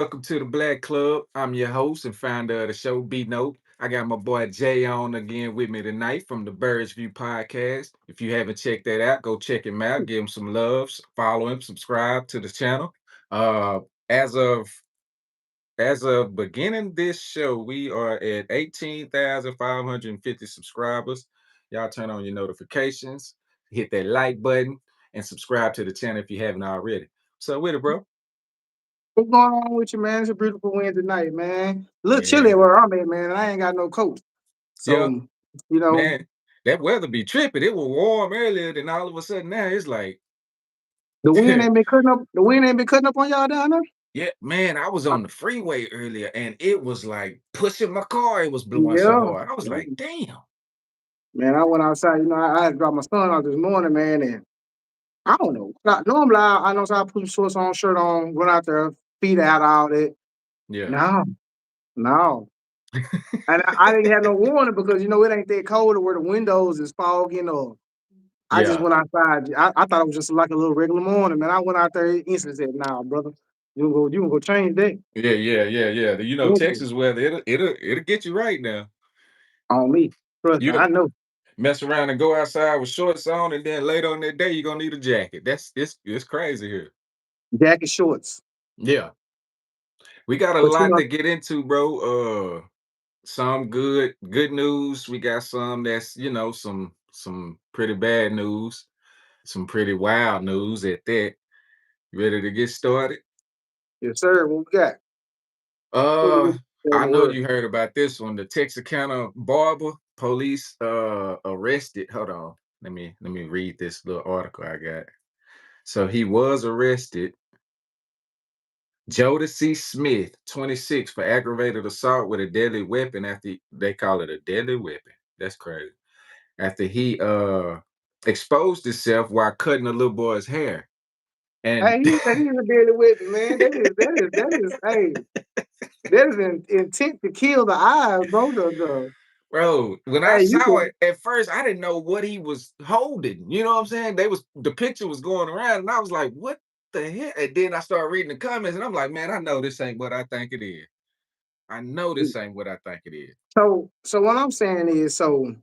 Welcome to the Black Club. I'm your host and founder of the show, B Note. I got my boy Jay on again with me tonight from the Birds View podcast. If you haven't checked that out, go check him out. Give him some loves. Follow him. Subscribe to the channel. Uh, as of beginning this show, we are at 18,550 subscribers. Y'all turn on your notifications, hit that like button, and subscribe to the channel if you haven't already. So with it, bro. What's going on with you, man? It's a beautiful Wednesday night, man. A little chilly Yeah, where I'm at, man. And I ain't got no coat. yeah. So, you know, Man, that weather be tripping. It was warm earlier, then all of a sudden now it's like, the wind ain't been cutting up. The wind ain't been cutting up on y'all down there. yeah, man, I was Uh, on the freeway earlier and it was like pushing my car. It was blowing so Yeah. hard. I was like, damn. Man, I went outside. I had to drop my son out this morning, man. And I don't know. Normally, I know I put some shorts on, shirt on, run out there, feet out, all that. Yeah. No, no. And I didn't have no warning because, it ain't that cold or where the windows is fogging or I just Yeah. went outside. I thought it was just like a little regular morning, man. I went out there instantly said, "Nah, brother, you gonna go change that Yeah. instantly Texas weather, it'll get you right now. on me." Trust me, You I know. mess around and go outside with shorts on, and then later on that day you're gonna need a jacket. That's it's crazy here. Jacket shorts, Yeah. We got a but lot to get into, bro. Some good news. We got some that's some pretty bad news, some pretty wild news at that. You ready to get started? yes, sir. What we got? What we Uh, got in I the know world? you heard about this one. The Texarkana Barber police arrested. Hold on. Let me read this little article I got. So he was arrested. Jodeci Smith, 26, for aggravated assault with a deadly weapon after they call it a deadly weapon. That's crazy. After he exposed himself while cutting a little boy's hair. And Hey, he's a deadly weapon, man. That is. Hey, that is intent to kill the eyes, bro. bro, when I Hey, you saw can. it at first, I didn't know what he was holding. You know what I'm saying? The picture was going around, and I was like, "What the hell?" And then I started reading the comments, and I'm like, "Man, I know this ain't what I think it is. I know this ain't what I think it is." So what I'm saying is, so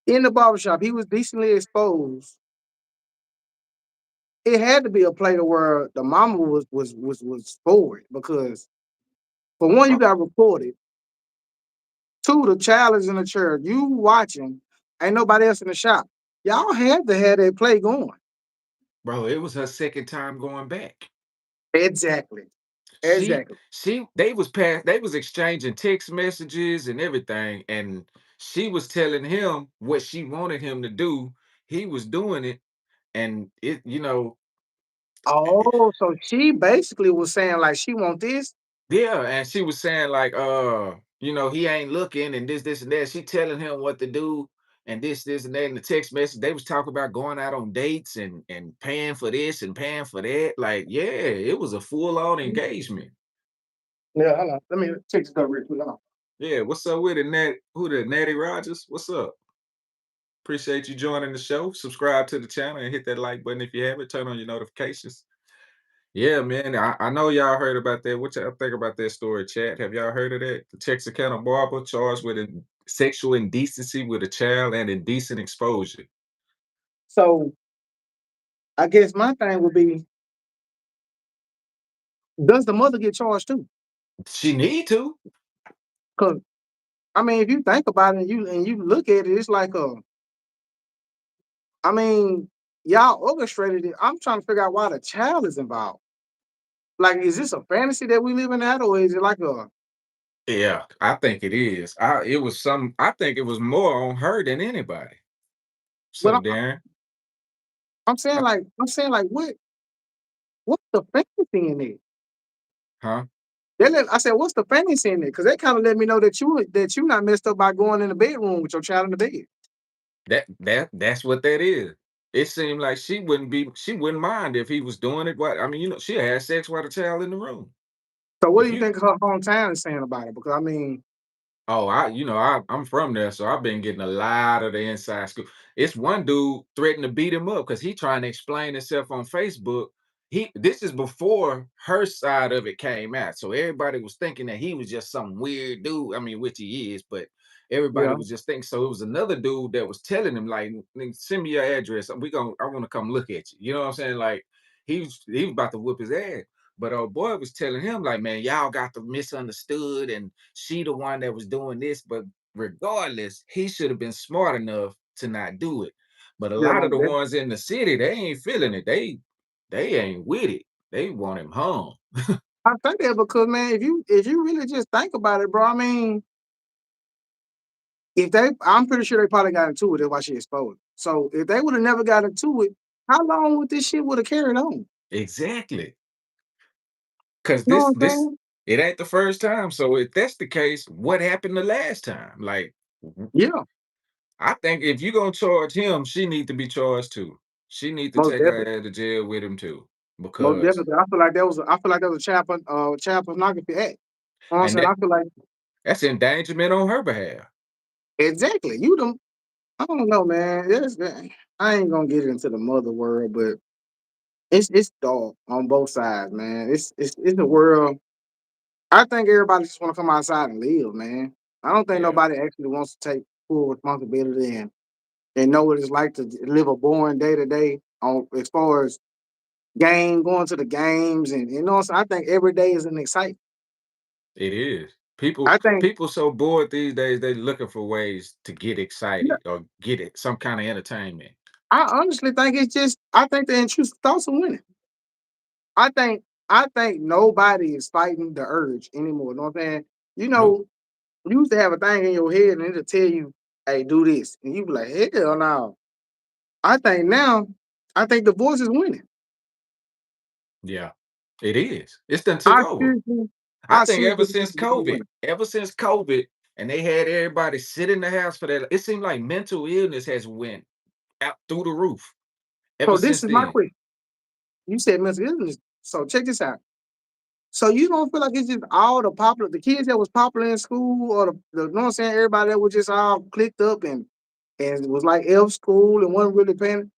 in the barbershop, he was decently exposed. It had to be a play to where the mama was for it because for one, you Uh, got recorded. Two, the child is in the chair. You watching, ain't nobody else in the shop. Y'all had to have that play going. bro, it was her second time going back. Exactly. She Exactly. they was exchanging text messages and everything, and she was telling him what she wanted him to do. He was doing it, and Oh, so she basically was saying like she want this. yeah, and she was saying like, he ain't looking and this, and that. She telling him what to do and this, and that in the text message. They was talking about going out on dates and paying for this and paying for that. Like, yeah, it was a full-on engagement. Yeah, hold on. Let me check this out real quick. Hold on. Yeah, what's up with it, Nat? Who the Natty Rogers? What's up? Appreciate you joining the show. Subscribe to the channel and hit that like button if you haven't. Turn on your notifications. Yeah, man. I know y'all heard about that. What y'all think about that story, chat? Have y'all heard of that? The Texarkana barber charged with sexual indecency with a child and indecent exposure. So I guess my thing would be, does the mother get charged too? She need to. Because I mean, if you think about it and you look at it, it's like I mean, y'all orchestrated it. I'm trying to figure out why the child is involved. Like, is this a fantasy that we live in at, or is it like a Yeah, I think it is. I think it was more on her than anybody. what So Darren, I, I'm saying like what's the fantasy in it? huh? I said, what's the fantasy in it? Because that kind of let me know that you not messed up by going in the bedroom with your child in the bed. That's what that is. It seemed like she wouldn't mind if he was doing it. What I mean, she had sex with a child in the room. So what do If you you think her hometown is saying about it? Because I mean, Oh, I'm from there, so I've been getting a lot of the inside scoop. It's one dude threatened to beat him up because he trying to explain himself on Facebook. he this is before her side of it came out. So everybody was thinking that he was just some weird dude. I mean, which he is, but everybody Yeah, was just thinking. So it was another dude that was telling him, like, send me your address. I want to come look at you. You know what I'm saying? Like he was about to whoop his ass. But old boy was telling him, like, man, y'all got the misunderstood, and she the one that was doing this. But regardless, he should have been smart enough to not do it. But a yeah, lot of most the definitely. ones in the city, they ain't feeling it. They ain't with it. They want him home. I think that because man, if you really just think about it, bro, I mean, if they, I'm pretty sure they probably got into it. That's why she exposed. So if they would have never got into it, how long would this shit would have carried on? Exactly. Cause You know this what I'm this saying? it ain't the first time. So if that's the case, what happened the last time? Like, Yeah, I think if you're gonna charge him, she need to be charged too. She need to most take definitely. her ass to jail with him too. Most Because definitely. I feel like that was a child pornography act. You know what I'm and saying? I feel like that's endangerment on her behalf. exactly. You don't. I don't know, man. I ain't gonna get into the mother world, but it's dark on both sides, man. It's the world. I think everybody just want to come outside and live, man. I don't think Yeah, nobody actually wants to take full responsibility and know what it's like to live a boring day to day on as far as going to the games and you know what I'm saying? I think every day is an excitement. it is. People I think people so bored these days, they looking for ways to get yeah, excited or get it some kind of entertainment. I honestly think it's just I think the intrusive thoughts are winning. I think nobody is fighting the urge anymore. You know what I'm saying? You Nope. know, you used to have a thing in your head and it'll tell you, hey, do this. And you be like, hell no. I think now, I think the voice is winning. Yeah, it is. It's done took I over. seriously, I I think seriously believe the voice is winning. ever since COVID, and they had everybody sit in the house for that, it seemed like mental illness has went out through the roof ever So this since is my then. question. You said mental illness. So check this out. So you don't feel like it's just all the kids that was popular in school or the you know what I'm saying, everybody that was just all clicked up and was like F school and wasn't really paying.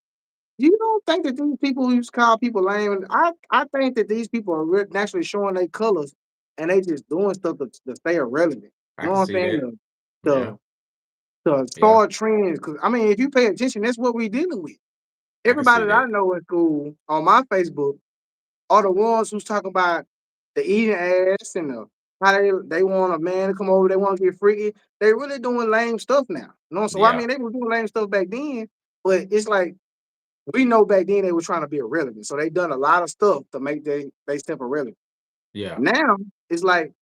You don't think that these people who used to call people lame, and I think that these people are naturally showing their colors and they just doing stuff to stay irrelevant. I You know can what I'm see saying? that. Yeah, To, to yeah, start trends. Cause I mean, if you pay attention, that's what we dealing with. I can see Everybody that I that. know in school on my Facebook are the ones who's talking about the eating ass and how they want a man to come over, they want to get freaky. They really doing lame stuff now. You know, so I Yeah, mean they were doing lame stuff back then, but it's like we know back then they were trying to be irrelevant. So they done a lot of stuff to make they stuff irrelevant. yeah. Now it's like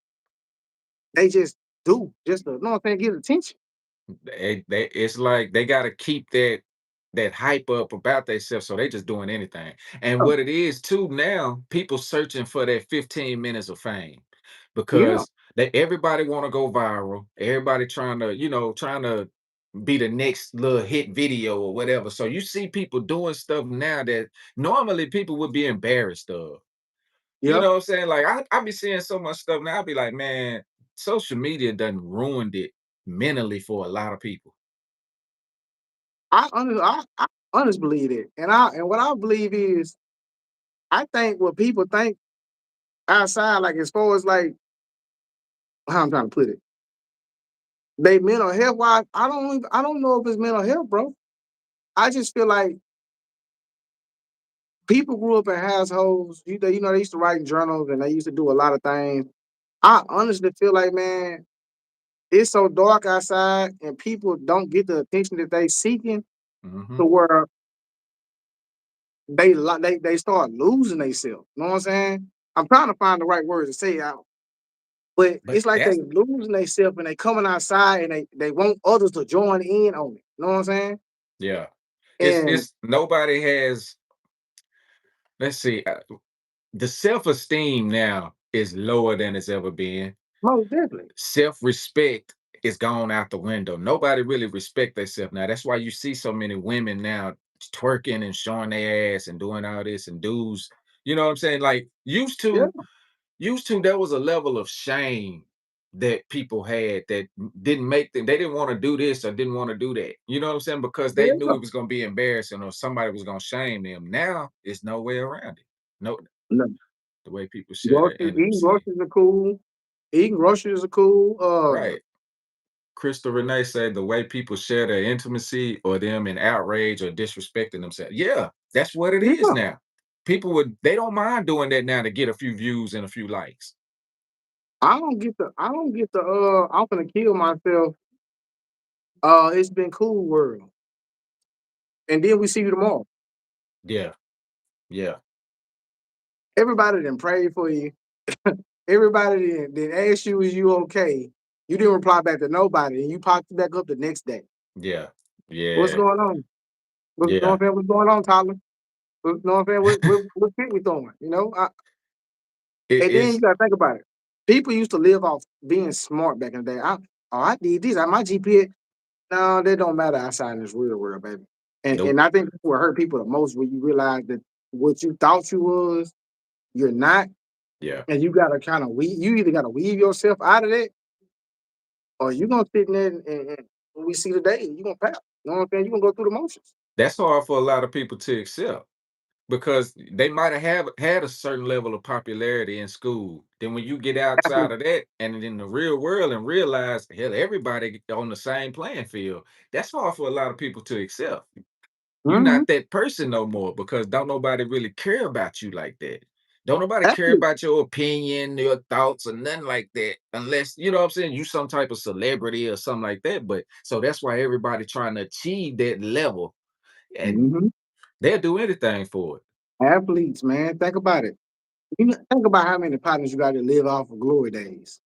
they just do just to, you know what I'm saying, get attention. It's like they gotta keep that hype up about themselves, so they just doing anything. And Yeah, what it is too now, people searching for that 15 minutes of fame yeah, because everybody want to go viral. Everybody trying to, trying to be the next little hit video or whatever. So you see people doing stuff now that normally people would be embarrassed of. You yep. know what I'm saying? Like I be seeing so much stuff now. I be like, man, social media done ruined it mentally for a lot of people. I honestly believe it, and what I believe is I think what people think outside, like as far as like how I'm trying to put it, they mental health wise, I don't know if it's mental health, bro. I just feel like people grew up in households, they used to write in journals and they used to do a lot of things. I honestly feel like, man, it's so dark outside and people don't get the attention that they seeking Hmm. to where they start losing themselves. You know what I'm saying? I'm trying to find the right words to say out, but But it's like they that's losing themselves and they coming outside and they want others to join in on it. You know what I'm saying? yeah. And It's nobody has. Let's see. The self esteem now is lower than it's ever been. most definitely, Self-respect is gone out the window. Nobody really respect themselves now. That's why you see so many women now twerking and showing their ass and doing all this and dudes. You know what I'm saying? Like yeah, used to there was a level of shame that people had that didn't make them they didn't want to do this or didn't want to do that. You know what I'm saying? Because they knew yeah. it was going to be embarrassing or somebody was going to shame them. Now it's no way around it. No, No. the way people share their Groceries, eating intimacy. groceries are cool. Eating groceries are cool. Right. Crystal Renee said the way people share their intimacy or them in outrage or disrespecting themselves. Yeah, that's what it is Yeah. now. People would they don't mind doing that now to get a few views and a few likes. I'm gonna kill myself. It's been cool world. And then we see you tomorrow. Yeah, yeah, Everybody done prayed for you. Everybody did ask you, is you okay? You didn't reply back to nobody, and you popped back up the next day. yeah, What's yeah, going on? What's yeah. What's going on, Tyler? You know what I'm saying? What shit we throwing? You know? It And then is you gotta think about it. People used to live off being smart back in the day. I did this. My GPS. No, that don't matter outside in this real world, baby. nope. And I think that's what hurt people the most when you realize that what you thought you was, you're not, Yeah. and you gotta kind of weave. You either gotta weave yourself out of that, or you gonna sit in there and when we see the day, you gonna pass. You know what I'm saying? You gonna go through the motions. That's hard for a lot of people to accept because they might have had a certain level of popularity in school. Then when you get outside Absolutely. of that and in the real world and realize hell, everybody on the same playing field, that's hard for a lot of people to accept. You're Mm-hmm. not that person no more because don't nobody really care about you like that. Don't nobody care Absolutely. about your opinion, your thoughts, or nothing like that, unless you know what I'm saying. You some type of celebrity or something like that. But so that's why everybody trying to achieve that level, and Mm-hmm. they'll do anything for it. Athletes, man. Think about it. Think about how many partners you got to live off of glory days.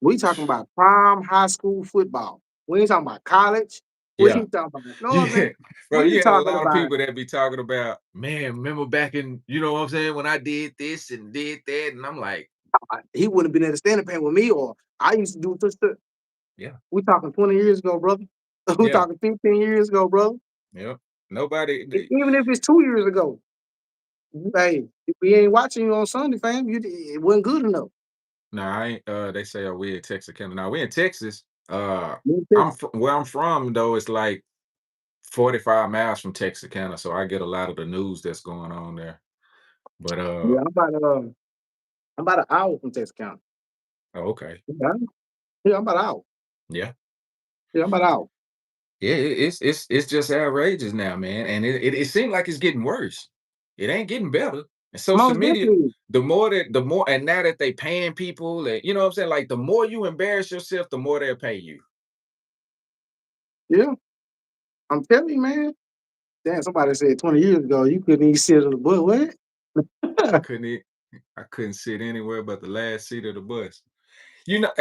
We talking about prime high school football. We ain't talking about college. We Yeah, ain't talking about, you know what I'm saying? yeah, bro. We You had a talking lot of about, people that be talking about, man. Remember back in, you know what I'm saying, when I did this and did that, and I'm like, he wouldn't have been at the standing pan with me, or I used to do this. yeah, We talking 20 years ago, brother. We yeah, talking 15 years ago, brother. yeah. Nobody. Even if it's 2 years ago, hey, if we ain't watching you on Sunday, fam, it wasn't good enough. No, I ain't. They say, "Oh, we in Texarkana." Now we in Texas. Me too. Where I'm from though. It's like 45 miles from Texarkana, so I get a lot of the news that's going on there. But Yeah, I'm about an hour from Texas County. oh, okay, Yeah, yeah, I'm about an hour. yeah, Yeah, I'm about an hour. yeah. It's just outrageous now, man, and it seems like it's getting worse. It ain't getting better. And social Most media, definitely. the more, and now that they paying people, and you know what I'm saying, like the more you embarrass yourself, the more they'll pay you. Yeah, I'm telling you, man. Damn, somebody said 20 years ago you couldn't even sit on the bus. What? I couldn't. I couldn't sit anywhere but the last seat of the bus. You know,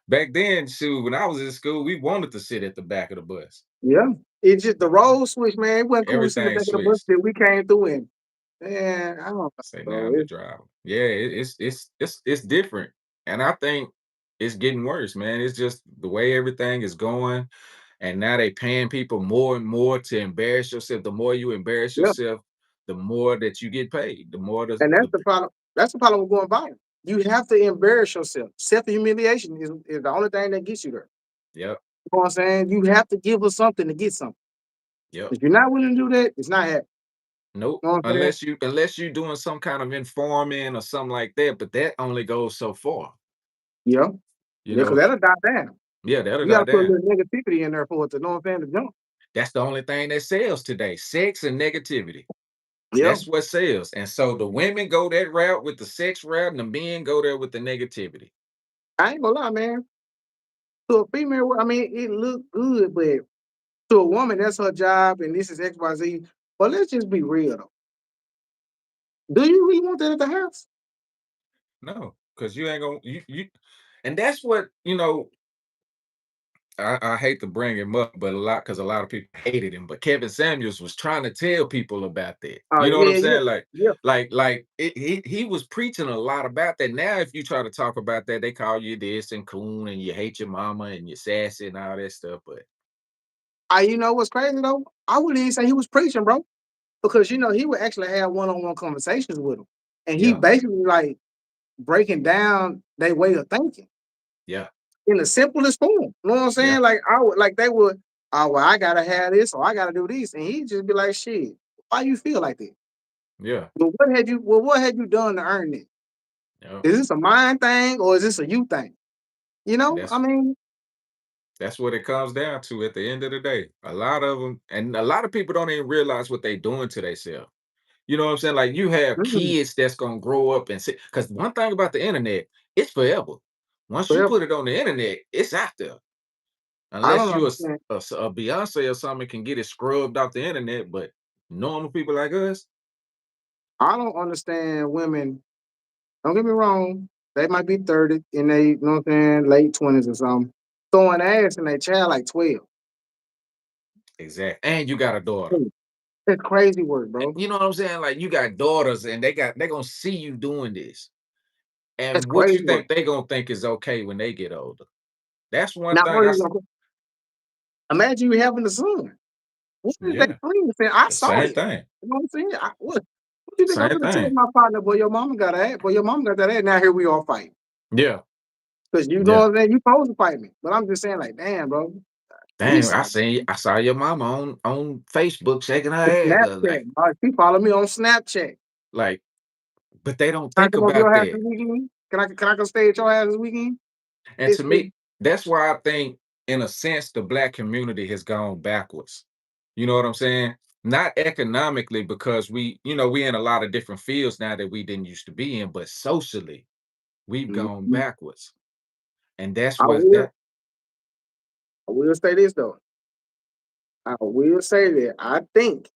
back then, shoot, when I was in school, we wanted to sit at the back of the bus. Yeah. It's just the road switch, man. It wasn't cool to see the Everything back of the bus switched. that we came through in. Man, I don't know, Say now bro. I'm the driver. Yeah, it's different, and I think it's getting worse, man. It's just the way everything is going, and now they paying people more and more to embarrass yourself. The more you embarrass Yeah. yourself, the more that you get paid. The more And that's the the problem. That's the problem with going viral. You have to embarrass yourself. Self-humiliation is the only thing that gets you there. yep, You know what I'm saying? You have to give us something to get something. yep. If you're not willing to do that, it's not happening. Nope. You know what I'm saying? Unless you doing some kind of informing or something like that, but that only goes so far. Yeah. You Yeah, because know, that'll die down. yeah, that'll You die gotta put a down. little negativity in there for it to know what I'm saying to jump. That's the only thing that sells today. Sex and negativity. Yeah. That's what sells. And so the women go that route with the sex route, and the men go there with the negativity. I ain't gonna lie, man. To a female, I mean, it look good, but to a woman, that's her job, and this is XYZ. But let's just be real though. Do you really want that at the house? No, because you ain't gonna and that's what I hate to bring him up, but because a lot of people hated him. But Kevin Samuels was trying to tell people about that. Oh You know what I'm yeah, yeah, saying? yeah. He was preaching a lot about that. Now, if you try to talk about that, they call you this and coon, and you hate your mama and you're sassy and all that stuff. But You know what's crazy though? I wouldn't even say he was preaching, bro, because he would actually have one-on-one conversations with him, and he yeah, basically like breaking down their way of thinking yeah, in the simplest form. You know what I'm yeah, saying? Like they would, oh well, I gotta have this or I gotta do this, and he'd just be like, shit, why you feel like that? Yeah. But what had you done to earn it? Yep. Is this a mind thing or is this a you thing? You And know, I that's mean, that's what it comes down to at the end of the day. A lot of them, and a lot of people don't even realize what they doing to themselves. You know what I'm saying? Like you have mm, kids that's gonna grow up and see. Because one thing about the internet, it's forever. Once you forever. put it on the internet, it's out there. I Unless don't you understand. a Beyonce or something can get it scrubbed off the internet, but normal people like us, I don't understand women. Don't get me wrong. They might be 30 and they, you know what I'm saying, late 20s or something, throwing ass and they child like 12. exact. And you got a daughter. Hey, that's crazy work, bro. You know what I'm saying? Like you got daughters, and they gonna see you doing this. That's And what you crazy work. think they gonna think is okay when they get older? That's one Now, thing what are you gonna imagine you having a son. What is they yeah, friends saying? I the saw same it. thing. You know what I'm saying? What you think I'm Same gonna tell thing. my partner, boy, your mama got that, boy, your mama got that ass. Now here we all fighting. Yeah, Because you know yeah. what I'm saying? You supposed to fight me. But I'm just saying, like, damn, bro. We Dang, saw I saw your mama on Facebook shaking her the ass the other day. Snapchat. She follow me on Snapchat. Like, but they don't Can I think come over about your house that. this weekend? Can I come stay at your house this weekend? And It's to me, that's why I think, in a sense, the black community has gone backwards. You know what I'm saying? Not economically, because we in a lot of different fields now that we didn't used to be in, but socially, we've gone Mhm. backwards. And that's I what will that I will say this though. I will say that I think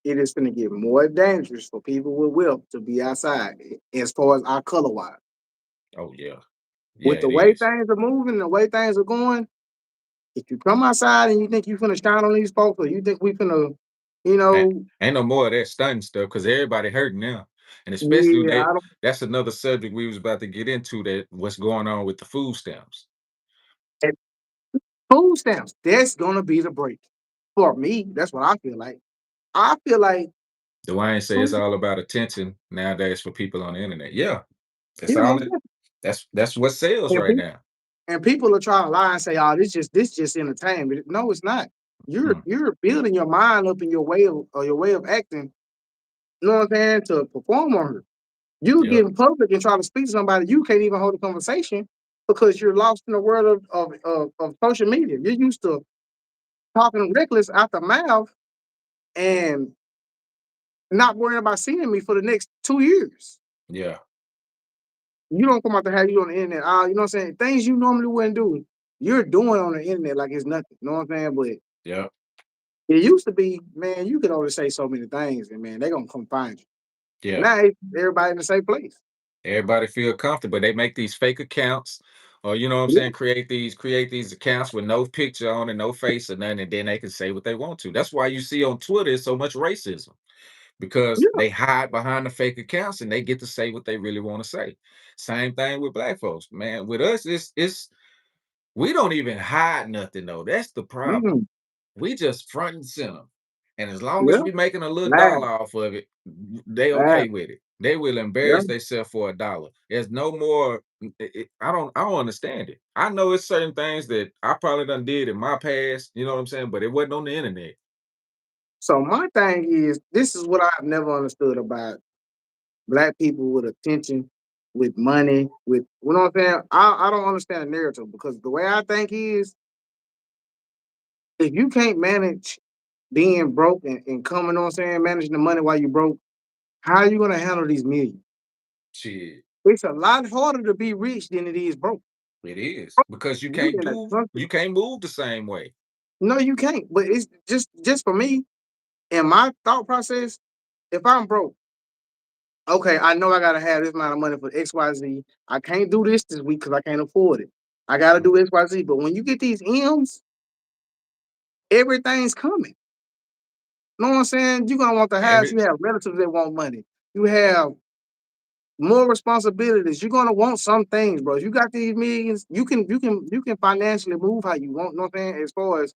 it is going to get more dangerous for people with wealth to be outside as far as our color wise. oh yeah. Yeah, With the it way is. things are moving, the way things are going, if you come outside and you think you finna shine on these folks, or you think we finna, you Ain't, know, ain't no more of that stunting stuff because everybody hurting now. And especially yeah, I don't that's another subject we was about to get into, that what's going on with the food stamps. and food stamps, that's gonna be the break. For me, that's what I feel like. I feel like Dwayne say it's food, all about attention nowadays for people on the internet. Yeah, that's yeah, all most it definitely. that's what sells And, right pe- now. and people are trying to lie and say, "Oh, this just entertainment." No, it's not. You're Mm, you're building your mind up in your way of or your way of acting. You know what I'm saying? To perform on her. You get yep, in public and try to speak to somebody, you can't even hold a conversation because you're lost in the world of social media. You're used to talking reckless out the mouth and not worrying about seeing me for the next 2 years. yeah, You don't come out to have you on the internet. You know what I'm saying? Things you normally wouldn't do, you're doing on the internet like it's nothing. You know what I'm saying? But yep, it used to be, man, you could only say so many things and man, they're gonna come find you. yeah. Now everybody in the same place. Everybody feel comfortable. They make these fake accounts, or you know what I'm Yeah, saying, create these accounts with no picture on it, no face or nothing, and then they can say what they want to. That's why you see on Twitter so much racism, because yeah. they hide behind the fake accounts and they get to say what they really want to say. Same thing with black folks, man. With us, it's we don't even hide nothing though. That's the problem. Mm, We just front and center. And as long as yeah. we making a little Laugh, dollar off of it, they laugh. okay with it. They will Yeah. embarrass themselves for a dollar. There's no more. I don't understand it. I know it's certain things that I probably done did in my past. You know what I'm saying? But it wasn't on the internet. So my thing is, this is what I've never understood about black people with attention, with money, with you know what I'm saying. I don't understand the narrative because the way I think is, if you can't manage being broke and coming, you know what I'm saying, managing the money while you broke, how are you gonna handle these millions? Shit, It's a lot harder to be rich than it is broke. it is because you You can't in a do. country. You can't move the same way. No, you can't. But it's just for me and my thought process. If I'm broke, okay, I know I gotta have this amount of money for XYZ. I can't do this week because I can't afford it. I gotta Mhm. do XYZ. But when you get these M's, everything's coming. You know what I'm saying? You're gonna want the house. Every You have relatives that want money. You have more responsibilities. You're gonna want some things, bro. If you got these millions, you can financially move how you want. You know what I'm saying? As far as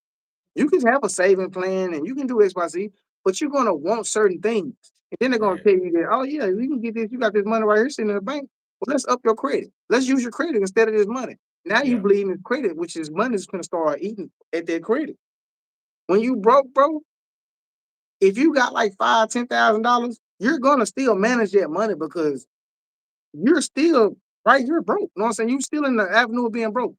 you can have a saving plan and you can do XYZ, but you're gonna want certain things. And then they're gonna right. tell you that, oh yeah, you can get this, you got this money right here sitting in the bank. Well, let's up your credit. Let's use your credit instead of this money. Now you Yeah. bleed in credit, which is money's gonna start eating at that credit. When you broke, bro, if you got like $5,000, $10,000, you're gonna still manage that money because you're still right. You're broke. You know what I'm saying? You still in the avenue of being broke.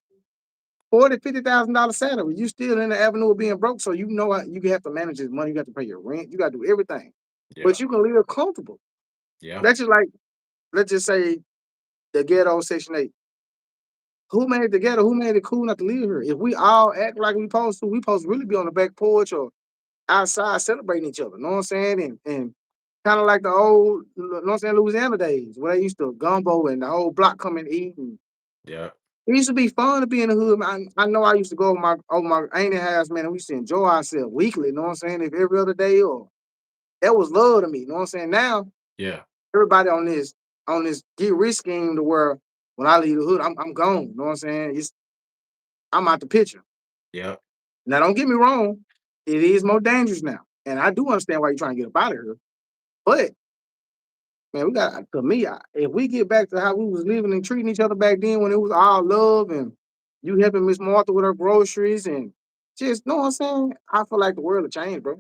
40, $50,000 salary. You still in the avenue of being broke. So you know how you have to manage this money. You got to pay your rent. You got to do everything. Yeah. But you can live comfortable. Yeah. That's just like, let's just say the ghetto section 8. Who made the ghetto? Who made it cool not to live here? If we all act like we supposed to really be on the back porch or outside celebrating each other. You know what I'm saying? And kind of like the old, you know what I'm saying, Louisiana days where they used to gumbo and the whole block come and eat. And Yeah. it used to be fun to be in the hood. I know I used to go over my auntie house, man, and we used to enjoy ourselves weekly, you know what I'm saying? If every other day or that was love to me, you know what I'm saying? Now Yeah. everybody on this get rich scheme to where when I leave the hood, I'm gone. You know what I'm saying? I'm out the picture. Yeah. Now don't get me wrong, it is more dangerous now. And I do understand why you're trying to get up out of here. But man, we got to me, if we get back to how we was living and treating each other back then when it was all love and you helping Miss Martha with her groceries and just know what I'm saying, I feel like the world will change, bro.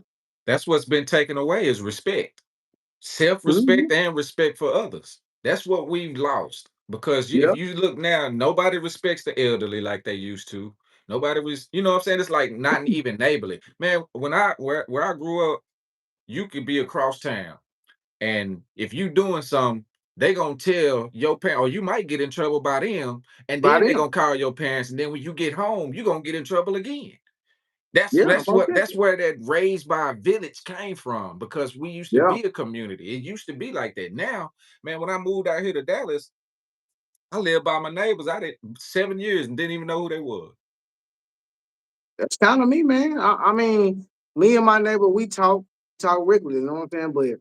That's what's been taken away is respect. Mhm. Self-respect and respect for others. That's what we've lost because if Yeah, you look now, nobody respects the elderly like they used to. Nobody was, you know what I'm saying? It's like not even neighborly. Man, when I where I grew up, you could be across town. And if you doing something, they gonna tell your parent, or you might get in trouble by them, and by then they them. gonna call your parents, and then when you get home, you gonna get in trouble again. That's Yeah, that's most what that's definitely. where that raised by a village came from because we used to Yeah, be a community. It used to be like that. Now, man, when I moved out here to Dallas, I lived by my neighbors. I did 7 years and didn't even know who they was. that's kind of me, man. I mean, me and my neighbor, we talk regularly, you know what I'm saying? But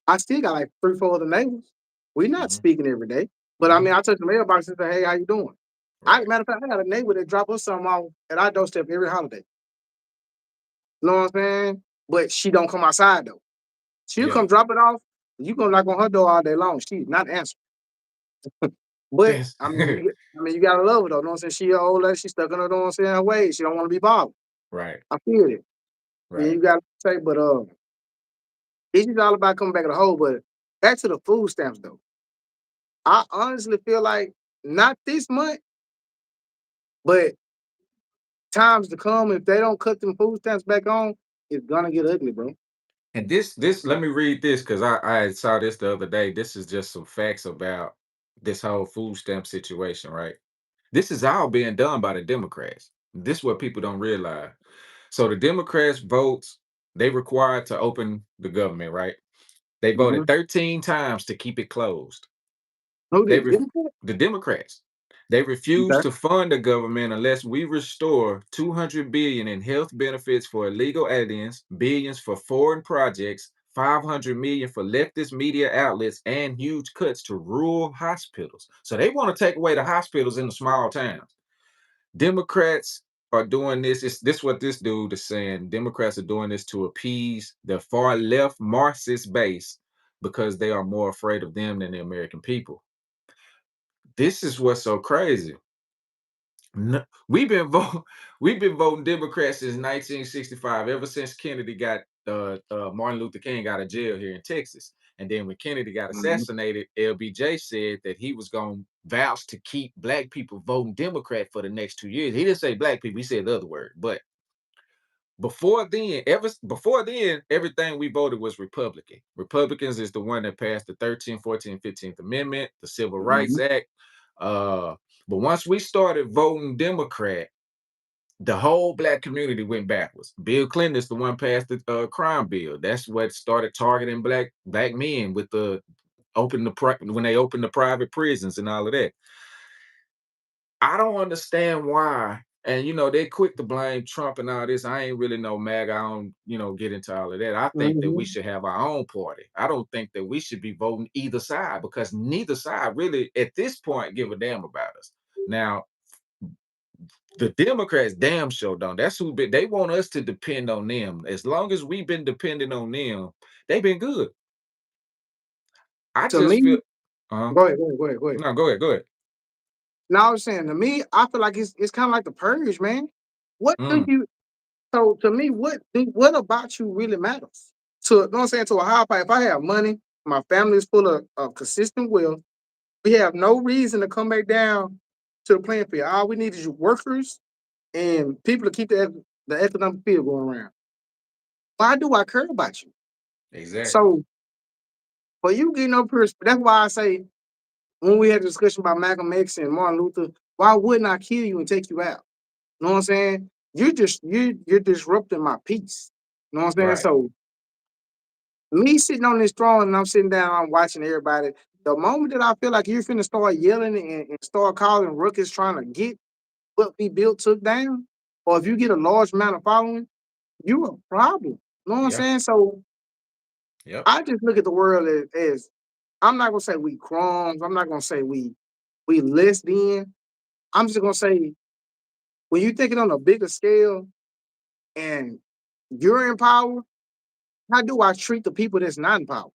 I still got like 3, 4 other neighbors. We not Mhm, speaking every day. But I mean, mhm, I touch the mailbox and say, hey, how you doing? right. Matter of fact, I got a neighbor that drop us something off at our doorstep every holiday. You know what I'm saying? But she don't come outside though. She'll Yeah. come drop it off. You gonna knock on her door all day long. She's not answering. But That's I mean, you gotta love her though. You know what I'm saying? She an old lady. She stuck in her, know what I'm saying, her ways. She don't want to be bothered. right, I feel it. And right. you gotta say, but it's just all about coming back to the whole. But back to the food stamps though. I honestly feel like not this month, but times to come, if they don't cut them food stamps back on, it's gonna get ugly, bro. And this let me read this because I saw this the other day. This is just some facts about this whole food stamp situation, right? This is all being done by the Democrats. This is what people don't realize. So the Democrats votes, they required to open the government, right? They Mhm. voted 13 times to keep it closed. Who They did? ref- Democrat? the Democrats. They refuse Okay. to fund the government unless we restore 200 billion in health benefits for illegal aliens, billions for foreign projects, 500 million for leftist media outlets, and huge cuts to rural hospitals. So they want to take away the hospitals in the small towns. Democrats are doing this. It's this what this dude is saying. Democrats are doing this to appease the far left Marxist base because they are more afraid of them than the American people. This is what's so crazy. We've been voting. We've been voting Democrats since 1965. Ever since Kennedy got Martin Luther King got of jail here in Texas, and then when Kennedy got Mhm. assassinated, LBJ said that he was going to vouch to keep black people voting Democrat for the next 2 years. He didn't say black people. He said the other word. But before then, everything we voted was Republican. Republicans is the one that passed the 13th, 14th, 15th Amendment, the Civil Rights Mhm. Act. Uh, but once we started voting Democrat, the whole black community went backwards. Bill Clinton is the one passed the crime bill. That's what started targeting black men with the when they opened the private prisons and all of that. I don't understand why. And they quick to blame Trump and all this. I ain't really no mag. I don't, get into all of that. I think that we Mhm. should have our own party. I don't think that we should be voting either side because neither side really at this point give a damn about us. Now, the Democrats damn sure don't. That's they want us to depend on them. As long as we've been depending on them, they've been good. I To just feel me, uh go ahead. no, go ahead, go ahead. Now I'm saying to me, I feel like it's kind of like the purge, man. What do Mm, you? So to me, what about you really matters? to you know what I'm saying, to a higher power. If I have money, my family is full of consistent wealth. We have no reason to come back down to the playing field. All we need is workers and people to keep the economic field going around. Why do I care about you? Exactly. So for you getting up here, that's why I say when we had a discussion about Malcolm X and Martin Luther, why wouldn't I kill you and take you out? You know what I'm saying? You're disrupting my peace. You know what I'm saying? Right. So me sitting on this throne and I'm sitting down, I'm watching everybody. The moment that I feel like you're finna start yelling and start causing ruckus trying to get what we built took down, or if you get a large amount of following, you a problem. You know what I'm Yeah. saying? So Yep. I just look at the world as I'm not gonna say we crumbs. I'm not gonna say we less than. I'm just gonna say when you think it on a bigger scale and you're in power, how do I treat the people that's not in power?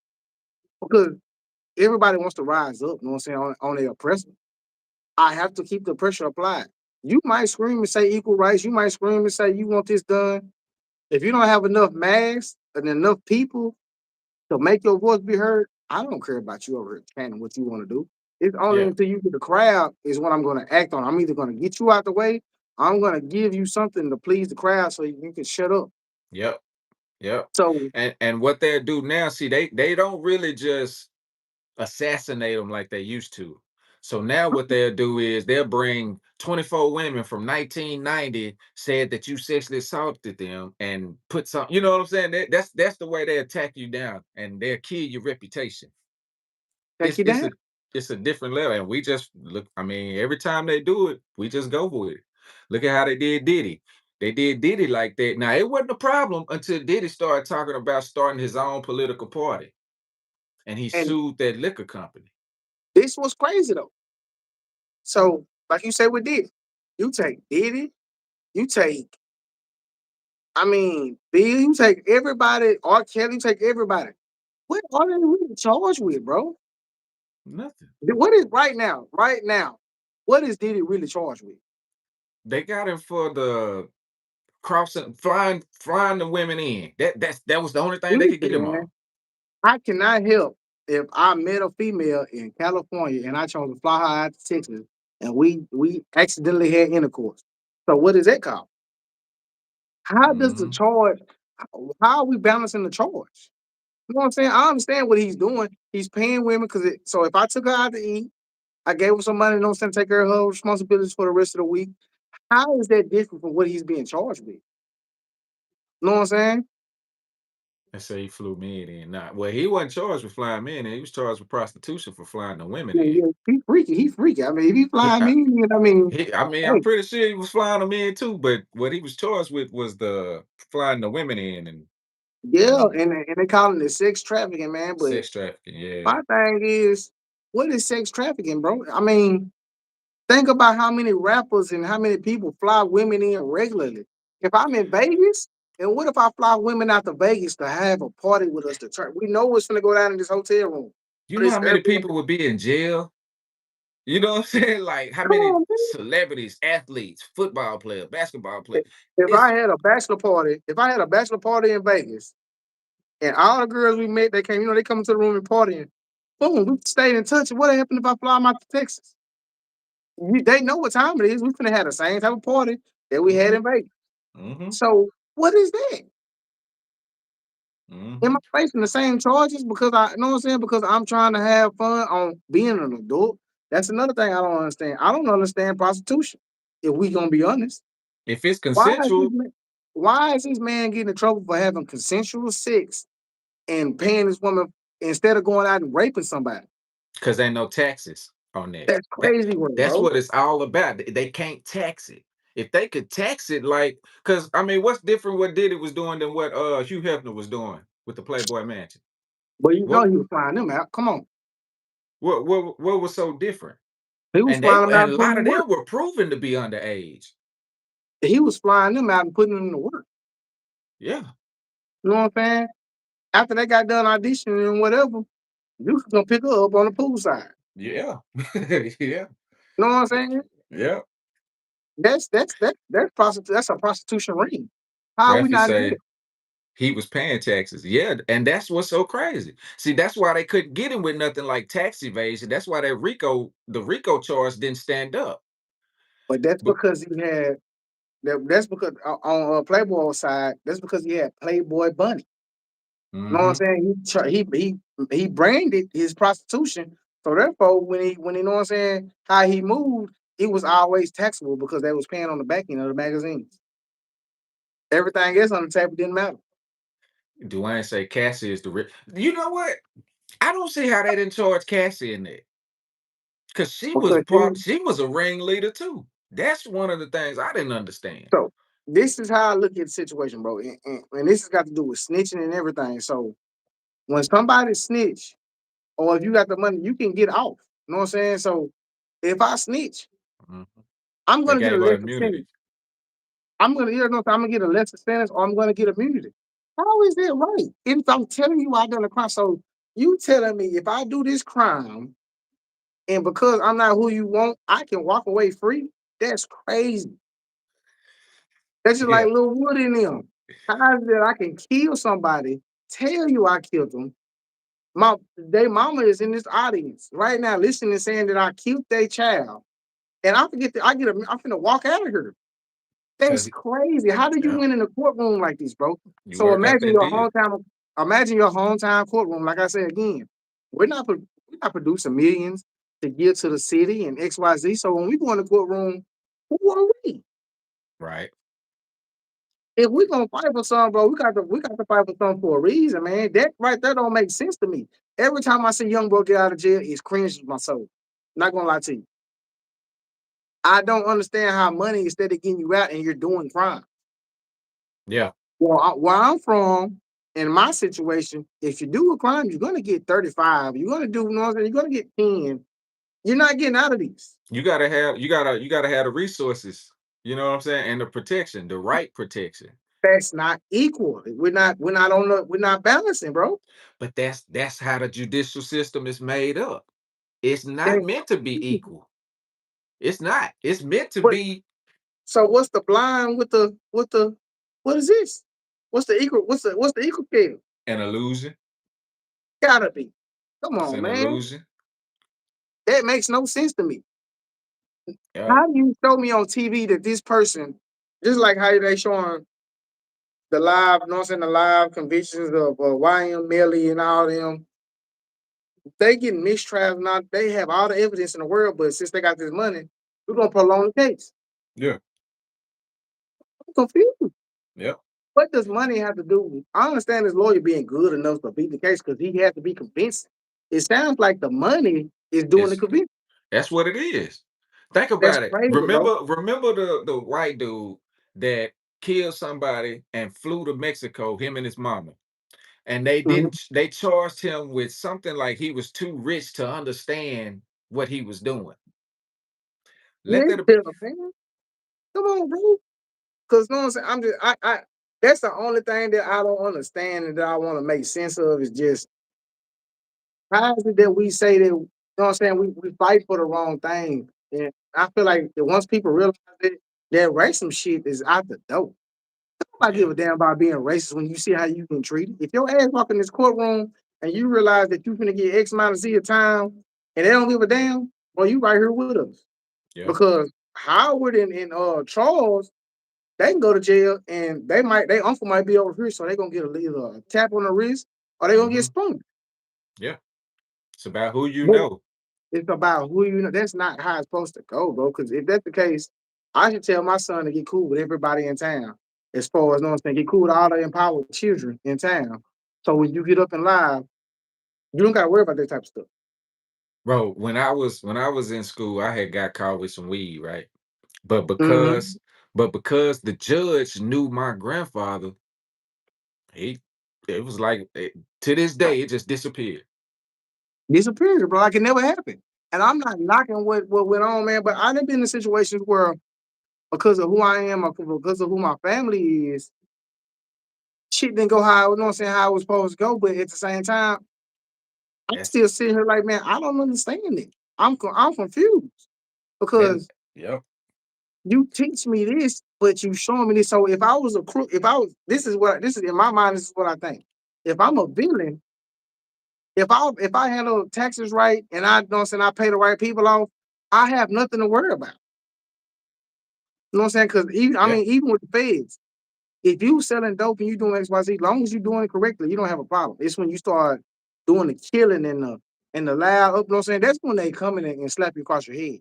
Because everybody wants to rise up, you know what I'm saying, on their oppressor. I have to keep the pressure applied. You might scream and say equal rights. You might scream and say you want this done. If you don't have enough masks and enough people to make your voice be heard, I don't care about you over here chanting what you want to do. It's only Yeah. until you get the crowd is what I'm going to act on. I'm either going to get you out the way, I'm going to give you something to please the crowd so you can shut up. Yep. Yep. So And what they'll do now, see, they don't really just assassinate them like they used to. So now what they'll do is they'll bring 24 women from 1990 said that you sexually assaulted them and put some, you know what I'm saying? That's the way they attack you down and they'll kill your reputation. take It's you it's down. a it's a different level. And we just look, I mean, every time they do it, we just go with it. Look at how they did Diddy. They did Diddy like that. Now it wasn't a problem until Diddy started talking about starting his own political party and he And sued that liquor company. this was crazy though. So, like you said with Diddy, you take Diddy, you take, I mean, Bill, you take everybody, R. Kelly, you take everybody. What are they really charged with, bro? Nothing. What is right now, what is Diddy really charged with? They got him for the crossing, flying the women in. That was the only thing they could get Listen, him man, on. I cannot help if I met a female in California and I chose to fly her out to Texas and we accidentally had intercourse. So what is that called? How does the Hmm. charge? How are we balancing the charge? You know what I'm saying? I understand what he's doing. He's paying women because so if I took her out to eat, I gave her some money, you know what I'm saying, take care of her responsibilities for the rest of the week. How is that different from what he's being charged with? You know what I'm saying? They say he flew men in. Not well, he wasn't charged with flying men in. He was charged with prostitution for flying the women Yeah, in. yeah, he freaky. He freaky. I mean, if he flying me, I mean, I mean, I'm hey, pretty sure he was flying them in too, but what he was charged with was the flying the women in yeah, and and they calling it sex trafficking, man. But sex trafficking. Yeah, my thing is, what is sex trafficking, bro? I mean, think about how many rappers and how many people fly women in regularly. If I'm in Vegas, and what if I fly women out to Vegas to have a party with us to turn? We know what's gonna go down in this hotel room you or know this how many Airbnb. people would be in jail. You know what I'm saying? Like how Come many on, man. celebrities, athletes, football players, basketball players. If It's I had a bachelor party, if I had a bachelor party in Vegas, and all the girls we met, they came, they come into the room and partying. Boom, we stayed in touch. And what happened if I fly them out to Texas? They know what time it is. We finna have the same type of party that we had hmm in Vegas. hmm So what is that? Am hmm I facing the same charges because I you know what I'm saying? Because I'm trying to have fun on being an adult. That's another thing I don't understand. I don't understand prostitution. If we gonna be honest, if it's why is this consensual, man, why is this man getting in trouble for having consensual sex and paying this woman instead of going out and raping somebody? because ain't no taxes on that. That's That crazy work, that's bro. what it's all about. They can't tax it. If they could tax it, like, because I mean, what's different what Diddy was doing than what Hugh Hefner was doing with the Playboy Mansion? But you know What he was flying them out. Come on. what was so different? He was And they flying were them out and and a putting lot them of to work. them were proven to be underage. He was flying them out and putting them to work. Yeah, You know what I'm saying? After they got done auditioning and whatever, you could come pick her up on the pool side. yeah, yeah, You know what I'm saying? yeah. That's a prostitution ring. How are we Graphic not in say jail? He was paying taxes. Yeah, and that's what's so crazy. See, that's why they couldn't get him with nothing like tax evasion. That's why the RICO charge didn't stand up. But that's But because he had that's because on Playboy side, that's because he had Playboy Bunny. You know what I'm mhm, saying? He branded his prostitution. So therefore, when he know what I'm saying, how he moved, it was always taxable because they was paying on the back end of the magazines. Everything else on the table didn't matter. Dwayne say Cassie is the You know what? I don't see how they didn't charge Cassie in there because Because she was a ringleader too. That's one of the things I didn't understand. so this is how I look at the situation, bro. And this has got to do with snitching and everything. So when somebody snitch, or if you got the money, you can get off. You know what I'm saying? So if I snitch, Mhm. I'm They gonna get a gave her lesser immunity. sentence. I'm gonna, you know, I'm gonna get a lesser sentence, or I'm gonna get immunity. How is that right? If I'm telling you I done a crime, so you telling me if I do this crime and because I'm not who you want, I can walk away free? That's crazy. That's just like Yeah, Lil Wood in them. How is that I can kill somebody, tell you I killed them? My they mama is in this audience right now listening and saying that I killed their child. And I forget that I'm finna walk out of here. That's because crazy. How do you yeah, win in a courtroom like this, bro? you So work out that deal. imagine your hometown courtroom. Like I said again, we're not producing millions to give to the city and XYZ. So when we go in the courtroom, who are we? Right. If we gonna fight for something, bro, we got to fight for something for a reason, man. That right there don't make sense to me. Every time I see young bro get out of jail, it's cringes my soul. Not gonna lie to you. I don't understand how money instead of getting you out and you're doing crime. Yeah. Well, where I'm from, in my situation, if you do a crime, you're gonna get 35. You're gonna do, you know what I'm saying? You're gonna get 10. You're not getting out of these. You gotta have the resources. You know what I'm saying? And the protection, the right protection. That's not equal. We're not balancing, bro. But that's how the judicial system is made up. It's not That's meant to be equal. It's not. It's meant to but be so what's the blind with the what is this? What's the equal scale? an illusion. Gotta be. Come It's on, an man. illusion. That makes no sense to me. Yeah. How do you show me on TV that this person, just like how they showing the live, you know what I'm saying, the live convictions of YM Melly and all them, they getting mistrials now. They have all the evidence in the world, but since they got this money, we're gonna prolong the case. Yeah. I'm confused. Yep. What does money have to do with? I understand his lawyer being good enough to beat the case because he has to be convincing. It sounds like the money is doing the It's convincing. that's what it is. Think That's about it. crazy, bro. Remember the white dude that killed somebody and flew to Mexico, him and his mama. And Mhm. they charged him with something like he was too rich to understand what he was doing. Let that Yeah, man. Come on, bro. Because you know what I'm saying? That's the only thing that I don't understand and that I want to make sense of is just how is it that we say that, you know what I'm saying, we fight for the wrong thing. And I feel like that once people realize it, that racism shit is out the door. Nobody yeah, give a damn about being racist when you see how you been treated. If your ass walk in this courtroom and you realize that you finna get X amount of Z of time and they don't give a damn, well, you right here with us. yeah, Because Howard and Charles, they can go to jail and their uncle might be over here, so they gonna get either a tap on the wrist or they gonna get mhm, spun. yeah. It's about who you But know. it's about who you know. That's not how it's supposed to go, bro. Because if that's the case, I should tell my son to get cool with everybody in town. As far as, you know what I'm saying, get cool with all the empowered children in town. So when you get up and live, you don't gotta worry about that type of stuff. Bro, when I was in school, I had got caught with some weed, right? But Mhm. because the judge knew my grandfather, he it was like to this day it just disappeared. Disappears, bro. Like it never happened. And I'm not knocking what went on, man. But I done been in situations where because of who I am or because of who my family is, shit didn't go how, you know what I'm saying, how it was supposed to go. But at the same time, I'm That's still sitting here like, man, I don't understand it. I'm confused and because yep. You teach me this, but you showing me this. So if I was a crook, if I was, this is in my mind. This is what I think. If I'm a villain, if I handle taxes right and I don't saying I pay the right people off, I have nothing to worry about. You know what I'm saying? Because even I Yeah. mean, even with the feds, if you selling dope and you doing XYZ, as long as you're doing it correctly, you don't have a problem. It's when you start doing the killing and the loud up, you know what I'm saying? That's when they come in and slap you across your head.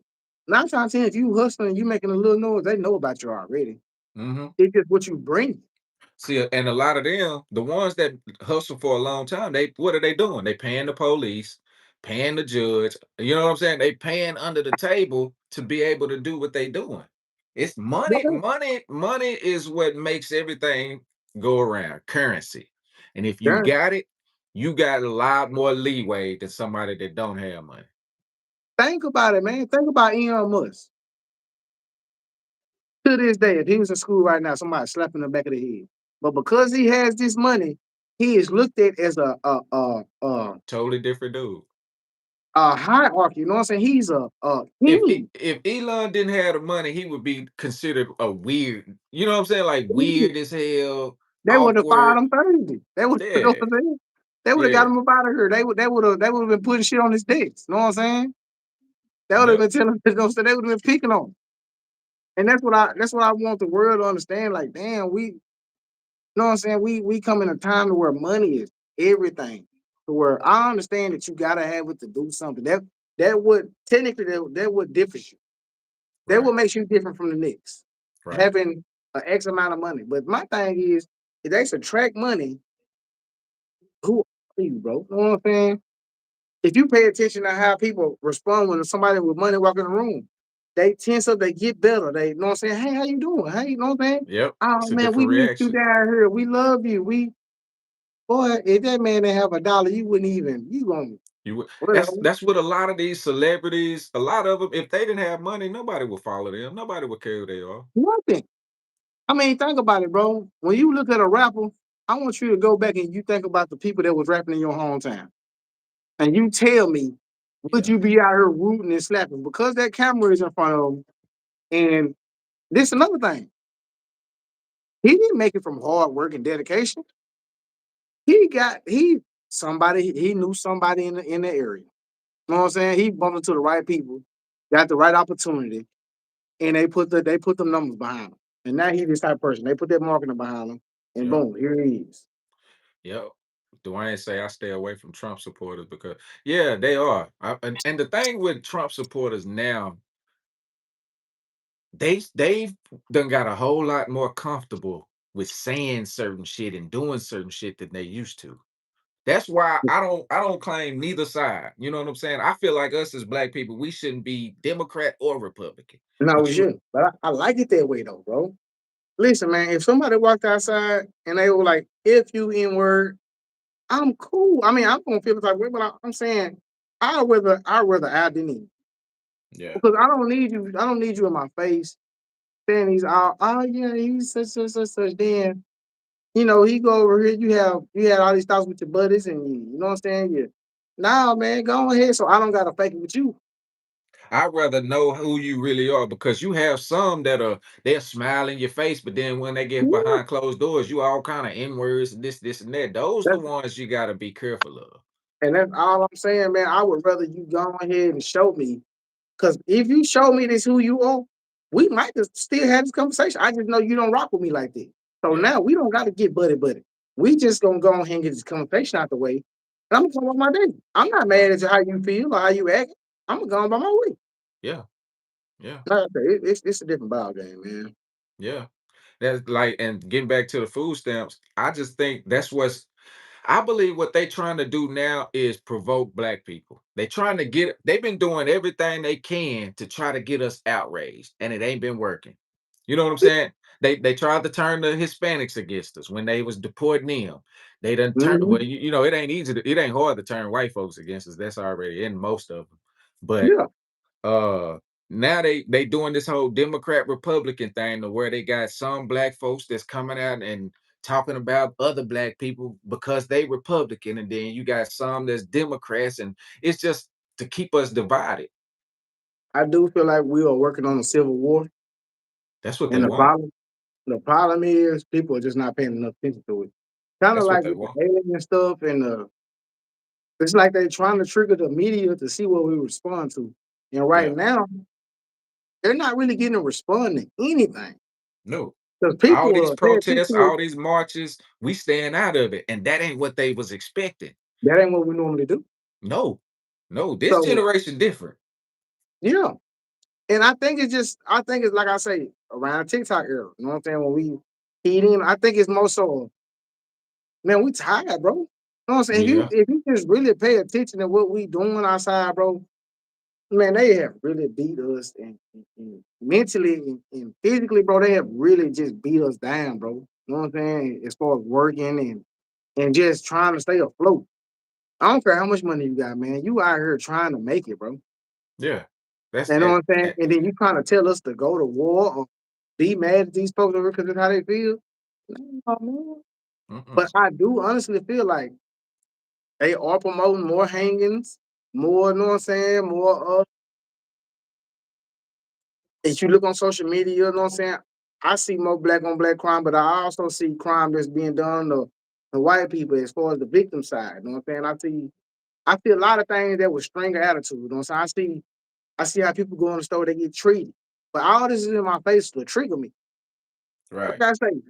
9 times 10, if you hustling and you making a little noise, they know about you already. Mhm. It's just what you bring. See, and a lot of them, the ones that hustle for a long time, they what are they doing? They paying the police, paying the judge. You know what I'm saying? They paying under the table to be able to do what they doing. It's money, Yeah, money, money is what makes everything go around. Currency. And if you yeah. got it, you got a lot more leeway than somebody that don't have money. Think about it, man. Think about Elon Musk. To this day, if he was in school right now, somebody slapping the back of the head. But because he has this money, he is looked at as Totally different dude. a hierarchy. You know what I'm saying? He's a king. If Elon didn't have the money, he would be considered a weird, you know what I'm saying? Like weird as hell, They would have fired awkward. him Thursday. They would, you know Yeah, what I'm saying? They would have got yeah, him up out of here. They would have been putting shit on his decks. You know what I'm saying? They would have yep, been telling him, you know what I'm saying? They would have been picking on him. And that's what I want the world to understand. Like, damn, we, you know what I'm saying? We come in a time to where money is everything. To where I understand that you gotta have it to do something. That would technically that would differ you. That right, what makes you different from the next. right. Having an X amount of money. But my thing is, if they subtract money, who are you, bro? You know what I'm saying? If you pay attention to how people respond when somebody with money walk in the room, they tense up, they get better. They, you know what I'm saying? Hey, how you doing? Hey, you know what I'm saying? Yep, Oh it's a man, we different miss you reaction. down here. We love you. We boy, if that man didn't have a dollar, you wouldn't even you gonna You would whatever. that's what a lot of these celebrities, a lot of them, if they didn't have money, nobody would follow them. Nobody would care who they are. Nothing. I mean, think about it, bro. When you look at a rapper, I want you to go back and you think about the people that was rapping in your hometown. And you tell me, would Yeah. you be out here rooting and slapping? Because that camera is in front of them. And this another thing. He didn't make it from hard work and dedication. He somebody he knew somebody in the area. You know what I'm saying? He bumped into the right people, got the right opportunity, and they put the numbers behind him. And now he's this type of person. They put that marketing behind him, and Yep. boom, here he is. Yep. Dwayne say I stay away from Trump supporters because yeah, they are. And the thing with Trump supporters now, they've done got a whole lot more comfortable with saying certain shit and doing certain shit than they used to. That's why I don't claim neither side. You know what I'm saying? I feel like us as black people, we shouldn't be Democrat or Republican. No, But we you shouldn't. But I like it that way though, bro. Listen, man, if somebody walked outside and they were like, if you N word, I'm cool. I mean, I'm gonna feel the type of way, but I'm saying I'd rather I than him. yeah. Because I don't need you in my face saying he's all, oh yeah, he's such. Then he go over here. You had all these thoughts with your buddies, and you know what I'm saying. Nah, man, go ahead. So I don't gotta fake it with you. I'd rather know who you really are because you have some that they'll smile in your face, but then when they get Yeah, behind closed doors, you all kind of N words, this, and that. Those the that's ones you gotta be careful of. and that's all I'm saying, man. I would rather you go ahead and show me. Because if you show me this who you are, we might just still have this conversation. I just know you don't rock with me like that. So Yeah. now we don't got to get buddy buddy. We just gonna go ahead and get this conversation out the way. And I'm gonna go on my day. I'm not mad Right. at you how you feel or how you act. I'm gonna go on by my way. Yeah. Yeah. Like I said, it's a different ball game, man. Yeah. That's like, and getting back to the food stamps, I just think that's what's I believe what they trying to do now is provoke black people. They've been doing everything they can to try to get us outraged, and it ain't been working. You know what I'm saying? They tried to turn the Hispanics against us when they was deporting them. They done turn well, Mhm. it ain't it ain't hard to turn white folks against us. That's already in most of them. But Yeah, uh now they doing this whole Democrat Republican thing to where they got some black folks that's coming out and talking about other black people because they Republican, and then you got some that's Democrats, and it's just to keep us divided. I do feel like we are working on a civil war. That's what they And want. the problem is people are just not paying enough attention to it. Kinda That's what like they with the want. alien stuff and it's like they trying to trigger the media to see what we respond to. And right Yeah. now, they're not really getting a respond to anything No. because All people these pay attention protests, to all these marches, we staying out of it, and that ain't what they was expecting. that ain't what we normally do. No. No, this So, generation different. yeah. And I think it's like I say, around TikTok era, you know what I'm saying? When we feed in, I think it's more so, man, we tired, bro. You know what I'm saying? Yeah. If you just really pay attention to what we doing outside, bro, man, they have really beat us and mentally and physically, bro. They have really just beat us down, bro. You know what I'm saying? As far as working and just trying to stay afloat. I don't care how much money you got, man. You out here trying to make it, bro. Yeah. That's You know what I'm saying? that And then you trying to tell us to go to war or be mad at these folks over because that's how they feel. No, man. mm-mm. But I do honestly feel like they are promoting more hangings, more, you know what I'm saying? More if you look on social media, you know what I'm saying? I see more black on black crime, but I also see crime that's being done to the white people as far as the victim side. You know what I'm saying? I see a lot of things that with stringer attitude. You know what I'm saying? I see how people go in the store, they get treated. But all this is in my face to trigger me. Right. Like I say,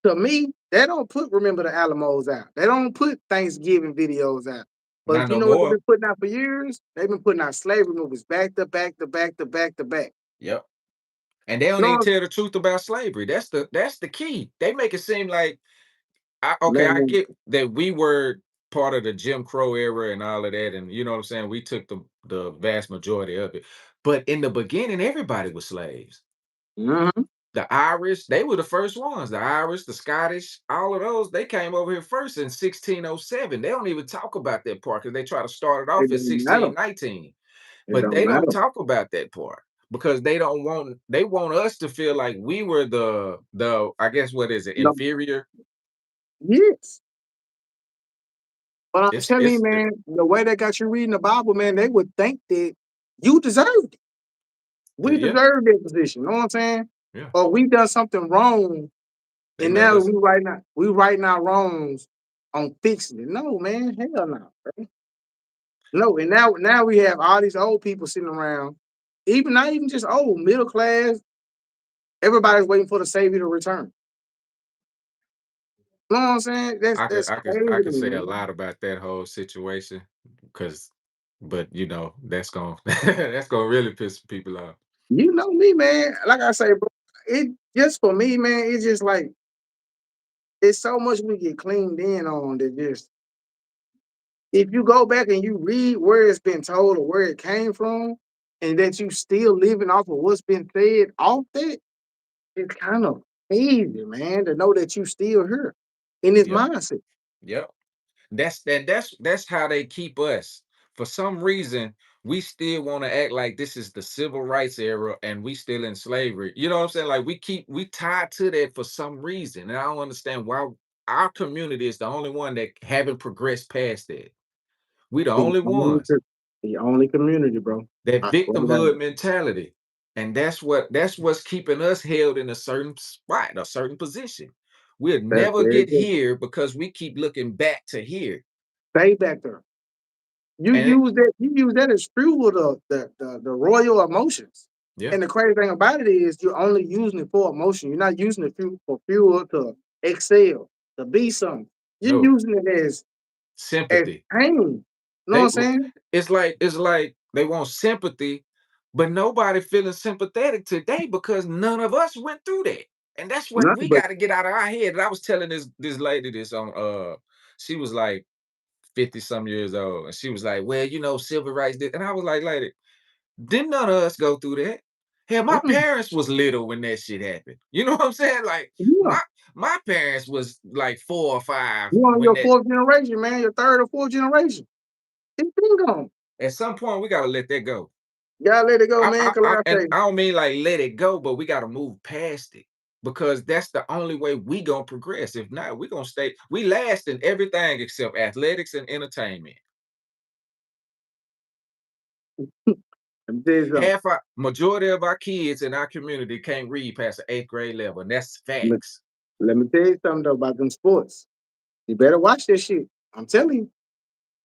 to me, they don't put Remember the Alamos out. They don't put Thanksgiving videos out. But Not you no know what they've more. been putting out for years? They've been putting out slavery movies back to back to back to back to back. Yep. And they don't even No, tell the truth about slavery. That's the key. They make it seem like okay, I man, get that we were part of the Jim Crow era and all of that, and you know what I'm saying. We took the vast majority of it, but in the beginning, everybody was slaves. mhm, The Irish, they were the first ones. The Irish, the Scottish, all of those, they came over here first in 1607. They don't even talk about that part because they try to start it off it at don't matter. 1619, It but don't they don't matter. talk about that part because they want us to feel like we were the I guess what is it, No, inferior. yes. But I'm telling you, It's man, the way they got you reading the Bible, man, they would think that you deserved it. We yeah, deserve that position. You know what I'm saying? yeah. Or we done something wrong, They and made now us we writing our wrongs on fixing it. No, man, hell no. Bro. No, and now we have all these old people sitting around, even not even just old, middle class. Everybody's waiting for the savior to return. You know what I'm saying? That's I crazy to could me, say a man. lot about that whole situation because but you know, that's gonna that's gonna really piss people off. You know me, man. Like I say, bro, it just for me, man, it's just like it's so much we get cleaned in on that just if you go back and you read where it's been told or where it came from, and that you still living off of what's been said off that, it's kind of crazy, man, to know that you still here in this Yep, mindset. yep. That's how they keep us. For some reason, we still want to act like this is the civil rights era and we still in slavery. You know what I'm saying? Like we tied to that for some reason. And I don't understand why our community is the only one that haven't progressed past that. We the The only only, ones. the only community, bro. That I swear to God. victimhood mentality. And that's what's keeping us held in a certain spot, a certain position. We'll That's never very get good. here because we keep looking back to here. Stay back there. And it, You use that as fuel the royal emotions. yeah, And the crazy thing about it is you're only using it for emotion. You're not using it for fuel to excel, to be something. You're no using it as sympathy. pain. You know what They I'm saying? it's like they want sympathy, but nobody feeling sympathetic today because none of us went through that. And that's what Nothing we but got to get out of our head. And I was telling this lady this on she was like 50 some years old. And she was like, well, you know, civil rights did. And I was like, lady, didn't none of us go through that? Hell, my mm-mm. parents was little when that shit happened. You know what I'm saying? Like Yeah. my parents was like 4 or 5 You're on when your that fourth generation, man, your third or fourth generation. It's been gone. at some point we gotta let that go. Gotta let it go, man. Cause I like I and say, I don't mean like let it go, but we gotta move past it because that's the only way we gonna progress. If not, we gonna stay. We last in everything except athletics and entertainment. Let me tell you something. Half our majority of our kids in our community can't read past the 8th grade level, and that's Let me, facts. let me tell you something though about them sports. You better watch this shit. I'm telling you,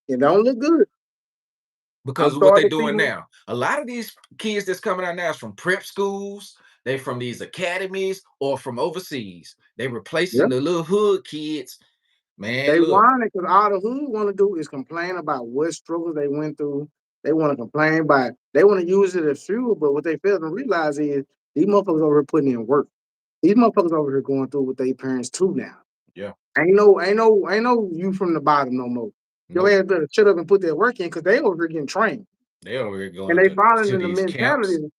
it don't look good. I'm Because of what they're starting to see doing what now. A lot of these kids that's coming out now is from prep schools, they from these academies or from overseas. They yeah. replacing the little hood kids. Man, They look, whine because all the hood want to do is complain about what struggles they went through. They want to complain about, they want to use it as fuel, but what they fail to realize is these motherfuckers over here putting in work. These motherfuckers over here going through with their parents too now. yeah, Ain't no you from the bottom no more. Your no, ass better shut up and put that work in because they over here getting trained. they over here And going they falling to in the these camps. mentality,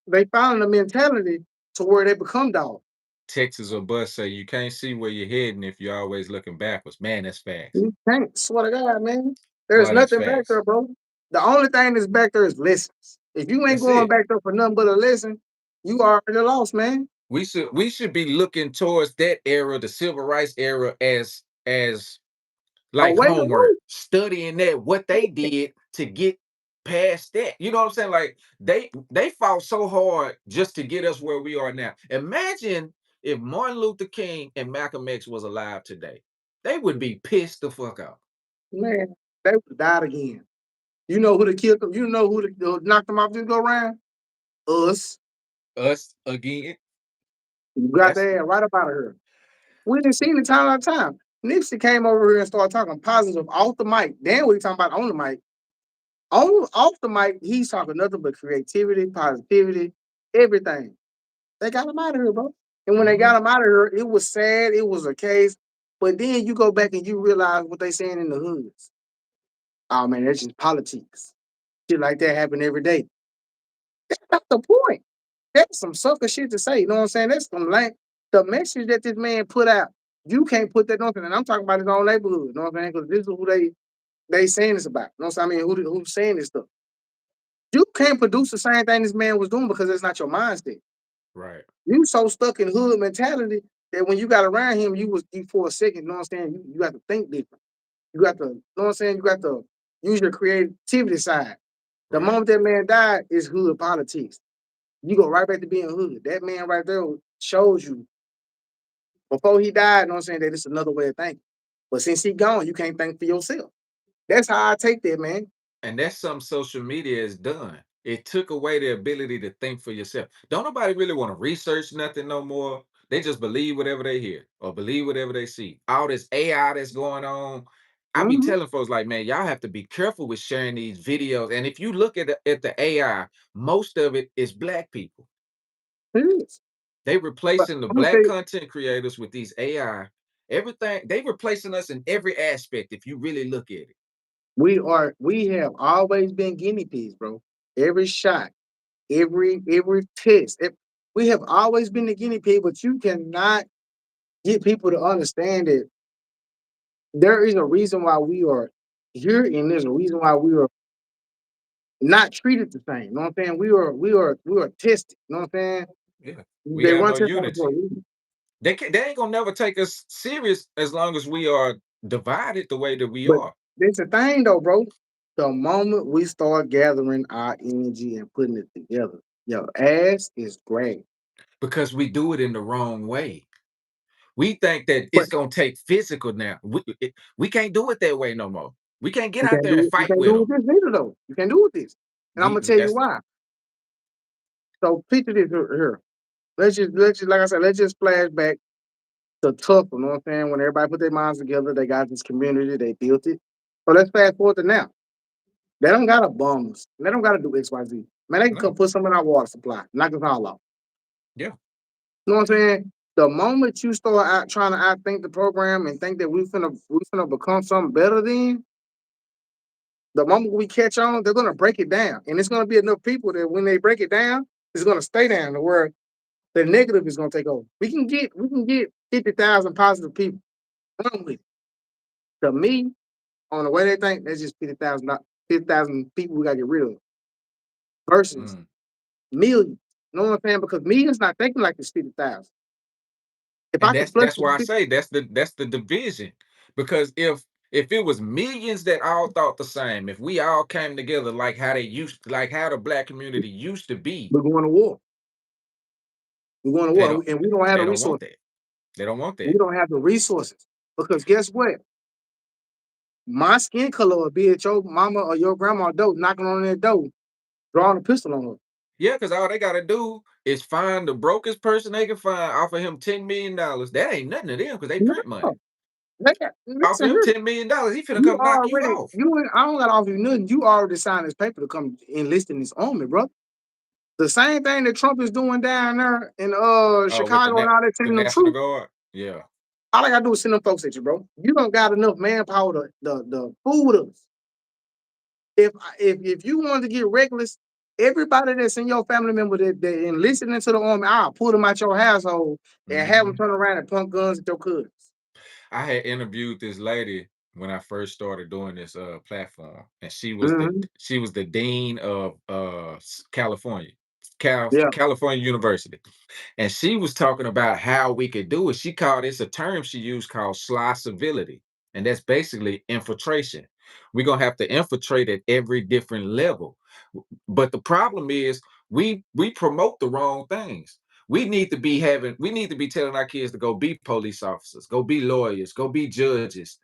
they falling in the mentality to where they become dogs. Texas or bus say you can't see where you're heading if you're always looking backwards. Man, that's facts. You can't, swear to God, man. There's Boy, that's nothing back facts. there, bro. The only thing that's back there is lessons. If you ain't That's going it. back there for nothing but a lesson, you already lost, man. We should be looking towards that era, the civil rights era, as A like way to homework, move. studying that what they did to get past that. You know what I'm saying? Like they fought so hard just to get us where we are now. Imagine if Martin Luther King and Malcolm X was alive today. They would be pissed the fuck out. Man, they would have died again. You know who the killed them? You know who knocked them off this go round? Us. Us again. You got That's that right up out of here. We didn't see it time after time. Nipsey came over here and started talking positive off the mic. Then what he talking about on the mic? On off the mic, he's talking nothing but creativity, positivity, everything. They got him out of here, bro. And when they mhm, got him out of here, it was sad. It was a case. But then you go back and you realize what they saying in the hoods. Oh man, that's just politics. Shit like that happen every day. That's not the point. That's some sucker shit to say. You know what I'm saying? That's some like the message that this man put out. You can't put that on. And I'm talking about his own neighborhood. You know what I'm saying? Because this is who they saying this about. You know what I'm saying? I mean, who's saying this stuff? You can't produce the same thing this man was doing because it's not your mindset. right. You so stuck in hood mentality that when you got around him, you for a second, you know what I'm saying? You got to think different. You got to, you know what I'm saying? You got to use your creativity side. The Right. moment that man died is hood politics. You go right back to being hood. That man right there shows you before he died, you know what I'm saying, that it's another way of thinking. But since he gone, you can't think for yourself. That's how I take that, man. And that's something social media has done. It took away the ability to think for yourself. Don't nobody really want to research nothing no more. They just believe whatever they hear or believe whatever they see. All this AI that's going on. I be Mhm. telling folks like, man, y'all have to be careful with sharing these videos. And if you look at the AI, most of it is black people. It is. They But replacing the I'm gonna black say content creators with these AI. Everything they replacing us in every aspect. If you really look at it, we have always been guinea pigs, bro. Every shot, every test. We have always been the guinea pig, but you cannot get people to understand that there is a reason why we are here, and there's a reason why we are not treated the same. You know what I'm saying? We are tested. You know what I'm saying? yeah, we They have run no tests on us for a unity. reason. They ain't gonna never take us serious as long as we are divided the way that we But are, there's a thing though, bro. The moment we start gathering our energy and putting it together, your ass is great. because we do it in the wrong way. We think that But it's gonna take physical now. We can't do it that way no more. We can't get you out can't there and do it. You fight can't with do it with them. this neither, though. You can't do it with this, and I'm We gonna tell you that's why. So picture this here. Let's just like I said, let's just flash back to tough. You know what I'm saying? When everybody put their minds together, they got this community, they built it. So let's fast forward to now. They don't gotta bum us. They don't gotta do X, Y, Z. Man, they can come no, put some in our water supply, knock us all off. yeah, You know what I'm saying? The moment you start out trying to outthink the program and think that we finna become something better than, the moment we catch on, they're gonna break it down. And it's gonna be enough people that when they break it down, it's gonna stay down to where the negative is gonna take over. We can get 50,000 positive people. Run with it. To me, on the way they think, that's just 50,000 people we gotta get rid of versus mm. millions. You know what I'm saying? Because millions not thinking like it's 50,000. If And I could that's flush that's the why I 50, say that's the division. Because if If it was millions that all thought the same, if we all came together like how they used, like how the black community used to be, We're going to war. We're going to they war, don't and we don't have they the don't want resources. that. They don't want We that. don't have the resources because guess what? My skin color will be at your mama or your grandma door, knocking on that door, drawing a pistol on her. Yeah, because all they gotta do is find the brokest person they can find, offer him $10 million. That ain't nothing to them because they print money. No, Offer listen him here. $10 million, he finna You come knock you already, off. I don't gotta offer you nothing. You already signed this paper to come enlist in this army, bro. The same thing that Trump is doing down there in Oh, with Chicago and all that, the sending them National troops. Guard. Yeah. All I gotta do is send them folks at you, bro. You don't got enough manpower to the food us. If you want to get reckless, everybody that's in your family member that enlisted into the army, I'll pull them out your household and have them Mhm. turn around and pump guns at your cousins. I had interviewed this lady when I first started doing this platform, and Mhm. she was the dean of California, Yeah, California University, and she was talking about how we could do it. She called it's a term she used called sly civility, and that's basically infiltration. We're gonna have to infiltrate at every different level, but the problem is we promote the wrong things. We need to be telling our kids to go be police officers, go be lawyers, go be judges.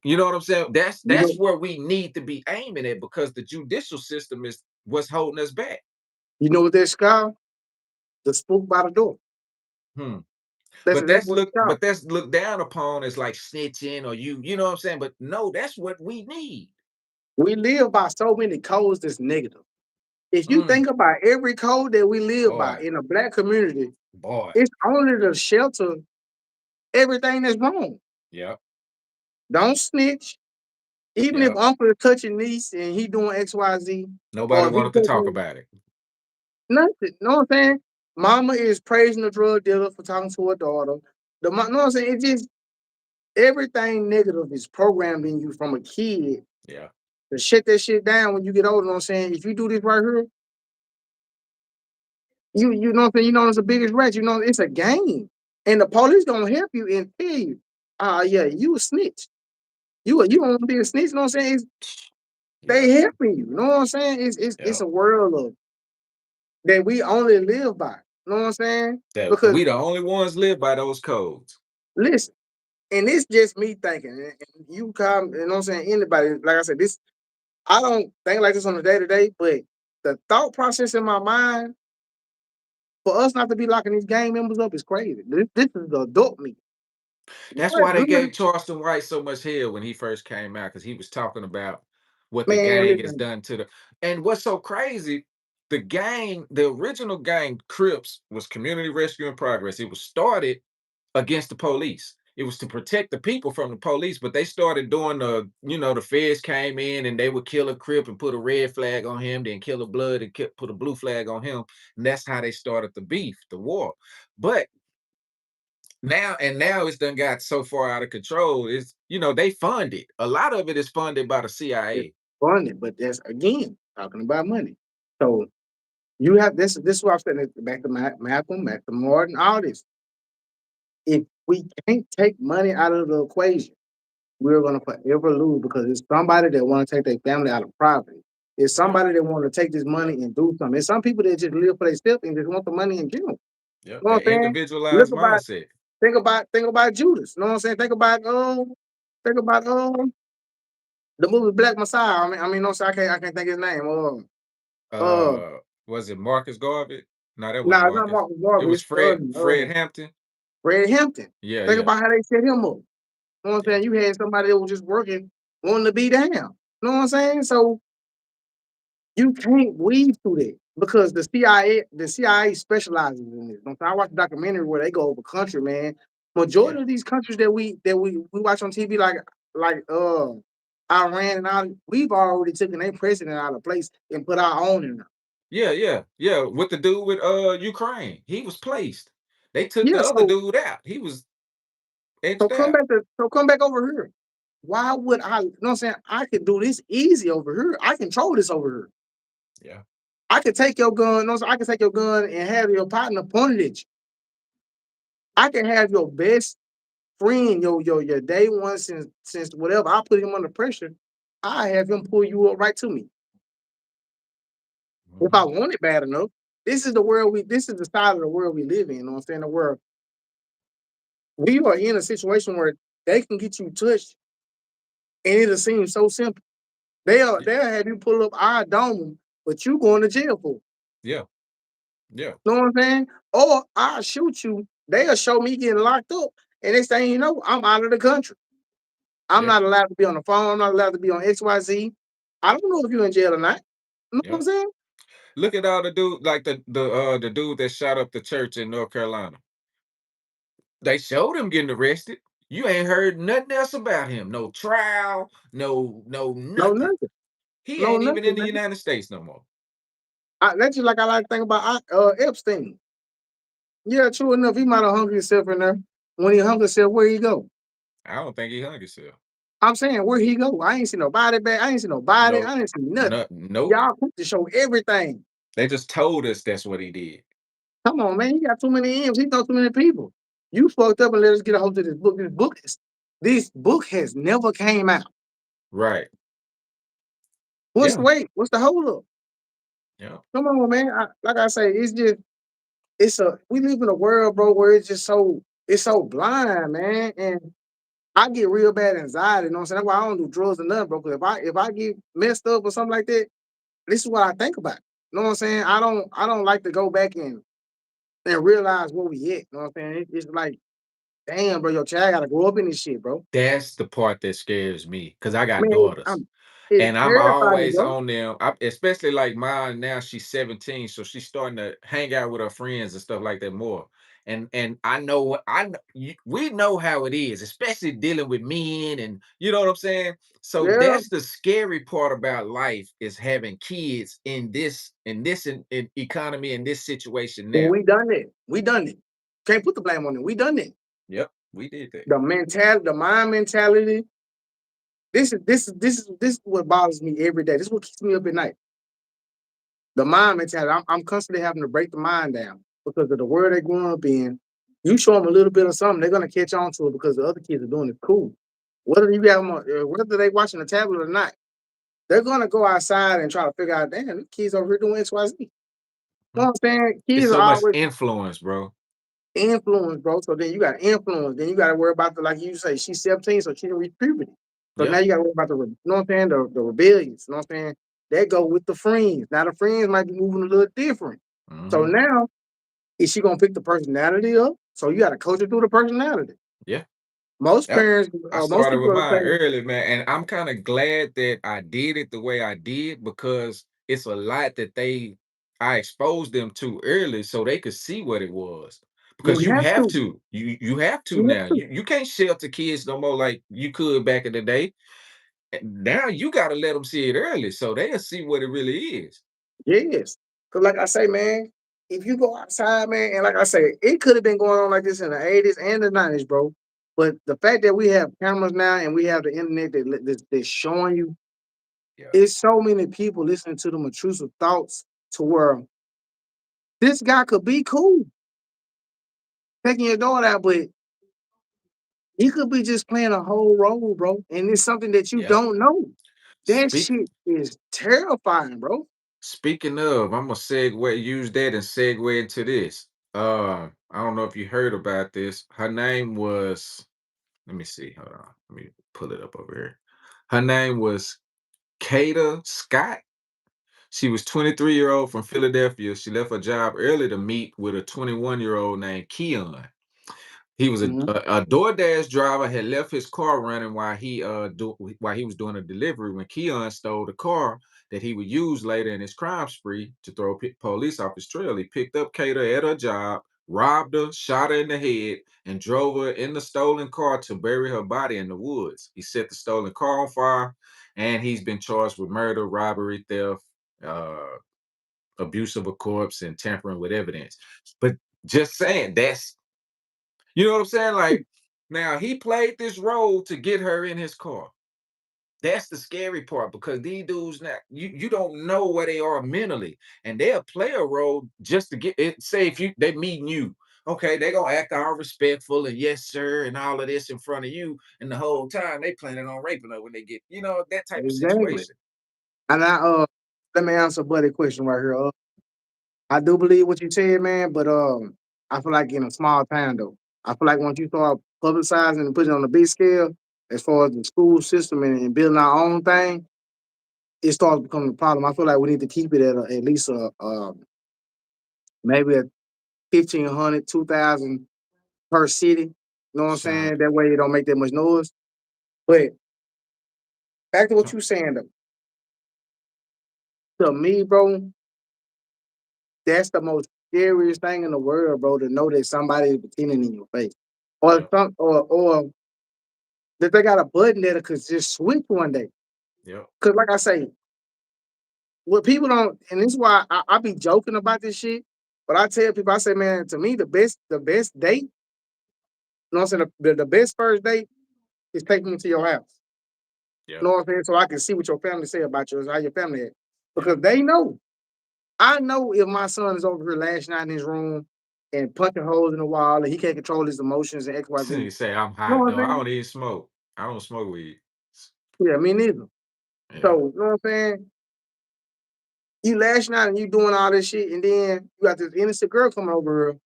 You know what I'm saying? you That's know, where we need to be aiming at because the judicial system is what's holding us back. what they're called? The spook by the door. Hmm. That's what it's called. But that's looked down upon as like snitching or you know what I'm saying? But no, that's what we need. We live by so many codes that's negative. If you Mm, think about every code that we live by boy, in a black community, boy. it's only to shelter everything that's wrong. Yep, Don't snitch. Even if yep. uncle is touching niece and he doing XYZ, Nobody or if he wanted to talk touching about it. nothing. Know what I'm saying? Mama is praising the drug dealer for talking to her daughter. Know what I'm saying? It just everything negative is programmed in you from a kid Yeah. to shut that shit down when you get older. Know what I'm saying? If you do this right here, you know what I'm saying? You know it's the biggest rat. You know it's a game. And the police gonna help you and tell you, yeah, you a snitch. You don't want to be a snitch, you know what I'm saying? Yeah. They helping you. You know what I'm saying? It's Yeah. a world of that we only live by. You know what I'm saying? That Because we the only ones live by those codes. listen, and it's just me thinking, and you come, you know what I'm saying? Anybody, like I said, this I don't think like this on a day-to-day, but the thought process in my mind for us not to be locking these gang members up is crazy. This is the adult me. That's What why they good gave Charleston White so much hell when he first came out, because he was talking about what the man, gang has listen, done to the and what's so crazy, the gang, the original gang, Crips, was Community Rescue in Progress. It was started against the police. It was to protect the people from the police, but they started doing the feds came in and they would kill a Crip and put a red flag on him, then kill a blood and put a blue flag on him. And that's how they started the beef, the war. But now it's done got so far out of control. They fund it. A lot of it is funded by the it's CIA. funny, but that's again talking about money. So you have this is what I'm saying. Back to Malcolm, back to Martin, all this. If we can't take money out of the equation, we're gonna forever lose because it's somebody that want to take their family out of poverty. It's Yep, somebody that want to take this money yep, and do something. It's some people that just live for themselves and just want the money in general. yep. You know what That I'm saying? Look individualized about mindset. think about Judas. You know what I'm saying? Think about the movie Black Messiah. No, I can't think his name. Uh, Uh, was it Marcus Garvey? No, that wasn't nah, it's not Marcus. Marcus It Garvey. was It's the other Fred Hampton. Fred Hampton. Yeah, Think yeah, about how they set him up. You know what I'm yeah, saying? You had somebody that was just working, wanting to be down. You know what I'm saying? So you can't weave through that because the CIA specializes in this. I watched a documentary where they go over country, man. yeah, Majority of these countries that we watch on TV, like Iran and all, we've already taken their president out of place and put our own in there. yeah, yeah, yeah. With the dude with Ukraine, he was placed. They took Yeah, the other so dude out. He was edged out. come back over here. Why would I? You know what I'm saying? I could do this easy over here. I control this over here. Yeah, I could take your gun. You know what I'm saying? I can take your gun and have your partner pointed at you. I can have your best. friend, your day one since whatever, I put him under pressure. I have him pull you up right to me if I Mhm. want it bad enough. This is the side of the world we live in. You know what I'm saying? The world we are in a situation where they can get you touched and it'll seem so simple. Y They'll have you pull up I dome 'em, but you going to jail for it. yeah, yeah, Know what I'm saying? Or I shoot you, they'll show me getting locked up, and next thing you know, I'm out of the country. I'm yeah, not allowed to be on the phone. I'm not allowed to be on XYZ. I don't know if you're in jail or not. You know what yeah. I'm saying? Look at all the dude like the dude that shot up the church in North Carolina. They showed him getting arrested. You ain't heard nothing else about him. No trial, no No, nothing. nothing. He No, ain't even in nothing, the man. United States no more. That's just like I like to think about Epstein. Yeah, true enough, he might have hung himself in there. When he hung himself, where he go? I don't think he hung himself. I'm saying, where he go? I ain't seen nobody back. I ain't seen nobody. No, I ain't seen nothing. no, nope. Y'all quick to show everything. They just told us that's what he did. Come on, man. You got too many M's. He know too many people. You fucked up and let us get a hold of this book. This book has never came out. Right. What's the Yeah. wait? What's the hold up? Yeah. Come on, man. Like I say, it's a we live in a world, bro, where it's so blind, man. And I get real bad anxiety. You know what I'm saying? That's why I don't do drugs or nothing, bro. Because if I get messed up or something like that, this is what I think about. You know what I'm saying? I don't like to go back and realize where we at. You know what I'm saying? It's like, damn, bro, your child gotta grow up in this shit, bro. That's the part that scares me because I got Man, daughters. it's And I'm terrifying, always bro. on them, especially like mine now. She's 17, so she's starting to hang out with her friends and stuff like that more. And I know what we know how it is, especially dealing with men, and you know what I'm saying. So Yeah, that's the scary part about life is having kids in economy in this situation and now. we done it. We done it. Can't put the blame on it. We done it. Yep, we did that. The mentality, the mind mentality. This is what bothers me every day. This is what keeps me up at night. The mind mentality. I'm constantly having to break the mind down because of the world they're growing up in. You show them a little bit of something, they're gonna catch on to it because the other kids are doing it cool. Whether they watching the tablet or not, they're gonna go outside and try to figure out, damn, these kids over here doing X, Y, Z. You know what Mhm. I'm saying? It's Kids so are much always influence, bro. influence, bro. So then you got influence. Then you got to worry about like you say, she's 17, so she didn't reach puberty. So now Yeah. you got to worry about you know what I'm saying, the rebellions. You know what I'm saying? That go with the friends. Now the friends might be moving a little different. So Hmm. now is she gonna pick the personality up? So you got to coach her through the personality. Yeah. Most Yep. parents, I most started people with are mine saying, early, man, and I'm kind of glad that I did it the way I did because it's a lot that I exposed them to early so they could see what it was. you Because you have have to, to. You have to you now. have to. You can't shelter kids no more like you could back in the day. And now you got to let them see it early so they'll see what it really is. Yes. Cause like I say, man, if you go outside, man, and like I say, it could have been going on like this in the 80s and the 90s, bro. But the fact that we have cameras now and we have the internet that's showing you, Yeah. it's so many people listening to the intrusive thoughts to where this guy could be cool, taking your daughter out, but he could be just playing a whole role, bro. And it's something that you Yeah. don't know. That Speak shit is terrifying, bro. Speaking of, I'm gonna use that and segue into this. I don't know if you heard about this. Her name was, let me see, hold on, let me pull it up over here. Her name was Kata Scott. She was 23-year-old from Philadelphia. She left her job early to meet with a 21-year-old named Keon. He was Mhm. a DoorDash driver, had left his car running while he was doing a delivery when Keon stole the car that he would use later in his crime spree to throw police off his trail. He picked up Kata at her job, robbed her, shot her in the head, and drove her in the stolen car to bury her body in the woods. He set the stolen car on fire, and he's been charged with murder, robbery, theft, uh, abuse of a corpse, and tampering with evidence. But just saying, you know what I'm saying? Like, now he played this role to get her in his car. That's the scary part because these dudes now, you don't know where they are mentally, and they'll play a role just to get it. Say if they meeting you, okay, they gonna act all respectful and yes, sir, and all of this in front of you, and the whole time they planning on raping her when they get, that type of Exactly. situation. And let me answer buddy question right here. I do believe what you said, man, but I feel like in a small town though. I feel like once you start publicizing and putting it on a big scale, as far as the school system and building our own thing, it starts becoming a problem. I feel like we need to keep it at least maybe at 1,500, 2,000 per city. You know what I'm Sound saying? That way it don't make that much noise. But back to what you saying though. To me, bro, that's the most scariest thing in the world, bro, to know that somebody is pretending in your face. Or yeah, some or that they got a button that could just switch one day. yeah, Cause like I say, what people don't, and this is why I be joking about this shit. But I tell people, I say, man, to me, the best date, you know what I'm saying, the best first date is taking me to your house. yeah, You know what I'm saying? So I can see what your family say about you, how your family is. yeah. Because they know. I know if my son is over here lashing out in his room and punching holes in the wall and he can't control his emotions and XYZ. You You say I'm know high. what No, I'm I don't saying? even smoke. I don't smoke weed. Yeah, me neither. Yeah. So, you know what I'm saying? You lashing out and you doing all this shit, and then you got this innocent girl coming over here.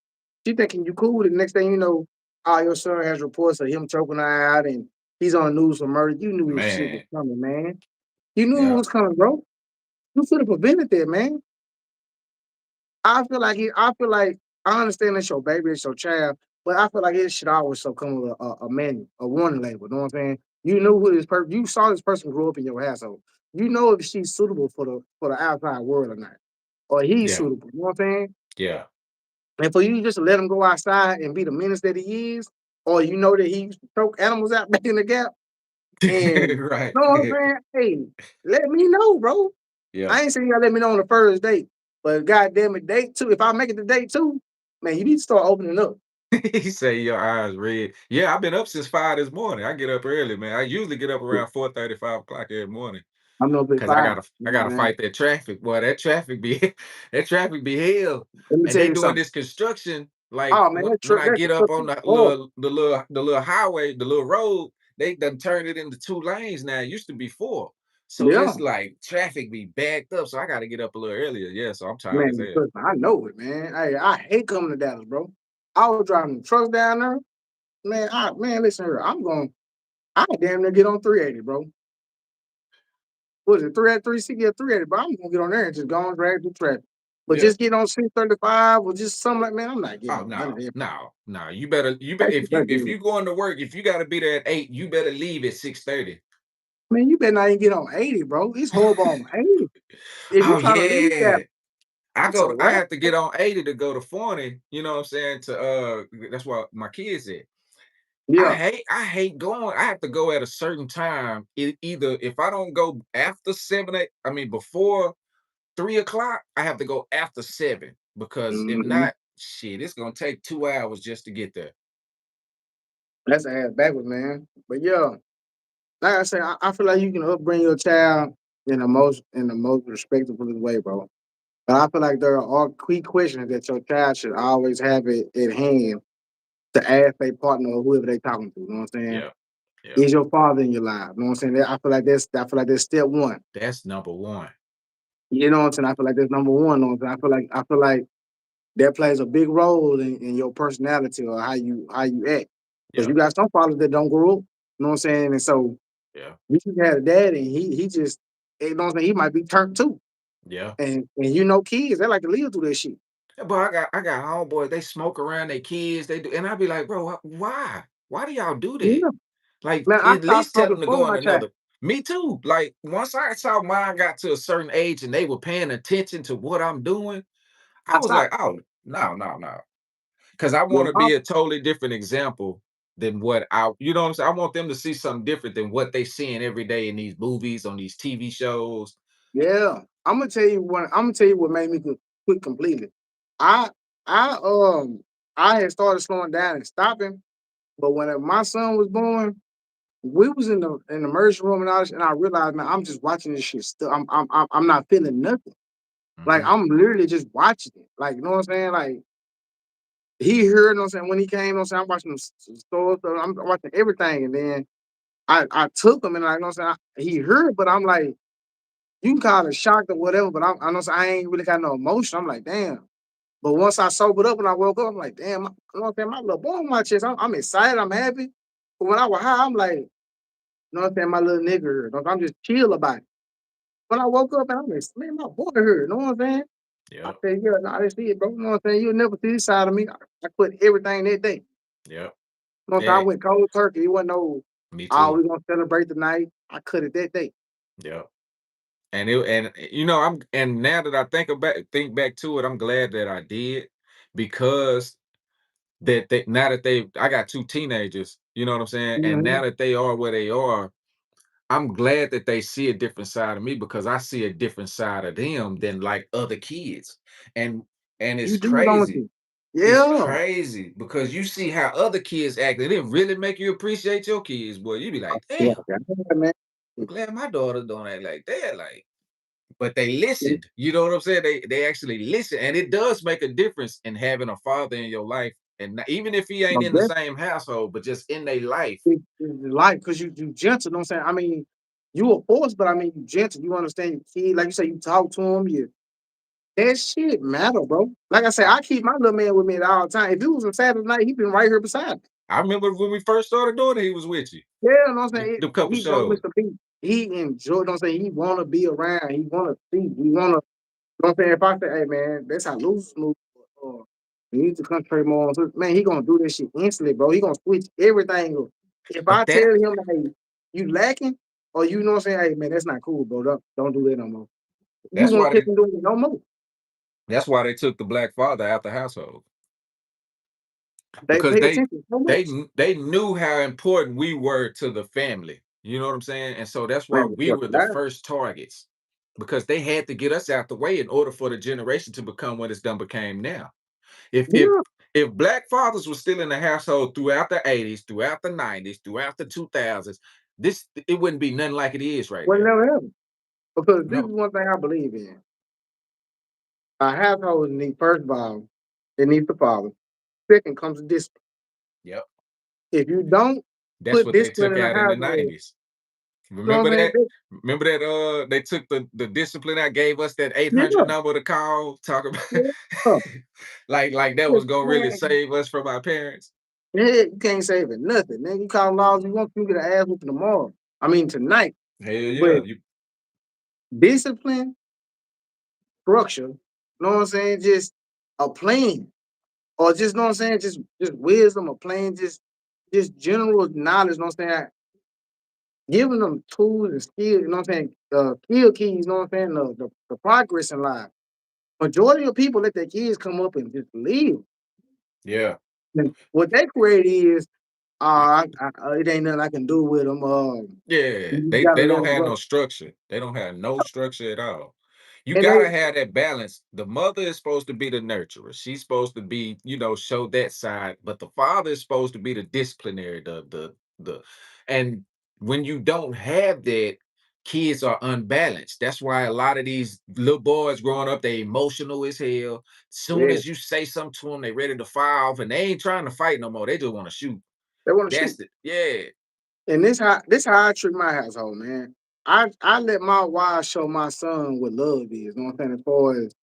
She thinking you cool. The next thing you know, your son has reports of him choking her out and he's on the news for murder. You knew this shit was Man. coming, man. You knew it Yeah. was coming, bro. You should have prevented that, man. I feel like I understand it's your baby, it's your child, but I feel like it should always so come with a manual, a warning label. You know what I'm saying? You knew who this person. You saw this person grow up in your household. You know if she's suitable for the outside world or not, or he's Yeah. suitable. You know what I'm saying? Yeah. And for you just to let him go outside and be the menace that he is, or you know that he used to choke animals out back in the gap, and you Right. know what I'm saying? Hey, let me know, bro. Yeah. I ain't saying you gotta let me know on the first date, but goddamn it, date two. If I make it to date two, man, you need to start opening up. He say your eyes red. Yeah, I've been up since 5 this morning. I get up early, man. I usually get up around 4:30, 5 o'clock every morning. I'm no big Cause I five. gotta You I know gotta what I'm saying? fight that traffic. Boy, that traffic be that traffic be hell. Let me And tell they you doing something. this construction, like Oh man, when I that get up on construction. Oh the little highway, the little road, they done turned it into 2 lanes now. It used to be 4. So yeah, it's like traffic be backed up. So I gotta get up a little earlier. Yeah, so I'm tired as man. hell. Trust me, I know it, man. I hate coming to Dallas, bro. I was driving the trucks down there, man. Listen here. I'm going. I damn near get on 380, bro. Was it 360? Yeah, 380, bro. I'm gonna get on there and just go and drag through traffic. But Yeah. just get on 635 or just something like, man, I'm not getting Oh on none of no, that. no, no. You better That's just not if doing it. you going to work, if you gotta be there at 8, you better leave at 6:30. Man, you better not even get on 80, bro. It's horrible on 80. If you Oh try to leave that, yeah. it's a I wrap. have to get on 80 to go to 40, you know what I'm saying? That's why my kids at. Yeah. I hate going. I have to go at a certain time. Either if I don't go after 7, 8, I mean before 3 o'clock, I have to go after 7 because if Hmm. not, shit, it's gonna take 2 hours just to get there. That's ass backwards, man. But yeah, like I said, I feel like you can upbring your child in the most respectful way, bro. But I feel like there are all key questions that your child should always have it at hand to ask their partner or whoever they talking to. You know what I'm saying? Yeah, yeah. Is your father in your life? You know what I'm saying? I feel like that's step one. That's number one. You know what I'm saying? I feel like that's number one. You know what I'm saying? I feel like that plays a big role in your personality or how you act. Because Yeah, you got some fathers that don't grow up. You know what I'm saying? And so yeah, you can have a dad and he just you know what I'm saying, he might be turned too. yeah. And you know kids, they like to live through that shit. Yeah, but I got homeboys, they smoke around their kids, they do, and I be like, "Bro, why? Why do y'all do that? Yeah. Like, Man, I at stopped least tell smoking them to for go in my child. another." Me too. Like, once I saw mine got to a certain age and they were paying attention to what I'm doing, I I was stopped. like, "Oh, no, no, no," because I Well, wanna be a totally different example than what you know what I'm saying? I want them to see something different than what they seeing every day in these movies, on these TV shows. yeah. I'm gonna tell you what made me quit completely. I I I had started slowing down and stopping, but when my son was born, we was in the emergency room and all this, and I realized, man, I'm just watching this shit still. I'm not feeling nothing. Like Mhm. I'm literally just watching it. Like, you know what I'm saying? Like he heard, you know what I'm saying, when he came, you know what I'm saying, I'm watching the stores, so I'm watching everything, and then I took him, and I, you know what I'm saying, he heard, but I'm like, you can call it shocked or whatever, but I know I ain't really got no emotion. I'm like, damn. But once I sobered up and I woke up, I'm like, damn, you know what I'm saying, my little boy on my chest. I'm excited, I'm happy. But when I was high, I'm like, you know what I'm saying, my little nigga heard. I'm just chill about it. When I woke up, I'm like, man, my boy heard. You know what I'm saying? I Yep. said, yeah, nah, that's it, bro. You know what I'm saying? You'll never see this side of me. I quit everything that day. Yep. You know what I'm saying? I Yeah. went cold turkey. It wasn't no, Me oh, too. we're gonna celebrate tonight. I cut it that day. Yep. I'm and now that I think back to it, I'm glad that I did because now that I got two teenagers, you know what I'm saying? And Mhm. now that they are where they are, I'm glad that they see a different side of me because I see a different side of them than like other kids. And and You it's do, don't crazy. you? It's Yeah. crazy because you see how other kids act, and it really make you appreciate your kids, boy. You be like, Yeah, damn, yeah, man. I'm glad my daughter don't act like that. Like, but they listened. You know what I'm saying? They actually listen, and it does make a difference in having a father in your life, and even if he ain't No, in the that's same household, but just in their life. it's life because you gentle. You know what I'm saying? I mean, you a force, but I mean, you gentle. You understand your kid. Like you say, you talk to him. You that shit matter, bro. Like I say, I, I keep my little man with me at all time. If it was a Saturday night, he been right here beside me. I remember when we first started doing it, he was with you. Yeah, you know what I'm saying? The couple He bro, shows. Mr. P. He enjoy. You know what I'm saying? He wanna be around. He wanna see. He wanna. You know what I'm saying? If I say, hey man, that's how losers move. Or, you need to concentrate more on man, he gonna do this shit instantly, bro. He gonna switch everything up. If I But tell that him, hey, you lacking, or you know what I'm saying, hey man, that's not cool, bro. Don't do that no more. You that's won't why catch him doing it no more. they took the black father out the household They because pay attention so much. they knew how important we were to the family. You know what I'm saying? And so that's why Man, we what were the that? first targets because they had to get us out the way in order for the generation to become what it's done became now. If if Yeah, if black fathers were still in the household throughout the 80s, throughout the 90s, throughout the 2000s, this it wouldn't be nothing like it is right will now. never happen. Because this is No. one thing I believe in. A household needs first of all, it needs the father. Second comes discipline. Yep. If you don't That's put what they discipline took in the out in the household, 90s. you know Remember what I'm that? saying? Remember that they took the discipline I gave us that Yeah, 800 number to call, talk about yeah. like that Yeah, was gonna really man, save us from our parents. yeah, you can't save it, nothing. Man, you call laws you want, you get an ass whooping tomorrow. I mean tonight. Hell But yeah. discipline, structure, you know what I'm saying? Just a plan. Or just know what I'm saying, just wisdom, a plan, just general knowledge, you know what I'm saying? Giving them tools and skills, you know what I'm saying? Skill keys, you know what I'm saying? The progress in life. Majority of people let their kids come up and just leave. Yeah. And what they create is, it ain't nothing I can do with them. Yeah, You they gotta let don't them have go. no structure. They don't have no structure at all. You And they, gotta have that balance. The mother is supposed to be the nurturer. She's supposed to be, show that side, but the father is supposed to be the disciplinary, the and when you don't have that, kids are unbalanced. That's why a lot of these little boys growing up, they emotional as hell. Soon yeah, as you say something to them, they ready to fire off and they ain't trying to fight no more. They just want to shoot. they want to shoot. That's it. Yeah. And this how I treat my household, man. I let my wife show my son what love is. You know what I'm saying? As far as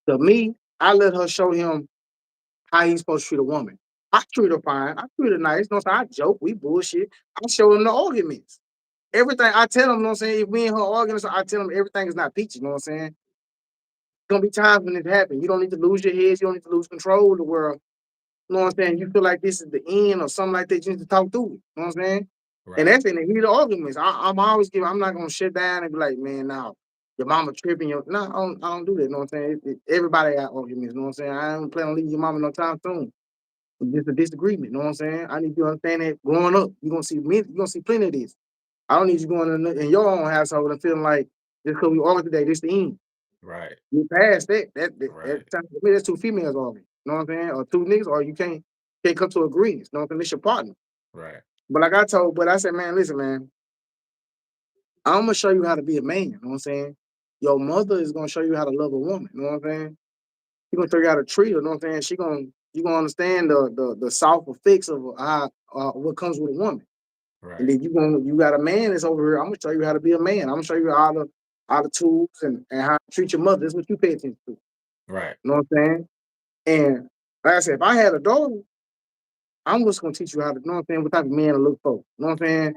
to me, I let her show him how he's supposed to treat a woman. I treat her fine. I treat her nice. You know what I'm saying? I joke, we bullshit. I show him the arguments. Everything I tell him, you know what I'm saying? If me and her arguing, so I tell him everything is not peachy, you know what I'm saying? Gonna be times when it happens. You don't need to lose your head, you don't need to lose control of the world. You know what I'm saying? You feel like this is the end or something like that, you need to talk through it. You know what I'm saying? And Right. that's in the heat of arguments. I'm always giving, I'm not gonna shut down and be like, man, now your mama tripping, your no, I don't do that, you know what I'm saying? Everybody got arguments, you know what I'm saying? I don't plan on leaving your mama no time soon. It's just a disagreement, you know what I'm saying? I need you to understand that growing up, you're gonna see plenty of this. I don't need you going in your own household and feeling like just because we argue today, this the end. Right. You past that. That Right. time for me, that's two females arguing. You know what I'm saying? Or two niggas, or you can't come to agreement. You know what I'm saying? It's your partner. Right. But I said, man, listen, man, I'm gonna show you how to be a man. You know what I'm saying? Your mother is gonna show you how to love a woman. You know what I'm saying? She's gonna show you how to treat her. You know what I'm saying? She gonna you gonna understand the soft effects of what comes with a woman. And Right. then you got a man that's over here. I'm gonna show you how to be a man. I'm gonna show you all the tools and how to treat your mother. That's what you pay attention to. Right. You know what I'm saying? And like I said, if I had a daughter, I'm just gonna teach you how to, you know what I'm saying, what type of man to look for. You know what I'm saying?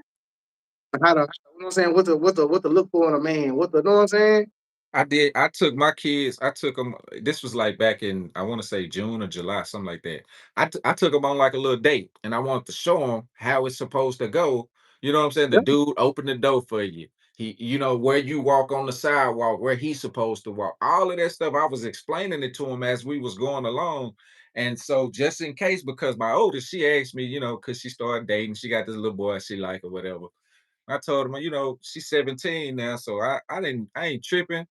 How to, you know what I'm saying, what to look for in a man. What the, you know what I'm saying? I did. I took my kids. I took them. This was like back in I want to say June or July, something like that. I took them on like a little date, and I wanted to show them how it's supposed to go. You know what I'm saying? The Yeah. dude opened the door for you. You know, where you walk on the sidewalk, where he's supposed to walk. All of that stuff. I was explaining it to him as we was going along. And so, just in case, because my oldest, she asked me, you know, because she started dating, she got this little boy she like or whatever. I told him, you know, she's 17 now, so I ain't tripping.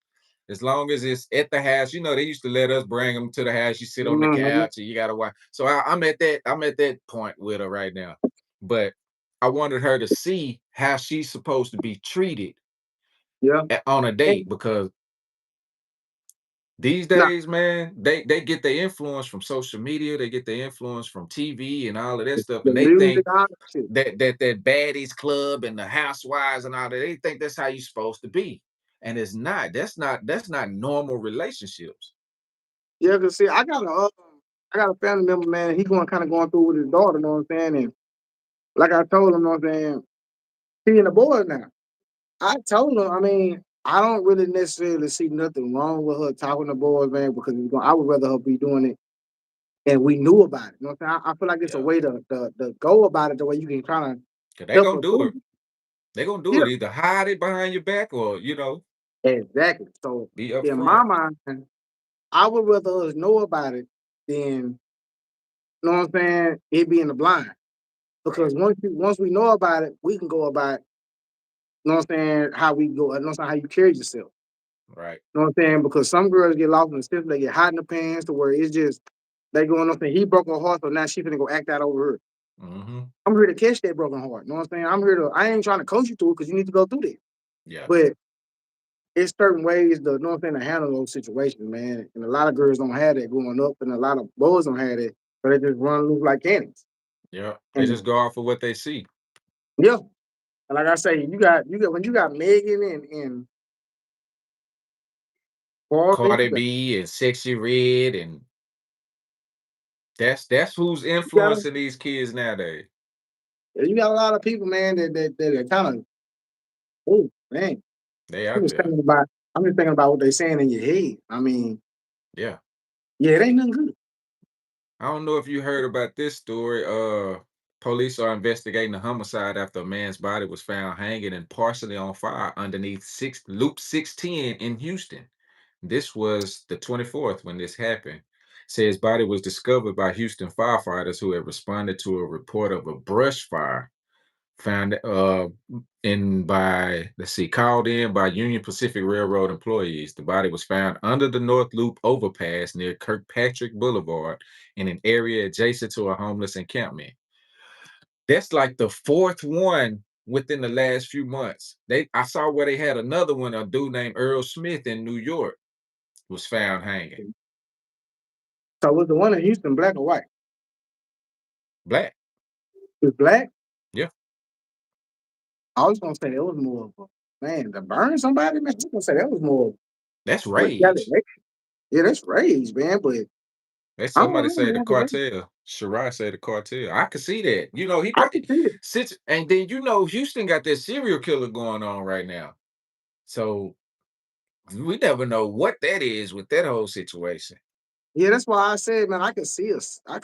As long as it's at the house, you know, they used to let us bring them to the house. You sit on the Mhm. couch and you gotta watch. So I'm at that point with her right now. But I wanted her to see how she's supposed to be treated Yeah. on a date And because these now days, man, they get their influence from social media, they get their influence from TV and all of that stuff, the and they music, think all that shit. that baddies club and the housewives and all that, they think that's how you supposed to be. And it's not. That's not normal relationships. Yeah, cause see, I got a family member, man. He kind of going through with his daughter. You know what I'm saying? And like I told him, you know what I'm saying, he and the boys now. I told him, I mean, I don't really necessarily see nothing wrong with her talking to boys, man, because I would rather her be doing it and we knew about it. You know what I'm saying? I feel like it's a Yeah. way to go about it the way you can kind of 'Cause they help gonna her do through. it. They gonna do Yeah, it. Either hide it behind your back or, exactly. So be in my upfront. mind, I would rather us know about it than, you know what I'm saying, it being the blind. Right. Because once we know about it, we can go about, you know what I'm saying, how we go, you know what I'm saying, how you carry yourself. Right. You know what I'm saying? Because some girls get lost in the system, they get hot in the pants to where it's just they going up and he broke her heart, so now she finna go act out over her. Hmm. I'm here to catch that broken heart. You know what I'm saying? I ain't trying to coach you through it because you need to go through that. Yeah. But it's certain ways to, you know what I'm saying, to handle those situations, man. And a lot of girls don't have that growing up, and a lot of boys don't have that, so they just run loose like cannons. Yeah. They And just go off of what they see. yeah, and like I say, you got when you got Megan and Barbie, Cardi B and Sexy Red, and that's who's you got influencing these kids nowadays. you got a lot of people, man, that are kind of, oh man. They I'm out just there. thinking about I'm just thinking about what they saying in your head. I mean, Yeah. yeah, it ain't nothing good. I don't know if you heard about this story. Police are investigating a homicide after a man's body was found hanging and partially on fire underneath Loop 610 in Houston. This was the 24th when this happened. Says body was discovered by Houston firefighters who had responded to a report of a brush fire found in by let's see called in by Union Pacific Railroad employees. The body was found under the North Loop overpass near Kirkpatrick Boulevard in an area adjacent to a homeless encampment. That's like the fourth one within the last few months. I saw where they had another one, a dude named Earl Smith in New York was found hanging. So was the one in Houston black or white? Black. It was black. Yeah. I was gonna say it was more of a man to burn somebody. Man, I was gonna say that was more of That's rage. retaliation. Yeah, that's rage, man. But That's I don't somebody know, say the man. 'Cause cartel. Shirai said the cartel. I could see that. He I can probably see it. sits, and then Houston got that serial killer going on right now. So we never know what that is with that whole situation. Yeah, that's why I said, man, I could see us. I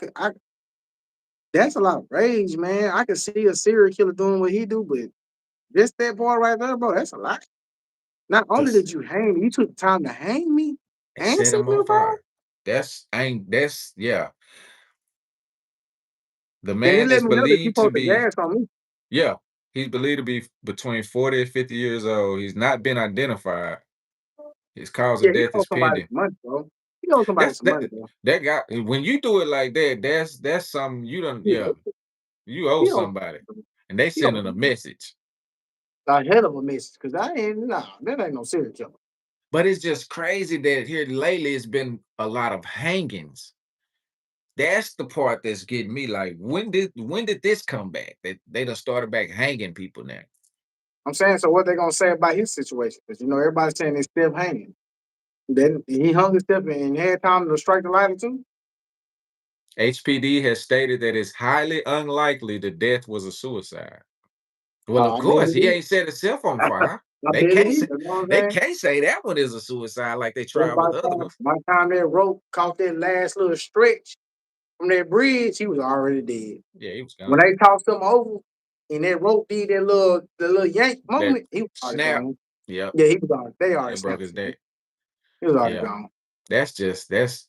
that's a lot of rage, man. I could see a serial killer doing what he do, but just that part right there, bro, that's a lot. Not only Cause did you hang me, you took the time to hang me and and set set him me on above, fire. That's yeah. The and it man let is me know that you believed to supposed to be gas on me. yeah. He's believed to be between 40 and 50 years old. He's not been identified. His cause Yeah, of he death owes is somebody pending. some money, bro. He owes somebody That's some that money, bro. that guy when you do it like that, that's something you don't Yeah, yeah. You owe he owes somebody, somebody. and they He owes sending a somebody. message. A hell of a message, because I ain't nah, that ain't no serial killer. But it's just crazy that here lately it's been a lot of hangings. That's the part that's getting me. Like, when did this come back? That they done started back hanging people now. I'm saying, so what they gonna say about his situation? Because everybody's saying he's still hanging. Then he hung himself and had time to strike the lighter too. HPD has stated that it's highly unlikely the death was a suicide. Well, of I bet course, it he is. ain't set himself on fire. I They bet it can't is. say, You know what I'm they saying? can't say that one is a suicide like they Then tried with the other ones. by the time that rope caught that last little stretch from that bridge, he was already dead. Yeah, he was When gone. they tossed him over and that rope did that little yank That moment, he was already snap. gone. Yep, Yeah, he was already. They already it broke snapped his his neck. neck. He was already Yeah, gone. that's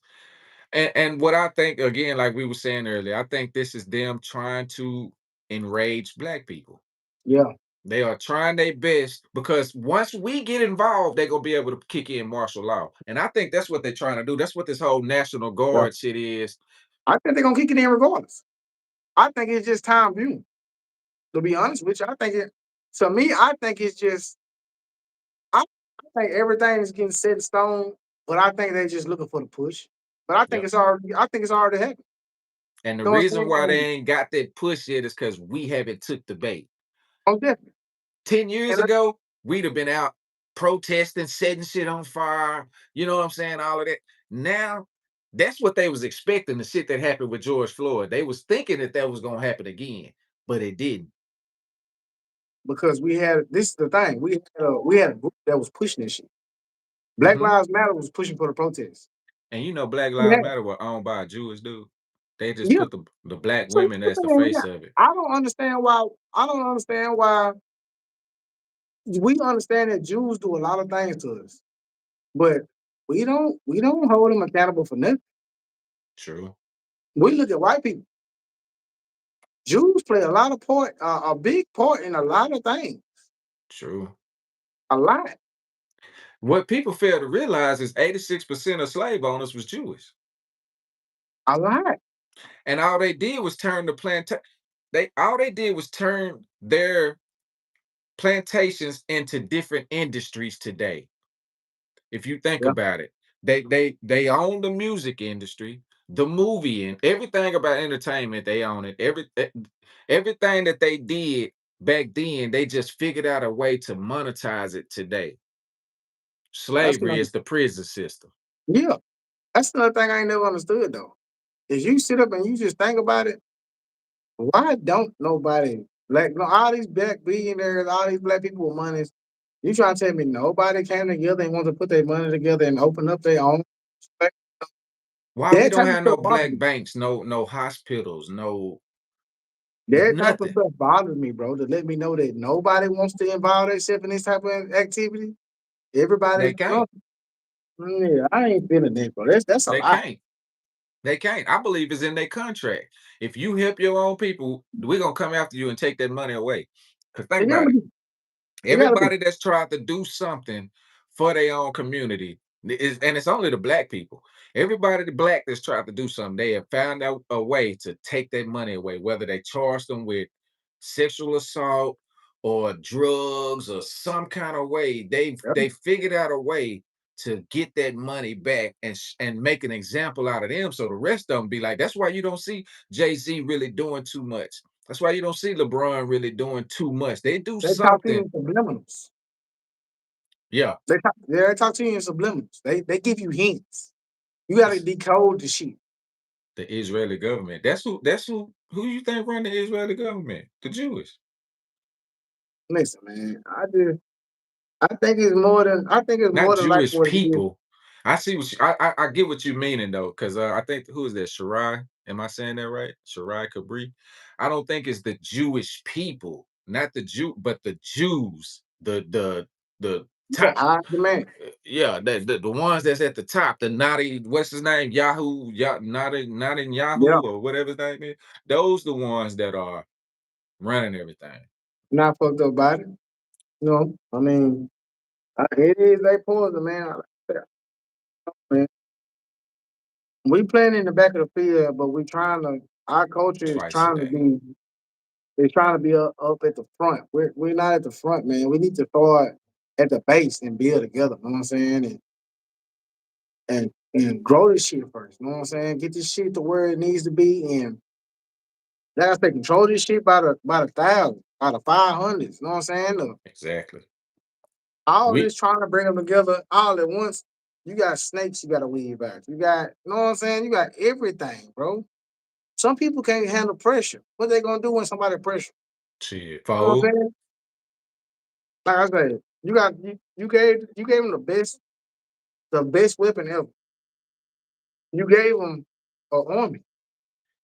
and what I think again, like we were saying earlier, I think this is them trying to enrage black people. Yeah, They are trying their best because once we get involved, they're gonna be able to kick in martial law. And I think that's what they're trying to do. That's what this whole National yeah. Guard shit is. I think they're gonna kick it in regardless. I think it's just time viewing. To be honest with you, I think it. To me, I think it's just. I think everything is getting set in stone, but I think they're just looking for the push. But I think Yep. it's already. I think it's already happening. And the You know what I'm reason why they saying? ain't got that push yet is because we haven't took the bait. Oh, definitely. 10 years And I, ago, we'd have been out protesting, setting shit on fire, you know what I'm saying? All of that. Now, that's what they was expecting, the shit that happened with George Floyd. They was thinking that that was gonna happen again, but it didn't. because we had this is the thing. We had a group that was pushing this shit. Black Mhm. Lives Matter was pushing for the protest. And you know, Black We Lives had, Matter were owned by a Jewish dude. They just yeah. put the black So women as the face of it. I don't understand why. I don't understand why we understand that Jews do a lot of things to us, but we don't hold them accountable for nothing. True, We look at white people. Jews play a lot of part, a big part in a lot of things. true. A lot, What people fail to realize is 86% of slave owners was Jewish. a lot. And all they did was turn the they all they did was turn their plantations into different industries today. If you think Yeah, about it, they own the music industry, the movie, and everything about entertainment. They own it. Everything that they did back then, they just figured out a way to monetize it today. that's Slavery another. is the prison system. Yeah, that's another thing I ain't never understood though. Is you sit up and you just think about it. Why don't nobody like no all these black billionaires, all these black people with money? You trying to tell me nobody came together and want to put their money together and open up their own? Like, Why we that don't type of have no stuff bothers black me. banks, no hospitals, no That type of nothing. stuff bothers me, bro. To let me know that nobody wants to involve themselves in this type of activity. They Everybody's no, can't. yeah, I ain't feeling that, bro. That's a They lot. can't. They can't. I believe it's in their contract. If you help your own people, we're gonna come after you and take that money away. Cause think It about gotta it. be. It gotta be. Everybody that's tried to do something for their own community is, and it's only the black people. Everybody the black that's tried to do something, they have found out a way to take that money away, whether they charge them with sexual assault or drugs or some kind of way. Yeah, They figured out a way to get that money back and and make an example out of them. So the rest of them be like, that's why you don't see Jay-Z really doing too much. That's why you don't see LeBron really doing too much. They do they talk to you something. in subliminals. Yeah, They talk to you in subliminals. They give you hints. You gotta it's decode the shit. the Israeli government. Who you think run the Israeli government? The Jewish. Listen, man. I think it's Not more than like Jewish what it is. people. I see what I get what you meaning though, because I think who is that? Shirai? Am I saying that right? Shirai Kabri. I don't think it's the Jewish people, not the Jew, but the Jews. The The top. high demand. Yeah, the ones that's at the top, the naughty, what's his name? Yahoo, naughty Yeah. Yahoo, or whatever his name is. Those the ones that are running everything. Not fucked up about it. I mean, it is a poison, man. Man. We playing in the back of the field, but our culture is Twice a trying to day. be, is trying to be up at the front. We're not at the front, man. We need to start at the base and build together. You know what I'm saying? and grow this shit first. You know what I'm saying? Get this shit to where it needs to be, and like I say, control this shit by the thousand, by the 500s. You know what I'm saying? Exactly. All We this trying to bring them together all at once. You got snakes, you got to weed back. You got, you know what I'm saying? You got everything, bro. Some people can't handle pressure. What they gonna do when somebody pressure? shit. You know what Fold. I'm saying? Like I said, you gave them the best weapon ever. You gave them an army.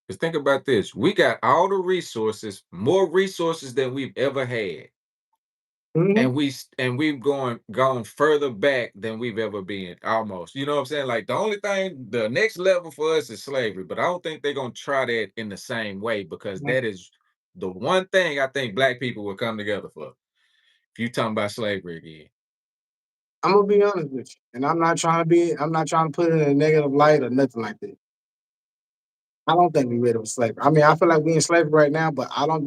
Because think about this. We got all the resources, more resources than we've ever had. Hmm. And we've gone further back than we've ever been, almost. You know what I'm saying? Like the only thing, the next level for us is slavery, but I don't think they're gonna try that in the same way because that is the one thing I think black people will come together for. If you talking about slavery again. I'm gonna be honest with you, and I'm not trying to put it in a negative light or nothing like that. I don't think we're ready for slavery. I mean, I feel like we're in slavery right now, but I don't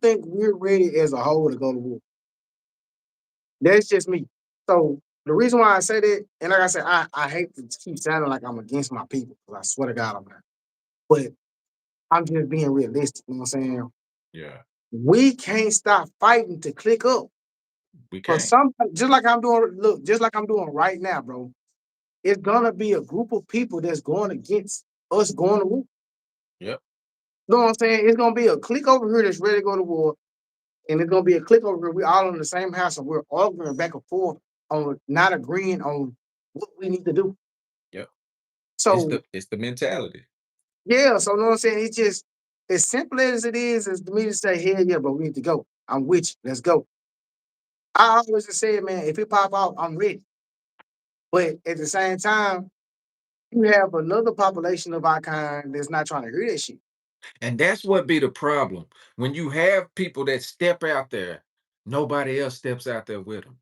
think we're ready as a whole to go to war. That's just me. So the reason why I say that, and like I said, I hate to keep sounding like I'm against my people, because I swear to God I'm not. But I'm just being realistic. You know what I'm saying? Yeah, We can't stop fighting to click up. we For can't. some, just like I'm doing, look, just like I'm doing right now, bro. It's gonna be a group of people that's going against us going to war. Yep, You know what I'm saying? It's gonna be a clique over here that's ready to go to war, and it's gonna be a clique over here. We all in the same house, and we're arguing back and forth on not agreeing on what we need to do. yep. So It's the mentality. yeah, so you know what I'm saying? It's just as simple as it is to me to say, hell yeah, but we need to go. I'm with you. Let's go. I always just say, man, if it pop out, I'm ready. But at the same time, you have another population of our kind that's not trying to hear that shit. And that's what be the problem. When you have people that step out there, nobody else steps out there with them.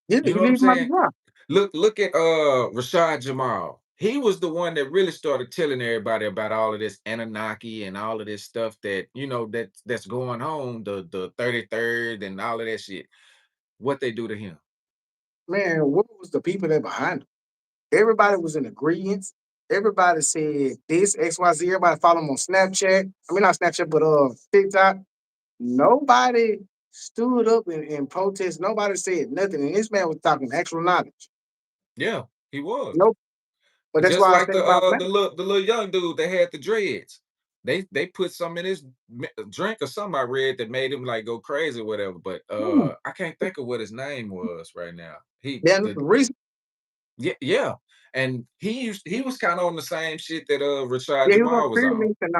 Yeah, You know you what I'm leave them out the saying? dry. Look at Rashad Jamal. He was the one that really started telling everybody about all of this Anunnaki and all of this stuff that that's going on, the 33rd and all of that shit. What they do to him. Man, what was the people that behind them? Everybody was in agreement. Everybody said this, XYZ. Everybody follow him on Snapchat. I mean, not Snapchat, but TikTok. Nobody stood up and protest. Nobody said nothing. And this man was talking actual knowledge. Yeah, he was. Nope. But that's Just why I like say about man. the little young dude that had the dreads. They put some in his drink or something I read that made him like go crazy or whatever. But Hmm. I can't think of what his name was right now. Then the reason, Yeah, yeah. And he was kind of on the same shit that Rashad yeah, he was on Jamal was on. pyramids and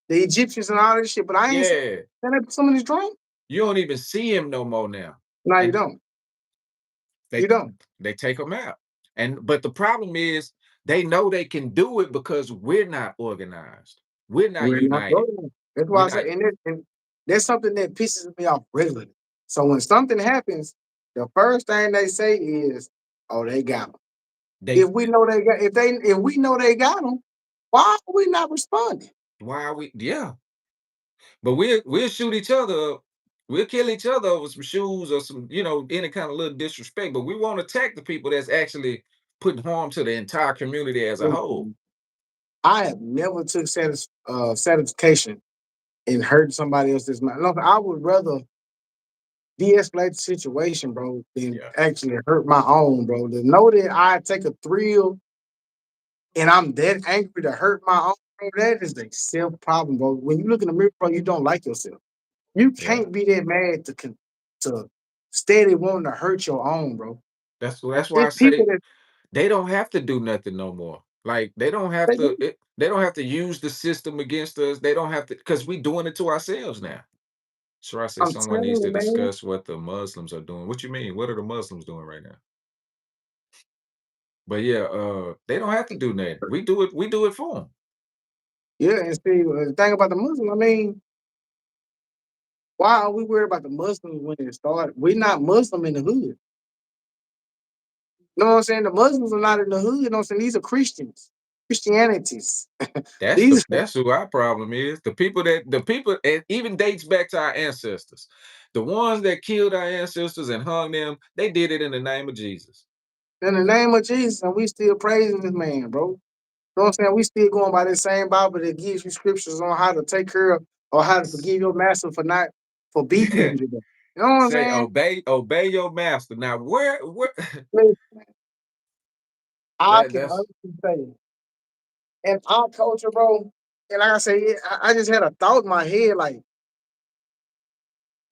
the Egyptians and all this shit. But I ain't seen Yeah. some of these drink. You don't even see him no more now. No, you And don't. You they don't. they take him out. And but the problem is they know they can do it because we're not organized. We're not We're not united. going. That's why We're I not say, and that's something that pisses me off regularly. So when something happens, the first thing they say is, "Oh, they got them." they If we know they got, if we know they got them, why are we not responding? why are we yeah. But we'll shoot each other up. We'll kill each other over some shoes or some, any kind of little disrespect. But we won't attack the people that's actually putting harm to the entire community as a whole. Listen, I have never took satisfaction in hurting somebody else's mind. No, I would rather de-escalate the situation, bro, than Yeah. actually hurt my own, bro. To know that I take a thrill and I'm that angry to hurt my own, bro, that is a self problem, bro. When you look in the mirror, bro, you don't like yourself. You Yeah. can't be that mad to steady wanting to hurt your own, bro. That's why I It's people say that they don't have to do nothing no more. Like they don't have they to do. they don't have to use the system against us. They don't have to because we doing it to ourselves now. So I say I'm someone telling needs you, to man. discuss what the Muslims are doing. What you mean? What are the Muslims doing right now? But yeah, they don't have to do nothing. We do it for them. Yeah, and see, the thing about the Muslim, I mean, why are we worried about the Muslims when it started? We're not Muslim in the hood. You know what I'm saying? The Muslims are not in the hood. You know what I'm saying? These are Christians, Christianities. These are, That's who our problem is. The people it even dates back to our ancestors. The ones that killed our ancestors and hung them, they did it in the name of Jesus. in the name of Jesus, and we still praising this man, bro. You know what I'm saying? We still going by the same Bible that gives you scriptures on how to take care of or how to forgive your master for not for beating you today. You know what I'm Say saying? obey your master. Now where Listen, I can that's honestly say, in our culture, bro, and like I say, I just had a thought in my head, like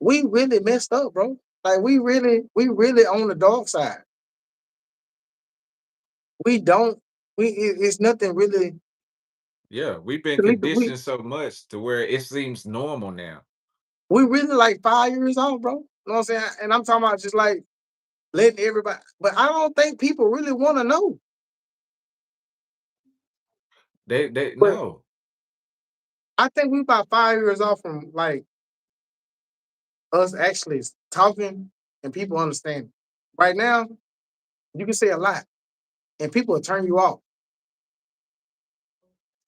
we really messed up, bro. Like we really on the dark side. We don't, it's nothing really. yeah, we've been We conditioned so much to where it seems normal now. we really like 5 years old, bro. You know what I'm saying? And I'm talking about just like letting everybody, but I don't think people really want to know. They But no. I think we about 5 years off from like us actually talking and people understanding. Right now, you can say a lot and people will turn you off.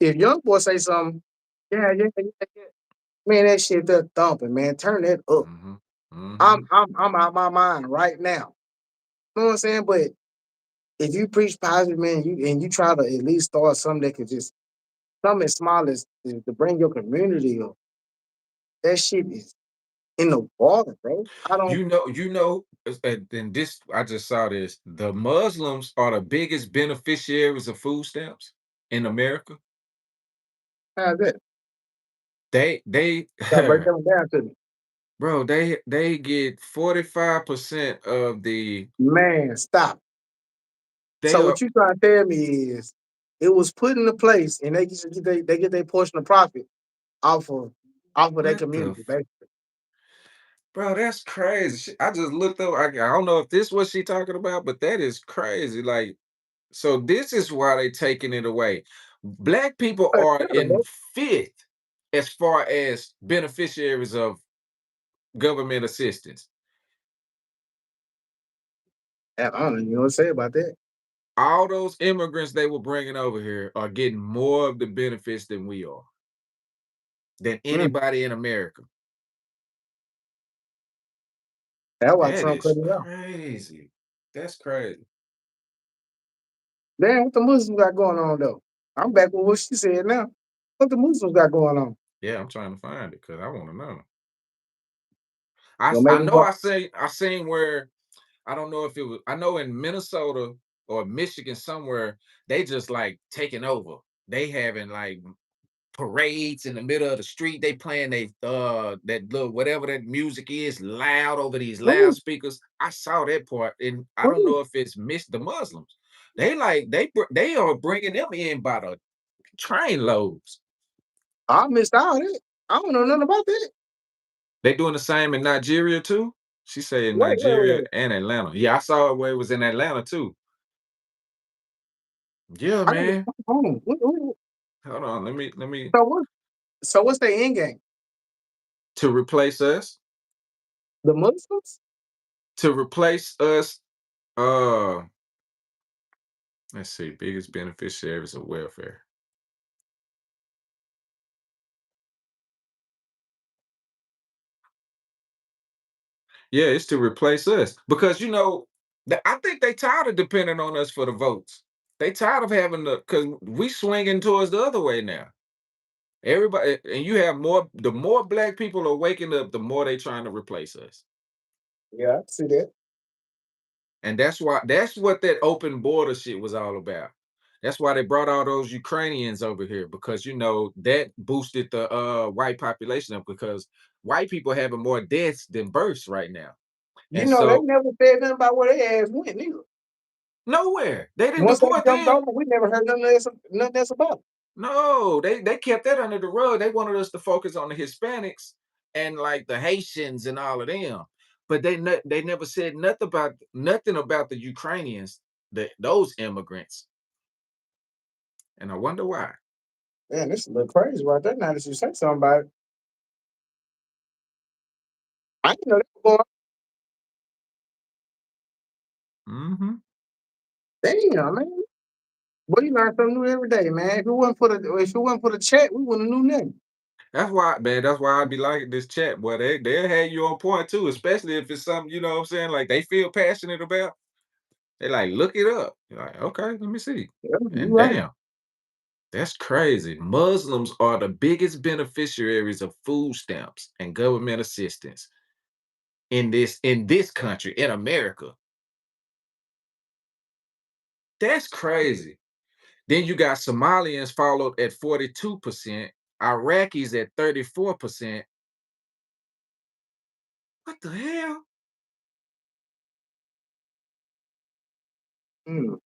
If young boy say something, yeah. Man, that shit that thumping, man. Turn that up. Mhm. I'm Mhm. I'm I'm out my mind right now. You know what I'm saying? But if you preach positive, man, you try to at least start something that could just something as small as to bring your community up, that shit is in the water, bro. I don't and this I just saw this. The Muslims are the biggest beneficiaries of food stamps in America. have that. They Gotta break them down to me. bro, they get 45% of the Man, stop. they So are what you trying to tell me is it was put into place and they get their portion of profit off of off of their what the community, basically. bro, that's crazy. I just looked up. I don't know if this what she talking about, but that is crazy. Like, so this is why they taking it away. Black people are in Bro. fifth as far as beneficiaries of government assistance. I don't even know what to say about that. All those immigrants they were bringing over here are getting more of the benefits than we are, than Mm. anybody in America. That's why That Trump is cut it off. crazy. That's crazy. Damn, what the Muslims got going on though? I'm back with what she said now. What the Muslims got going on? Yeah, I'm trying to find it because I want to know. Gonna I make them know go. I seen where I don't know if it was I know in Minnesota or Michigan somewhere they just like taking over. They having like parades in the middle of the street. They playing they that little whatever that music is loud over these Ooh, loudspeakers. I saw that part, and I don't ooh. know if it's missed the Muslims. They like they are bringing them in by the train loads. I missed out on it. I don't know nothing about that. They doing the same in Nigeria too. She said in Nigeria Wait. and Atlanta. Yeah, I saw it where it was in Atlanta too. Yeah, I gotta man. hold on. What- Hold on. Let me So what? So what's their end game? to replace us. The Muslims? To replace us. Uh, let's see. Biggest beneficiaries of welfare. Yeah, it's to replace us because I think they tired of depending on us for the votes. They tired of having because we swinging towards the other way now. Everybody, and you have more. The more black people are waking up, the more they trying to replace us. Yeah, I see that. And that's what that open border shit was all about. That's why they brought all those Ukrainians over here because that boosted the white population up because white people having more deaths than births right now. You And know, they so never said nothing about where they ass went neither. nowhere. They didn't Once they deport jumped them. over, we never heard nothing else about it. No, they kept that under the rug. They wanted us to focus on the Hispanics and like the Haitians and all of them. But they never said nothing about the Ukrainians, those immigrants. And I wonder why. Man, this is a little crazy right there. Now that you say something about it, I didn't know that was Hmm. going. Damn, man. Boy, you learn something new every day, man. If it wasn't for the chat, we wouldn't have knew nothing. That's why, man. That's why I be liking this chat, boy. They'll have you on point too, especially if it's something, you know what I'm saying, like they feel passionate about. They like, "Look it up." You're like, "Okay, let me see." Yeah, you And right. damn, that's crazy. Muslims are the biggest beneficiaries of food stamps and government assistance in this country, in America. That's crazy. Then you got Somalians followed at 42%, Iraqis at 34%. What the hell? Mm.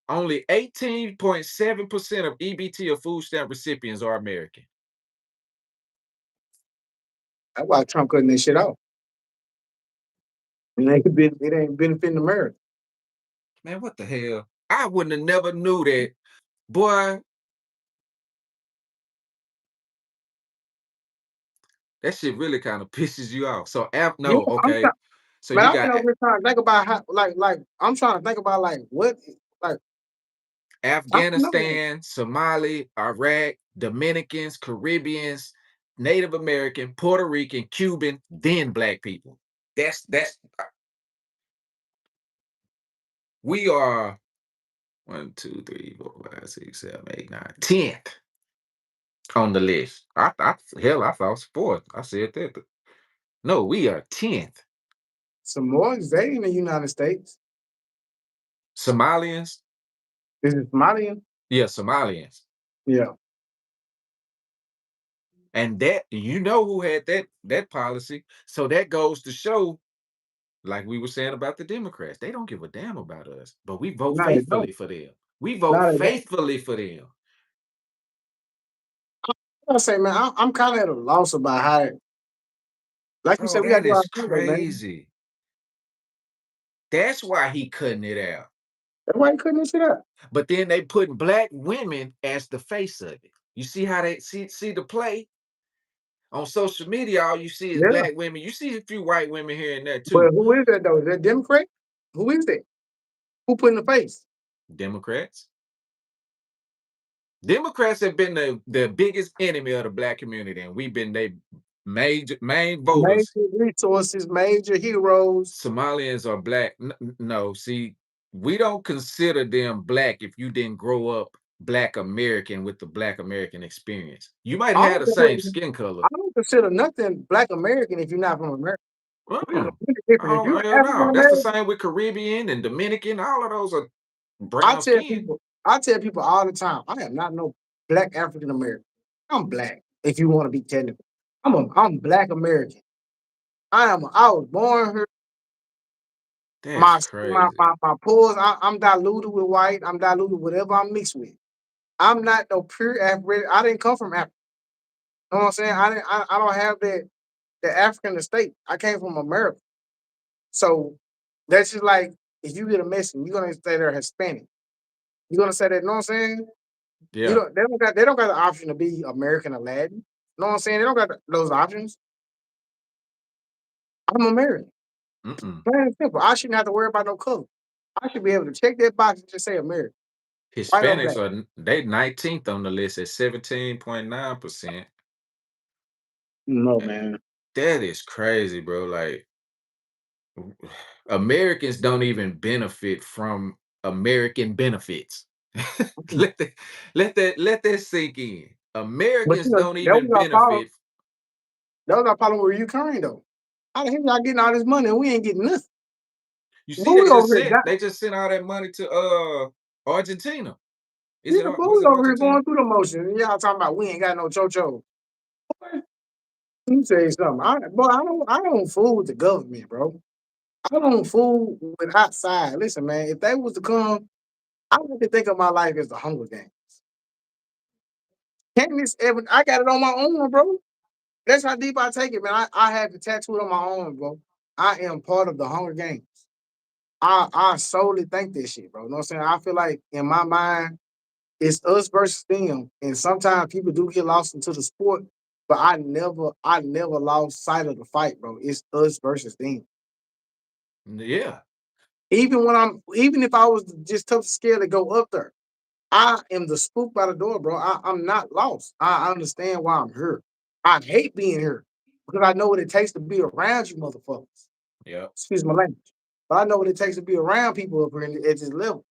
Only 18.7% of EBT or food stamp recipients are American. That's why Trump cutting this shit off. It ain't benefiting America. Man, what the hell? I wouldn't have never knew that. Boy, that shit really kind of pisses you off. So, Yeah, no, I'm okay. trying, So man. you I'm sitting got over here trying to think about how, I'm trying to think about like what, like I don't know. Afghanistan, Somali, Iraq, Dominicans, Caribbeans, Native American, Puerto Rican, Cuban, then black people. That's we are 1, 2, 3, 4, 5, 6, 7, 8, 9, 10th on the list. Hell, I thought it was fourth. I said that. No, we are 10th. Samoans, they in the United States. Somalians, Is it Somalian? yeah, Somalians. Yeah. And that who had that policy. So that goes to show, like we were saying about the Democrats, they don't give a damn about us, but we vote No, they don't. faithfully for them. We vote No, they don't. faithfully for them. I say, man, I'm kind of at a loss about how, like you Bro, said, we got to that do our is homework, man. crazy. That's why he cutting it out. That's why you couldn't this shit up. But then they putting black women as the face of it. You see how they see the play on social media? All you see is Yeah. black women. You see a few white women here and there But too. who is that though? Is that Democrat? Who is that? Who put in the face? Democrats. Democrats have been the biggest enemy of the black community, and we've been their major main voters. Major resources, major heroes. Somalians are black. No, see, we don't consider them black if you didn't grow up black American with the black American experience. You might I have don't, the same skin color. I don't consider nothing Black American if you're not from America. We're Uh-uh. completely different. If Oh, you're hell African no. That's the American, same with Caribbean and Dominican. All of those are I brown tell skin. people, I tell people all the time, I am not no Black African American. I'm black. If you want to be technical, I'm Black American. I was born here. That's My crazy. my pores, I'm diluted with white. I'm diluted with whatever I'm mixed with. I'm not no pure African. I didn't come from Africa. You know what I'm saying? I don't have that the African estate. I came from America. So that's just like if you get a Mexican, you're gonna say they're Hispanic. You're gonna say that, you know what I'm saying? You Yeah. don't they don't got the option to be American or Latin. You know what I'm saying? They don't got those options. I'm American. Mm-mm. Plain and simple. I shouldn't have to worry about no color. I should be able to check that box and just say American. White or Hispanics black. are they 19th on the list at 17.9%. No, Eh, man. That is crazy, bro. Like Americans don't even benefit from American benefits. Mm. let that sink in. But Americans you know, don't even benefit. that was our problem with Ukraine though. How the hell y'all getting all this money and we ain't getting nothing? You see, But we over here got they just sent all that money to Argentina. Is yeah, it but was we it over here Argentina? going through the motions. And y'all talking about we ain't got no chocho. Let me tell you something. I don't fool with the government, bro. I don't fool with outside. Listen, man, if they was to come, I like to think of my life as the Hunger Games. Candace Evans, I got it on my own, bro. That's how deep I take it, man. I have it tattooed on my own, bro. I am part of the Hunger Games. I solely think this shit, bro. You know what I'm saying? I feel like in my mind, it's us versus them. And sometimes people do get lost into the sport, but I never lost sight of the fight, bro. It's us versus them. Yeah. Even if I was just tough scared to go up there, I am the spook by the door, bro. I'm not lost. I understand why I'm here. I hate being here because I know what it takes to be around you motherfuckers. Yeah. Excuse my language. but I know what it takes to be around people up here at this level.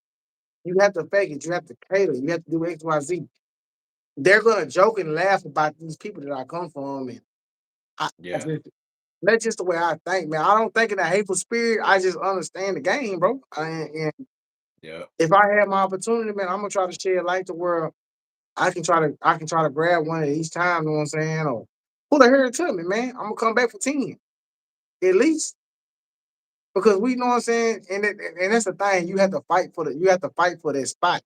You have to fake it. You have to cater. You have to do X, Y, Z. They're gonna joke and laugh about these people that I come from, and I Yeah. just that's just the way I think, man. I don't think in a hateful spirit. I just understand the game, bro. And Yeah. if I have my opportunity, man, I'm gonna try to shed light to where I can try to grab one at each time. You know what I'm saying? Or pull a hair to me, man. I'm gonna come back for 10 at least because we know what I'm saying. And that's the thing. You have to fight for that spot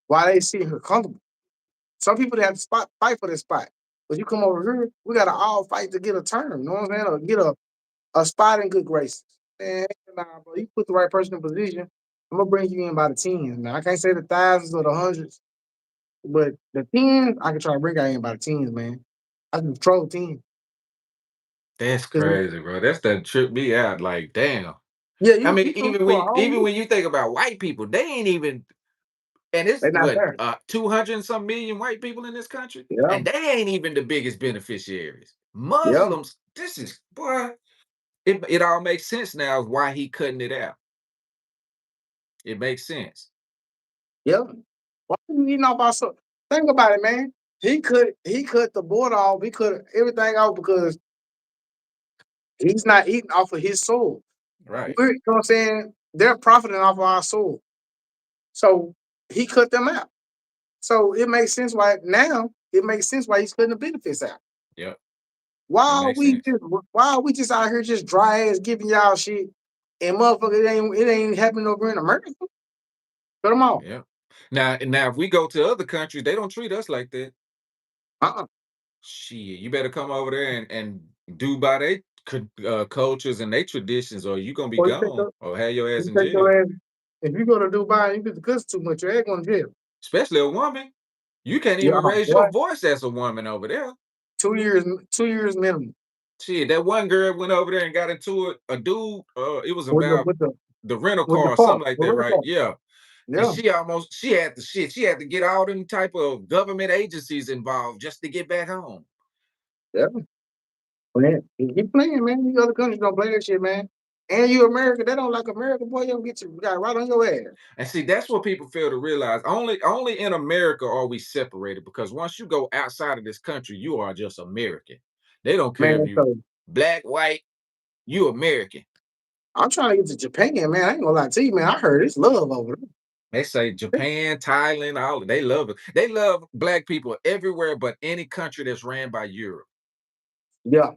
while they sitting here comfortable. Some people that have to fight for this spot. But you come over here, we gotta all fight to get a turn. You know what I'm saying? Or get a spot in good graces. Man, nah, bro. You put the right person in position. I'm gonna bring you in by the tens. Now I can't say the thousands or the hundreds, but the tens, I can try to bring you in by the tens, man. I can control 10. That's Cause crazy, bro. That's that trip me out. Like, damn. yeah, I mean, you come for a whole even week. when you think about white people, they ain't even. And it's They not what there. 200 and some million white people in this country, Yeah, and they ain't even the biggest beneficiaries. yeah, Muslims, this is boy. It all makes sense now why he cutting it out. It makes sense. yeah. Why you eating off our so think about it, man. He cut the border off, he cut everything off because he's not eating off of his soul. Right. You know what I'm saying? They're profiting off of our soul. So he cut them out. So it makes sense why he's cutting the benefits out. Yep. It Why are makes we sense. just why are we just out here just dry ass giving y'all shit and motherfucker it ain't happening over in America? Cut them off. Yep. Now, if we go to other countries, they don't treat us like that. Uh-uh. Shit, you better come over there and do by their cultures and their traditions, or you gonna be Or you take gone, your or have your ass you in take jail. your ass if you go to Dubai and you get the goods too much, your ass going to jail. Especially a woman. You can't Yeah, even raise boy. your voice as a woman over there. 2 years minimum. Shit, that one girl went over there and got into it. A dude, it was With the about with the the rental with the car or car. something like The that, rental right? car. Yeah. And Yeah. she had the shit. She had to get all them type of government agencies involved just to get back home. Yeah. Man, you keep playing, man. These other countries don't play that shit, man. And you America, they don't like America, boy, you don't get you got right on your ass. And see, that's what people fail to realize. Only in America are we separated because once you go outside of this country, you are just American. They don't care if Man, you so black, white, you American. I'm trying to get to Japan, man. I ain't gonna lie to you, man. I heard it's love over They say there. Japan, Thailand, all they love it. They love black people everywhere but any country that's ran by Europe. Yeah,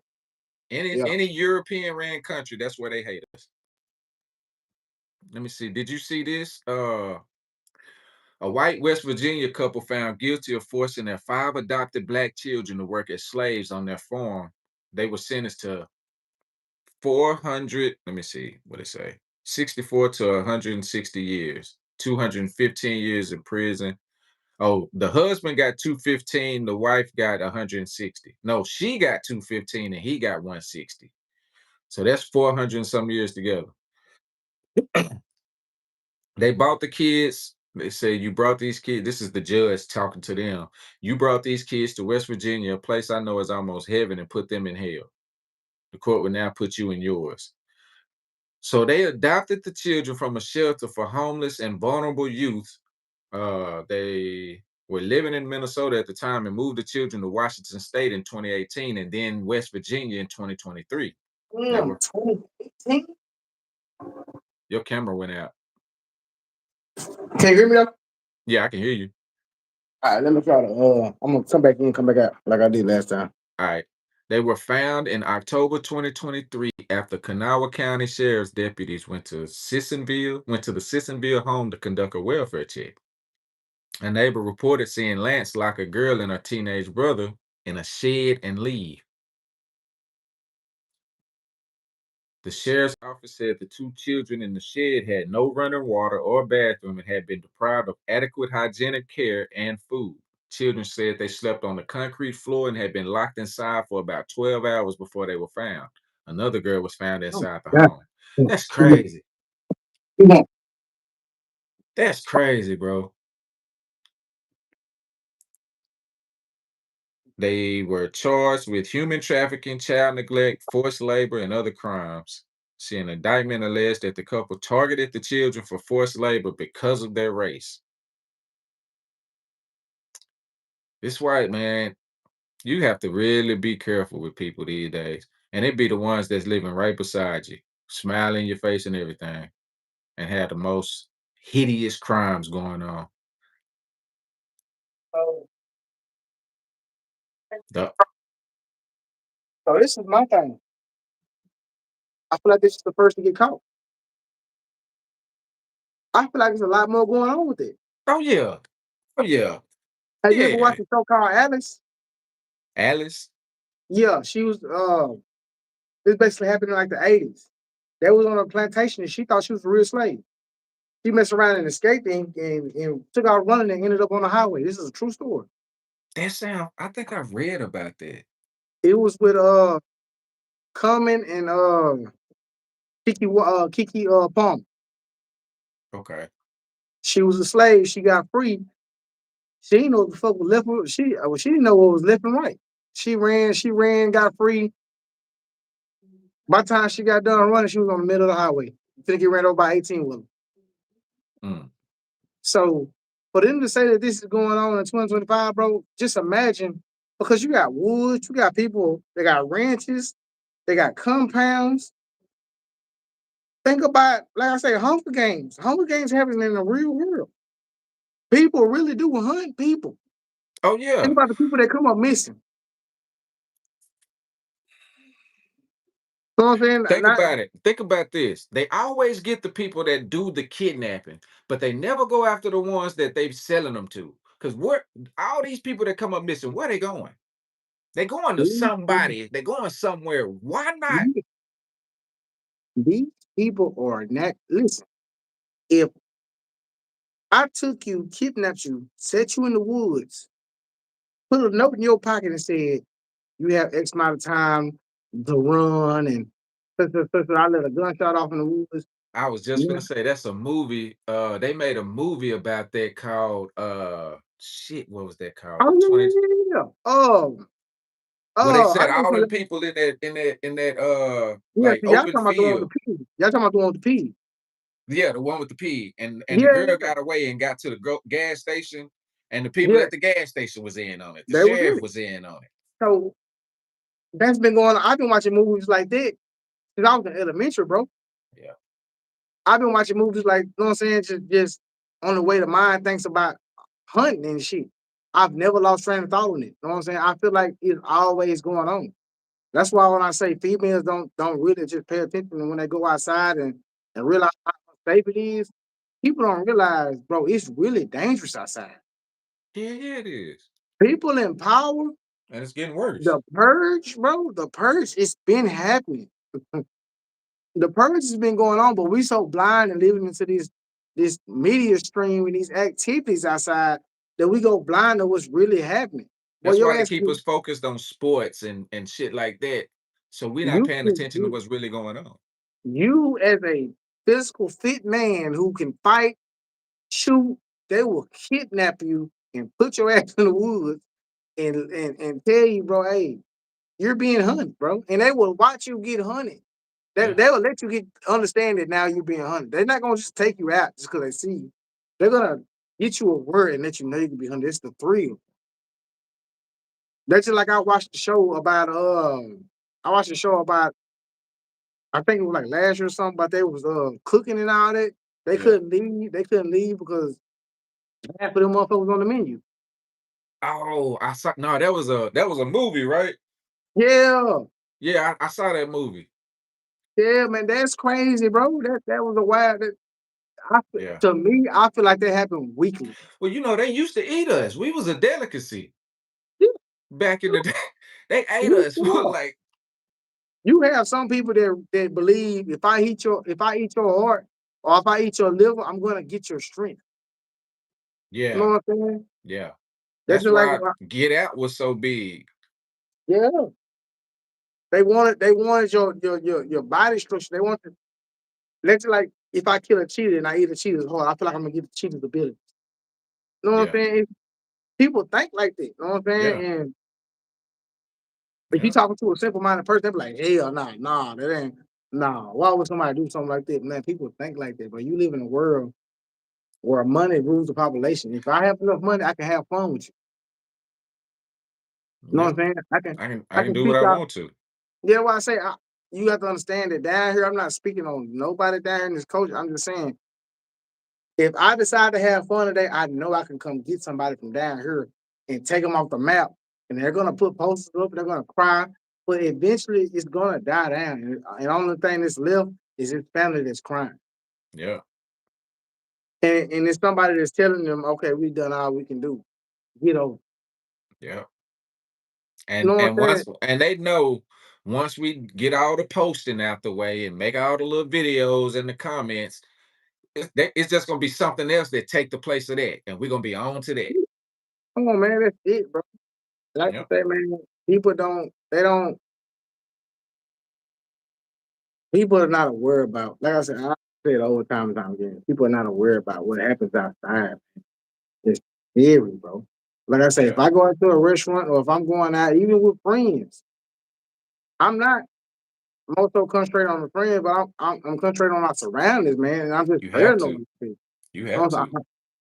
Any yeah. any European ran country, that's where they hate us. Let me see. Did you see this? A white West Virginia couple found guilty of forcing their 5 adopted black children to work as slaves on their farm. They were sentenced to 400, let me see what it say. 64 to 160 years, 215 years in prison. Oh, the husband got 215, the wife got 160. No, she got 215 and he got 160. So that's 400 and some years together. They bought the kids. They say you brought these kids. This is the judge talking to them. You brought these kids to West Virginia, a place I know is almost heaven, and put them in hell. The court will now put you in yours. So they adopted the children from a shelter for homeless and vulnerable youth. They were living in Minnesota at the time and moved the children to Washington State in 2018 and then West Virginia in 2023. They Damn, were 2018. your camera went out. Can you hear me now? Yeah, I can hear you. All right, let me try to I'm gonna come back in, come back out like I did last time. All right. They were found in October 2023 after Kanawha County Sheriff's deputies went to the Sissonville home to conduct a welfare check. A neighbor reported seeing Lance lock a girl and her teenage brother in a shed and leave. The sheriff's office said the 2 children in the shed had no running water or bathroom and had been deprived of adequate hygienic care and food. Children said they slept on the concrete floor and had been locked inside for about 12 hours before they were found. Another girl was found Oh, inside the yeah. home. That's crazy. That's crazy, bro. They were charged with human trafficking, child neglect, forced labor, and other crimes. See, an indictment alleged that the couple targeted the children for forced labor because of their race. It's right, man. You have to really be careful with people these days. And it be the ones that's living right beside you, smiling in your face and everything, and have the most hideous crimes going on. So, The so this is my thing. I feel like this is the first to get caught. I feel like there's a lot more going on with it. oh yeah. Oh yeah. Have you ever Yeah. watched the show called Alice? Alice. Yeah, she was. This basically happened in like the 80s. They was on a plantation and she thought she was a real slave. She messed around and escaped and took out running and ended up on the highway. This is a true story. That sound I think I've read about that. It was with Common and Kiki Palmer. Okay. She was a slave. She got free. She didn't know what the fuck was left. She didn't know what was left and right. She ran, got free. By the time she got done running, she was on the middle of the highway. Finna get ran over by 18 with them. Mm. So for them to say that this is going on in 2025, bro, just imagine because you got woods, you got people, they got ranches, they got compounds. Think about, like I say, Hunger Games. Hunger Games happening in the real world. People really do hunt people. Oh Think yeah. about the people that come up missing. You know what I'm saying? Think Not about it. Think about this. They always get the people that do the kidnapping, but they never go after the ones that they selling them to. Because where all these people that come up missing, where they going? They going to these people, somebody. They going somewhere. Why not? these these people are not. Listen, if I took you, kidnapped you, set you in the woods, put a note in your pocket and said, you have X amount of time to run and I let a gunshot off in the woods. I was just Yeah. gonna say that's a movie. They made a movie about that called shit. What was that called? Oh, The 20 yeah, yeah, yeah, yeah. where they I said know all them something. people in that Yeah, like see, y'all open talking about the one with field. the pig. Y'all talking about the one with the pig. Yeah, the one with the pig, and the Yeah, girl got away and got to the gas station, and the people yeah, at the gas station was in on it. The they was in sheriff it. was in on it. So that's been going on. I've been watching movies like that since I was in elementary, bro. Yeah, I've been watching movies like, you know what I'm saying? Just on the way the mind thinks about hunting and shit. I've never lost train of thought on it. You know what I'm saying? I feel like it's always going on. That's why when I say females don't really just pay attention when they go outside and realize how safe it is, people don't realize, bro, it's really dangerous outside. yeah, yeah, it is, People in power, and it's getting worse. the purge, bro, the purge, it's been happening. The purge has been going on, but we so blind and living into this media stream and these activities outside that we go blind to what's really happening. Well, That's your why they ass, keep us focused on sports and shit like that, so we're not you paying can attention to what's really going on. you as a physical fit man who can fight, shoot, they will kidnap you and put your ass in the woods and tell you, bro, hey, you're being hunted, bro. And they will watch you get hunted. They, Yeah, they will let you get understand that now you're being hunted. They're not gonna just take you out just because they see you. They're gonna get you a word and let you know you can be hunted. It's the thrill. That's just like I watched a show about I think it was like last year or something, but they was cooking and all that. They yeah. couldn't leave. They couldn't leave because half of them motherfuckers was on the menu. Oh, I saw. No, that was a movie, right? Yeah, Yeah, I saw that movie. yeah, man, that's crazy, bro. That was a wild. Yeah. To me, I feel like that happened weekly. Well, they used to eat us. We was a delicacy Yeah, back in the day. They ate you us for sure. like, You have some people that believe if I eat your heart or if I eat your liver, I'm gonna get your strength. You know yeah, what I'm saying? yeah. That's That's just like why Get Out was so big. yeah, they wanted your body structure. They wanted let's like if I kill a cheetah and I eat a cheetah's heart, I feel like I'm gonna get the cheetah's ability. You know what I'm Yeah, saying? People think like that. You know what I'm saying? yeah, And if you yeah. talking to a simple minded person, they be like, hell nah, that ain't. Nah, why would somebody do something like that? Man, people think like that, but you live in a world where money rules the population. If I have enough money, I can have fun with you. You know what Yeah, I'm saying? I I can can do what pick I out. want to. Yeah, why I say you have to understand that down here, I'm not speaking on nobody down here in this culture. I'm just saying, if I decide to have fun today, I know I can come get somebody from down here and take them off the map. And they're gonna put posters up, they're gonna cry, but eventually it's gonna die down. And the only thing that's left is his family that's crying. Yeah, And it's somebody that's telling them, okay, we done all we can do. You know, yeah. you know what And I'm saying? once and they know once we get all the posting out the way and make all the little videos and the comments, it's just gonna be something else that take the place of that, and we're gonna be on to that. Come on, man, that's it, bro. Like I Yep, say, man, people don't, they don't, people are not aware about, like I said, I say it all the time and time again. People are not aware about what happens outside. It's scary, bro. Like I say, if yeah, I go out to a restaurant or if I'm going out, even with friends, I'm not more so concentrating on the friends, but I'm concentrating on my surroundings, man. And I'm just you have to. paranoid. You have to.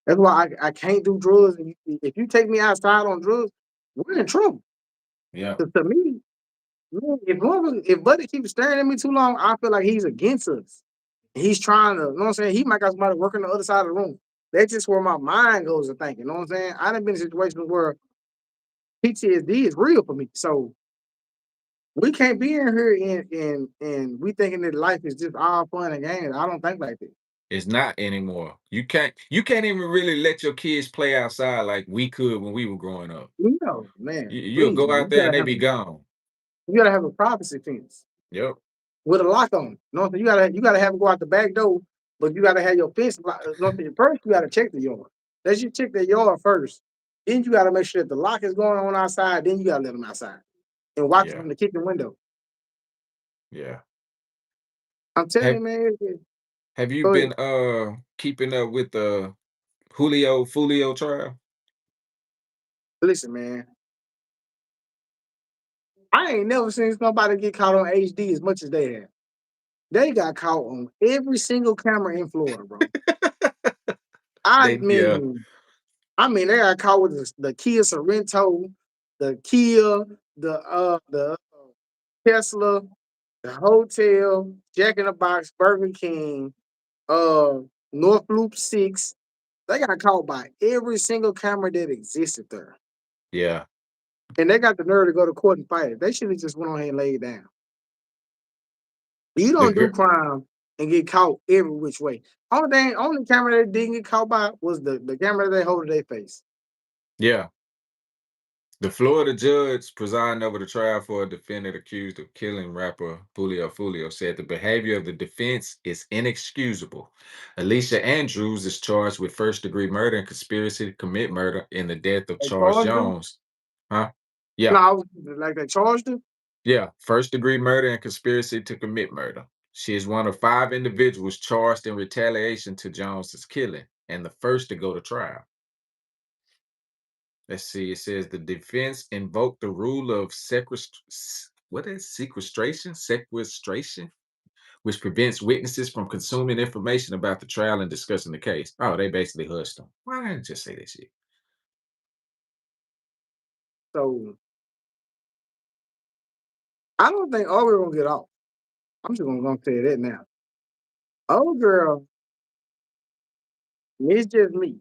That's why I can't do drugs. And if you take me outside on drugs, we're in trouble. Yeah, 'Cause to me, man, if Buddy keeps staring at me too long, I feel like he's against us. He's trying to, you know what I'm saying? He might got somebody working the other side of the room. That's just where my mind goes to thinking. You know what I'm saying? I done been in situations where PTSD is real for me. So we can't be in here and we thinking that life is just all fun and games. I don't think like that. it's not anymore. You can't even really let your kids play outside like we could when we were growing up. No, man, You'll please, go man. out there and they be gone. You gotta have a privacy fence Yep. with a lock on it. You know what I'm saying? You gotta have it go out the back door, but you gotta have your fence you know what I'm saying? First, you gotta check the yard. Let you check the yard first. Then you gotta make sure that the lock is going on outside. Then you gotta let them outside and watch it Yeah. from the kitchen window. Yeah. I'm telling you, Have man. Have you Go ahead. been keeping up with the Julio Foolio trial? Listen, man. I ain't never seen nobody get caught on HD as much as they have. They got caught on every single camera in Florida, bro. I Yeah, mean, they got caught with the Kia Sorrento, the Kia, the Tesla, the hotel, Jack in the Box, Burger King, uh, North Loop 6. They got caught by every single camera that existed there. yeah. And they got the nerve to go to court and fight it. They should have just went on here and laid down. You The don't do gir crime and get caught every which way. Only camera that didn't get caught by was the camera they hold to their face. yeah. The Florida judge presiding over the trial for a defendant accused of killing rapper Julio Foolio said the behavior of the defense is inexcusable. Alicia Andrews is charged with first-degree murder and conspiracy to commit murder in the death of They Charles charged him. Jones. Huh? No, Yeah, I was like they charged him. yeah. First-degree murder and conspiracy to commit murder. She is one of 5 individuals charged in retaliation to Jones's killing and the first to go to trial. Let's see. It says the defense invoked the rule of what is sequestration, which prevents witnesses from consuming information about the trial and discussing the case. Oh, they basically hushed them. Why didn't I just say that shit? So I don't think Aubrey gonna get off. I'm just gonna tell you that now. Oh girl, it's just me.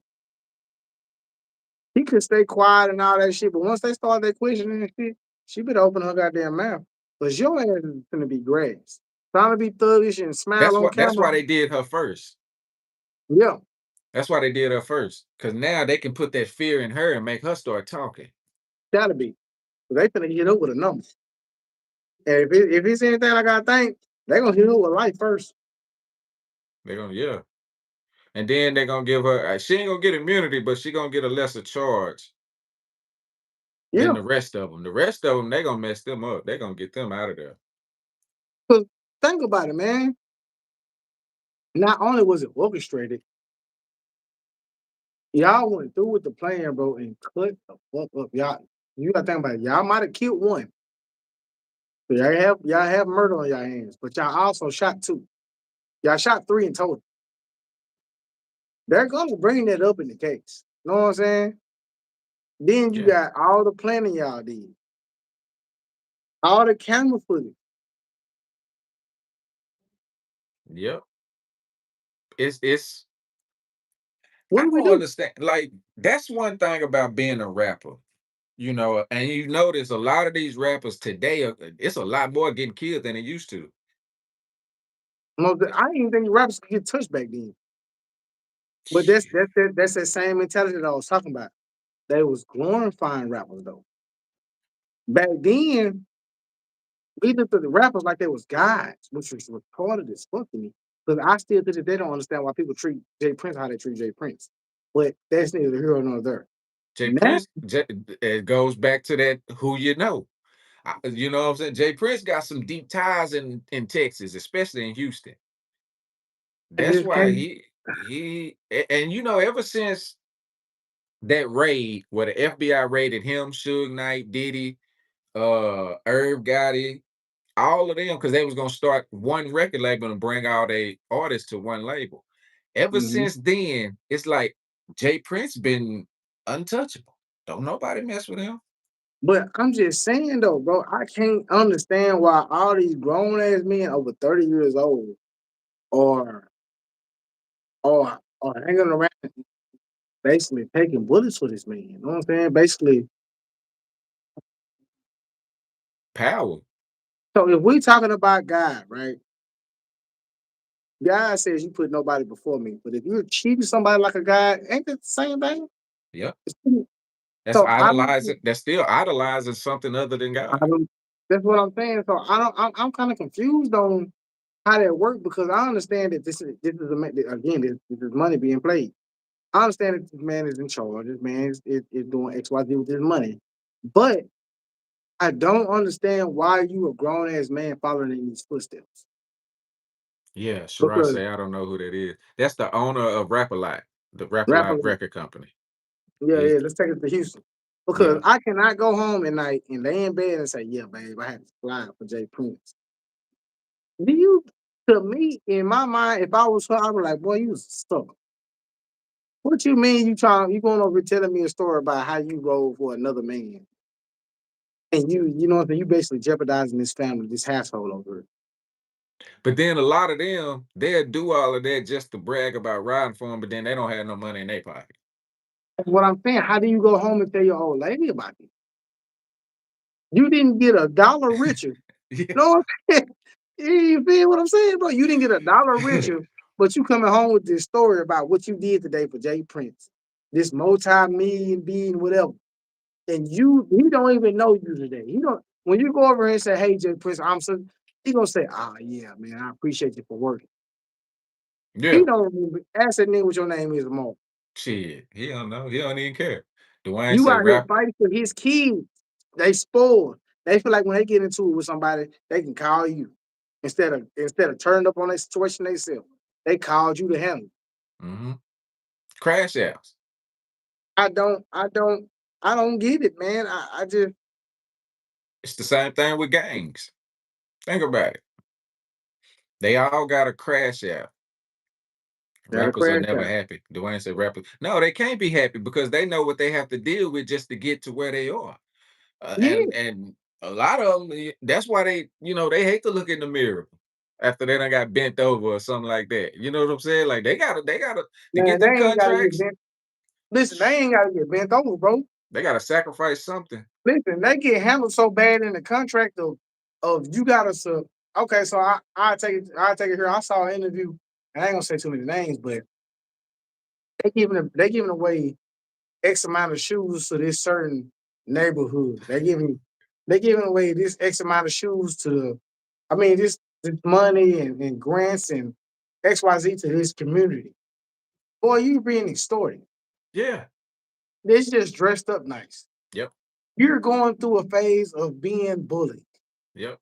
He could stay quiet and all that shit, but once they start that questioning and shit, she better open her goddamn mouth. Cause your ass is gonna be grass. Trying to be thuggish and smile on That's camera. why they did her first. Yeah, That's why they did her first. Because now they can put that fear in her and make her start talking. gotta be. 'Cause they finna hit up with a number. And if it's anything like I think, they gonna hit up with life first. They're gonna, yeah. And then they're gonna give her she ain't gonna get immunity, but she gonna get a lesser charge than Yeah. the rest of them. The rest of them, they gonna mess them up. They're gonna get them out of there. Cause think about it, man. Not only was it orchestrated, y'all went through with the plan, bro, and cut the fuck up. You gotta think about it. Y'all might have killed one, So y'all have murder on y'all hands, but y'all also shot two. Y'all shot three in total. They're gonna bring that up in the case. You know what I'm saying? Then you Yeah. got all the planning y'all did, all the camera footage. Yep. It's What I do we don't do? understand. Like, that's one thing about being a rapper, and you notice a lot of these rappers today, it's a lot more getting killed than it used to. No, I didn't even think rappers could get touched back then. But Shit. that's that same mentality that I was talking about. They was glorifying rappers though. Back then, we looked at the rappers like they was gods, which was retarded as fuck to me. Because I still think that they don't understand why people treat Jay Prince how they treat Jay Prince. But that's neither here nor there. Jay Now, Prince, it goes back to that who you know. You know what I'm saying? Jay Prince got some deep ties in Texas, especially in Houston. I That's just why can't. and ever since that raid where the FBI raided him, Suge Knight, Diddy, Irv Gotti, all of them, because they was gonna start one record label and bring all their artists to one label. Ever Mhm. since then, it's like Jay Prince been untouchable. Don't nobody mess with him. But I'm just saying though, bro, I can't understand why all these grown ass men over 30 years old are are hanging around basically taking bullets for this man. You know what I'm saying? Basically, Power. so if we talking about God, right? God says you put nobody before me. But if you're treating somebody like a God, ain't that the same thing? Yep. It's- That's So I don't idolizing. That's still idolizing something other than I God. don't that's what I'm saying. So I don't I'm kind of confused on how that works because I understand that this is again this is money being played. I understand that this man is in charge. This man is doing XYZ with his money. But I don't understand why you a grown ass man following in these footsteps. Yeah, Shirai Because say I don't know who that is. That's the owner of Rap a Lot, the Rap a rapper, Lot record company. yeah, He's yeah, let's take it to Houston. Because yeah. I cannot go home at night and lay in bed and say, yeah, babe, I had to fly for Jay Prince. Do you to me, in my mind, if I was her, I would like, boy, you was stuck. What you mean you going over telling me a story about how you rode for another man? And you know what I'm saying? You basically jeopardizing this family, this household over it. But then a lot of them, they'll do all of that just to brag about riding for him, but then they don't have no money in their pocket. What I'm saying, how do you go home and tell your old lady about it? You didn't get a dollar richer. Yeah. No, I'm saying? You feel what I'm saying, bro? You didn't get a dollar richer, but you coming home with this story about what you did today for Jay Prince, this multi-million being, whatever. And he don't even know you today. He don't. When you go over here and say, "Hey, Jay Prince, I'm so," he gonna say, "Ah, yeah, man, I appreciate you for working." He Yeah. don't even ask that nigga what your name is tomorrow. Shit. He don't know. He don't even care. Dwayne You say out here rap. fighting for his kids. They spoiled. They feel like when they get into it with somebody, they can call you instead of turning up on their situation themselves. They called you to handle it. Hmm. Crash outs. I don't, I don't, I don't get it, man. I just It's the same thing with gangs. Think about it. They all got a crash out. gotta Rappers are crash never out. happy. Dwayne said rappers. No, they can't be happy because they know what they have to deal with just to get to where they are. Yeah, And a lot of them, that's why they hate to look in the mirror after they done got bent over or something like that. You know what I'm saying? Like they gotta to get man, they them ain't gotta get contracts. bent. Listen, they ain't gotta get bent over, bro. They gotta sacrifice something. Listen, they get handled so bad in the contract of you gotta sub. Okay, so I take it here. I saw an interview, and I ain't gonna say too many names, but they giving away X amount of shoes to this certain neighborhood. They giving away this X amount of shoes to I mean this money and grants and XYZ to this community. Boy, you being extorted. Yeah. This just dressed up nice. Yep. You're going through a phase of being bullied. Yep.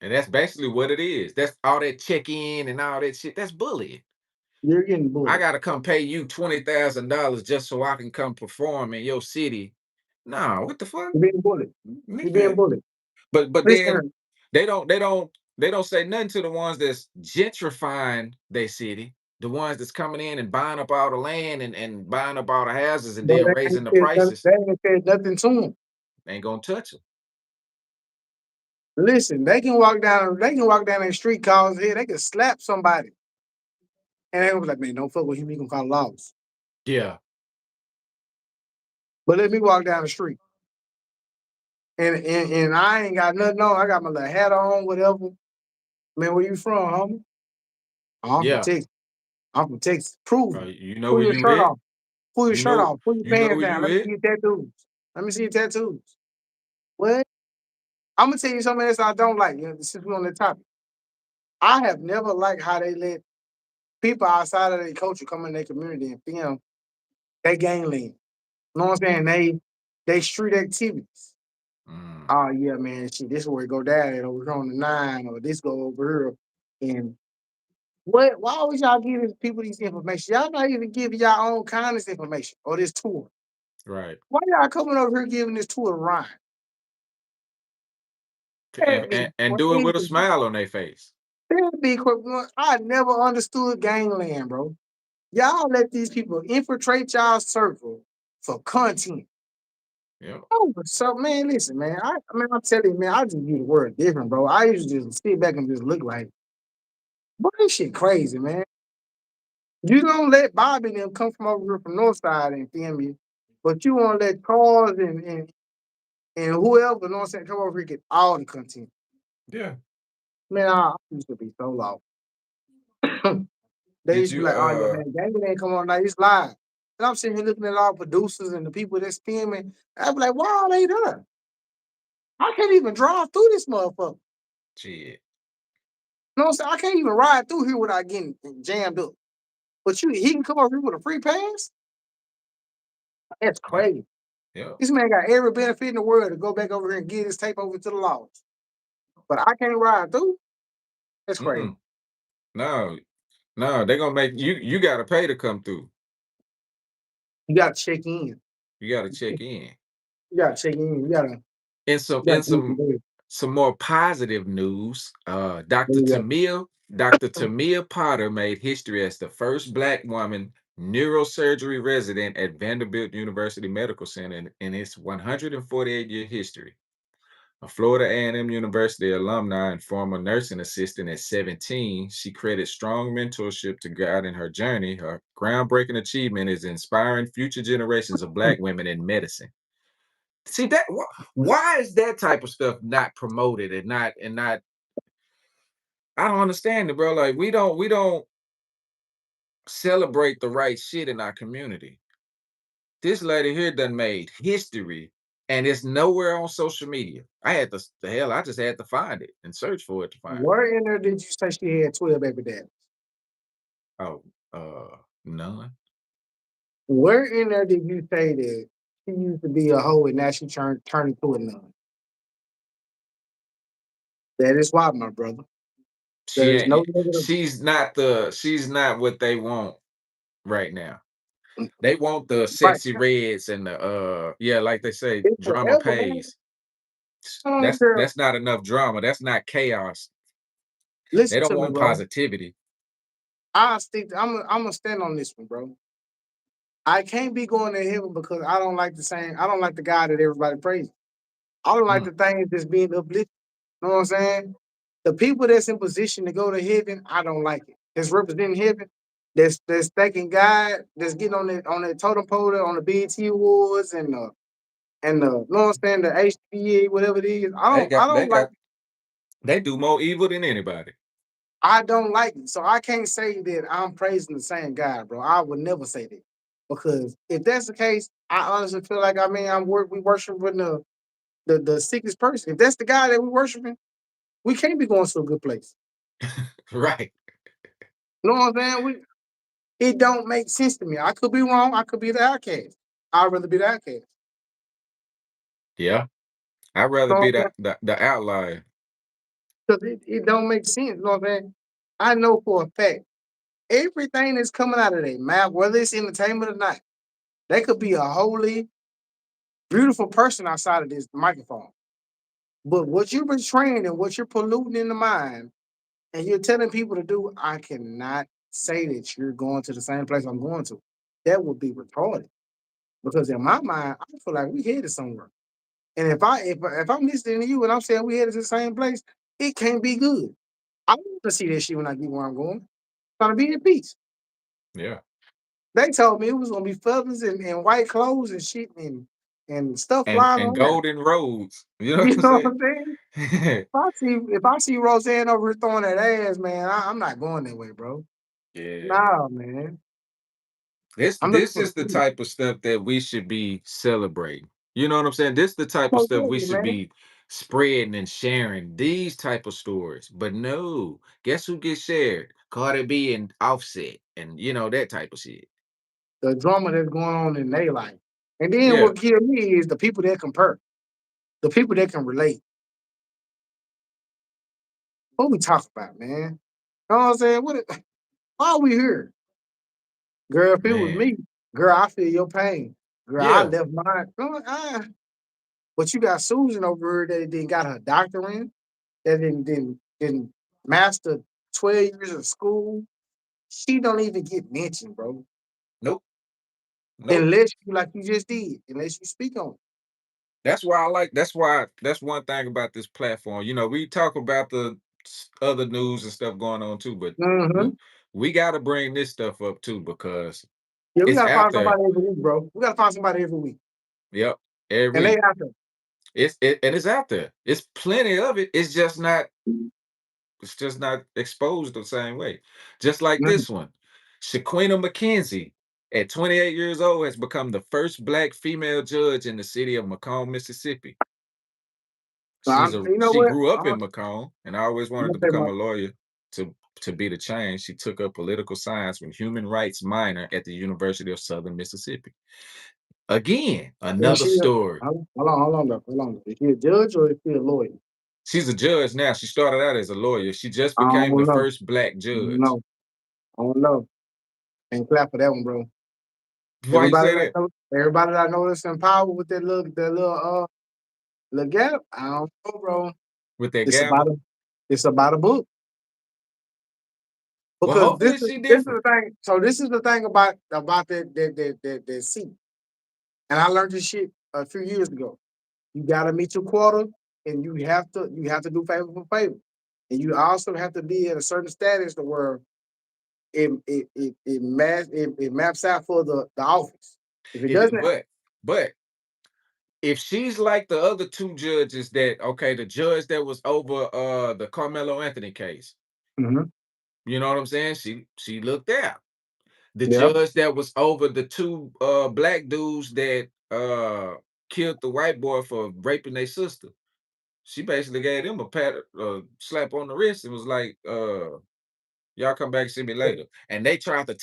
And that's basically what it is. That's all that check in and all that shit. That's bullying. You're getting I bullied. gotta come pay you $20,000 just so I can come perform in your city. No, what the fuck, You're being bullied. You're being nigga? bullied. But Listen then here. They don't say nothing to the ones that's gentrifying their city, the ones that's coming in and buying up all the land and buying up all the houses and But then raising the prices. they ain't said nothing to them. Ain't gonna touch them. Listen, they can walk down the street, cause here, they can slap somebody, and they gonna be like, man, don't fuck with him, he gonna call laws. Yeah, But let me walk down the street. And I ain't got nothing on. I got my little hat on, whatever. Man, where you from, homie? "Oh, I'm from yeah. Texas. I'm from Texas. Prove it. You know Pull where your you shirt at. off. Pull your You shirt know off. Pull your you know pants where down. you Let me at. see your tattoos. Let me see your tattoos. What? I'm gonna tell you something else I don't like. Since we're on the topic, I have never liked how they let people outside of their culture come in their community and film they gangland. You know what I'm saying? They street activities. Mm, Oh yeah, man. Shit, this where it go down at over here on the nine, or this go over here. And what? Why always y'all giving people these information? Y'all not even giving y'all own kindness information or this tour. right. Why y'all coming over here giving this tour a ride? And, That'd be and do it with a crazy. smile on their face. That'd be quick. I never understood gangland, bro. Y'all let these people infiltrate y'all circle for content. Yeah. Oh, so man, listen, man. I mean, I'm telling you, man, I just view the world different, bro. I used to just sit back and just look like, boy, this shit crazy, man. You don't let Bobby and them come from over here from North Side and feel me, but you want to let Charles and whoever, you know what I'm saying, come over here and get all the content. Yeah. Man, I used to be so lost. They Did used to be you like, "Oh yeah, man, Gang ain't come on now, it's live." And I'm sitting here looking at all producers and the people that's filming. I be like, "Why are they there? I can't even drive through this motherfucker." shit. You know what I'm saying? I can't even ride through here without getting jammed up. But he can come over here with a free pass? That's Yeah. crazy. Yeah. This man got every benefit in the world to go back over here and get his tape over to the laws. But I can't ride through? That's crazy. Mm-mm. No, no, they're gonna make you gotta pay to come through. You gotta check in. You gotta check in. You gotta check in. You gotta In some you gotta in get some some some more positive news, money. Dr. Tamia Potter made history as the first Black woman neurosurgery resident at Vanderbilt University Medical Center in its 148-year history. A Florida A&M University alumni and former nursing assistant at 17, she credits strong mentorship to guiding her journey. Her groundbreaking achievement is inspiring future generations of Black women in medicine. See that? Why is that type of stuff not promoted and not? I don't understand it, bro. Like we don't celebrate the right shit in our community. This lady here done made history, and it's nowhere on social media. I had to the hell. I just had to find it and search for it to find it. Where in there did you say she had 12 baby daddies? Oh, none. Where in there did you say that she used to be a hoe and now she turned into a nun? That is why, my brother. She There is no ain't. negative. She's not what they want right now. They want the Right. sexy reds and the yeah, like they say, It's drama forever, man. pays. Oh, That's girl. that's not enough drama. That's not chaos. They Listen don't to me, want bro. positivity. I'm gonna stand on this one, bro. I can't be going to heaven because I don't like the God that everybody praises. I don't like Mm, the things that's being uplifted. You know what I'm saying? The people that's in position to go to heaven, I don't like it. That's representing heaven, that's thanking God, that's getting on that totem pole on the BET Awards and the you know what I'm saying, the HBA, whatever it is. they I got they don't like got they do more evil than anybody. I don't like it. So I can't say that I'm praising the same God, bro. I would never say that. Because if that's the case, I honestly feel like we worshiping the sickest person. If that's the guy that we worshiping, we can't be going to a good place. Right. You know what I'm saying? It don't make sense to me. I could be wrong. I could be the outcast. I'd rather be the outcast. Yeah. I'd rather You know be what I'm the outlier. saying? Because it don't make sense. You know what I'm saying? I know for a fact everything that's coming out of their mouth, whether it's entertainment or not, they could be a holy, beautiful person outside of this microphone. But what you're betraying and what you're polluting in the mind, and you're telling people to do, I cannot say that you're going to the same place I'm going to. That would be retarded. Because in my mind, I feel like we headed somewhere. And if I'm listening to you and I'm saying we headed to the same place, it can't be good. I want to see that shit when I get where I'm going. Trying to be in peace. Yeah. They told me it was gonna be feathers and white clothes and shit and stuff flying And around. golden roads. You know You what I'm know what saying? I'm saying? If I see Roseanne over here throwing that ass, man, I'm not going that way, bro. Yeah. Nah, man. This I'm looking this for the is the peace. type of stuff that we should be celebrating. You know what I'm saying? This the type of Most stuff we definitely, should man. be spreading and sharing these type of stories. But no, guess who gets shared? Cardi B and Offset and that type of shit. The drama that's going on in their life. And then Yeah, what killed me is the people that compare, the people that can relate. What we talk about, man? You know what I'm saying? Why are we here? Girl, if it was man. me, girl, I feel your pain. Girl, I Yeah, left mine. But you got Susan over here that didn't got her doctorate, that didn't master 12 years of school. She don't even get mentioned, bro. nope, nope. Unless you like you just did, unless you speak on it. That's one thing about this platform. We talk about the other news and stuff going on too, but we Mhm. we got to bring this stuff up too because Yeah, we it's gotta out find there. somebody every week, bro. We gotta find somebody every week. Yep, every And they week. have to. It's out there. It's plenty of it. It's just not exposed the same way. Just like Mhm. this one. Shaquina McKenzie, at 28 years old, has become the first black female judge in the city of Macomb, Mississippi. You know She what? grew up in Macomb and I always I'm wanted gonna to say become my a lawyer to be the change. She took up political science with human rights minor at the University of Southern Mississippi. Again, is another she a story. hold on though, hold on. Is she a judge or is she a lawyer? She's a judge now. She started out as a lawyer. She just I became the don't know. first black I don't judge. know. I don't know. Can't clap for that one, bro. Why you say that? Everybody that I know that's in power with that little gap, I don't know, bro. With that It's about gavel? a it's about a book. Well, Because this hopefully is she this is the different. thing. So this is the thing about that seat. And I learned this shit a few years ago. You gotta meet your quota and you have to do favor for favor. And you also have to be at a certain status to where it maps out for the office. If it It doesn't, but if she's like the other two judges that okay, the judge that was over the Carmelo Anthony case, mhm, you know what I'm saying? She looked out. The yeah, judge that was over the two black dudes that killed the white boy for raping their sister. She basically gave them a pat slap on the wrist and was like, y'all come back and see me later. And they tried to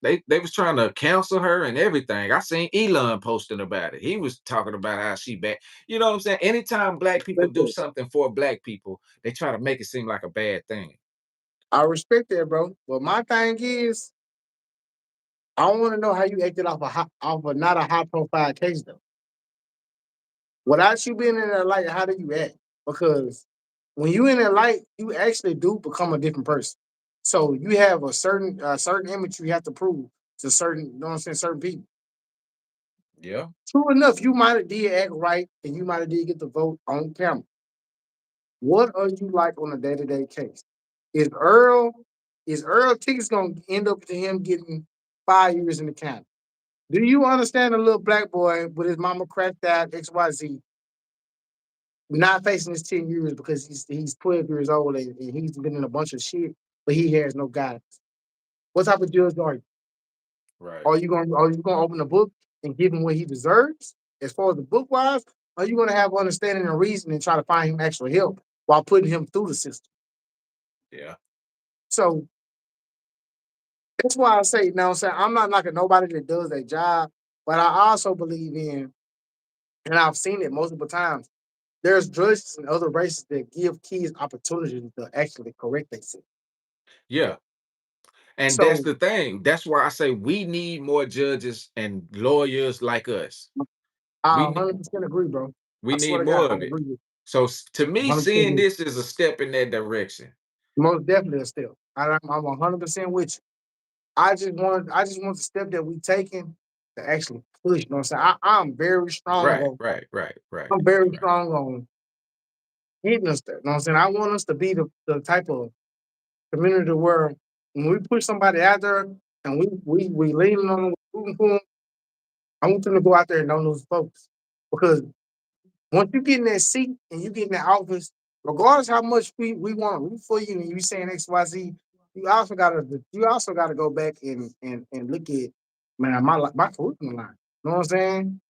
they was trying to counsel her and everything. I seen Elon posting about it. He was talking about how she bad. You know what I'm saying? Anytime black people respect do that. something for black people, they try to make it seem like a bad thing. I respect that, bro. But my thing is, I want to know how you acted off of not a high profile case though. Without you being in that light, how do you act? Because when you in that light, you actually do become a different person. So you have a certain image you have to prove to certain, you know what I'm saying, certain people. Yeah. True enough, you might have did act right and you might have did get the vote on camera. What are you like on a day-to-day case? Is Earl is Earl tickets gonna end up to him getting 5 years in the county? Do you understand a little black boy with his mama cracked out XYZ not facing his 10 years because he's 12 years old and he's been in a bunch of shit, but he has no guidance. What type of judge are you? Right. Are you gonna open the book and give him what he deserves as far as the book wise? Or are you gonna have understanding and reason and try to find him actual help while putting him through the system? Yeah. So that's why I say, you know what I'm saying, I'm not knocking nobody that does their job, but I also believe in, and I've seen it multiple times, there's judges in other races that give kids opportunities to actually correct themselves. Yeah. And that's So the thing. That's why I say we need more judges and lawyers like us. I We ne- 100% agree, bro. We I swear need to God, more I of it. agree with So to you me, 100% seeing with this is a step in that direction. you. Most definitely a step. I'm 100% with you. I just want the step that we taking to actually push. You know what I'm saying? I'm very strong Right, on right, right, right, I'm very right. strong on getting us there. You know what I'm saying? I want us to be the type of community where when we push somebody out there and we leaning on them, rooting for them, I want them to go out there and don't lose focus. Because once you get in that seat and you get in that office, regardless how much we want to root for you and you saying XYZ, you also gotta go back and look at, man, my curriculum line. You know what I'm saying?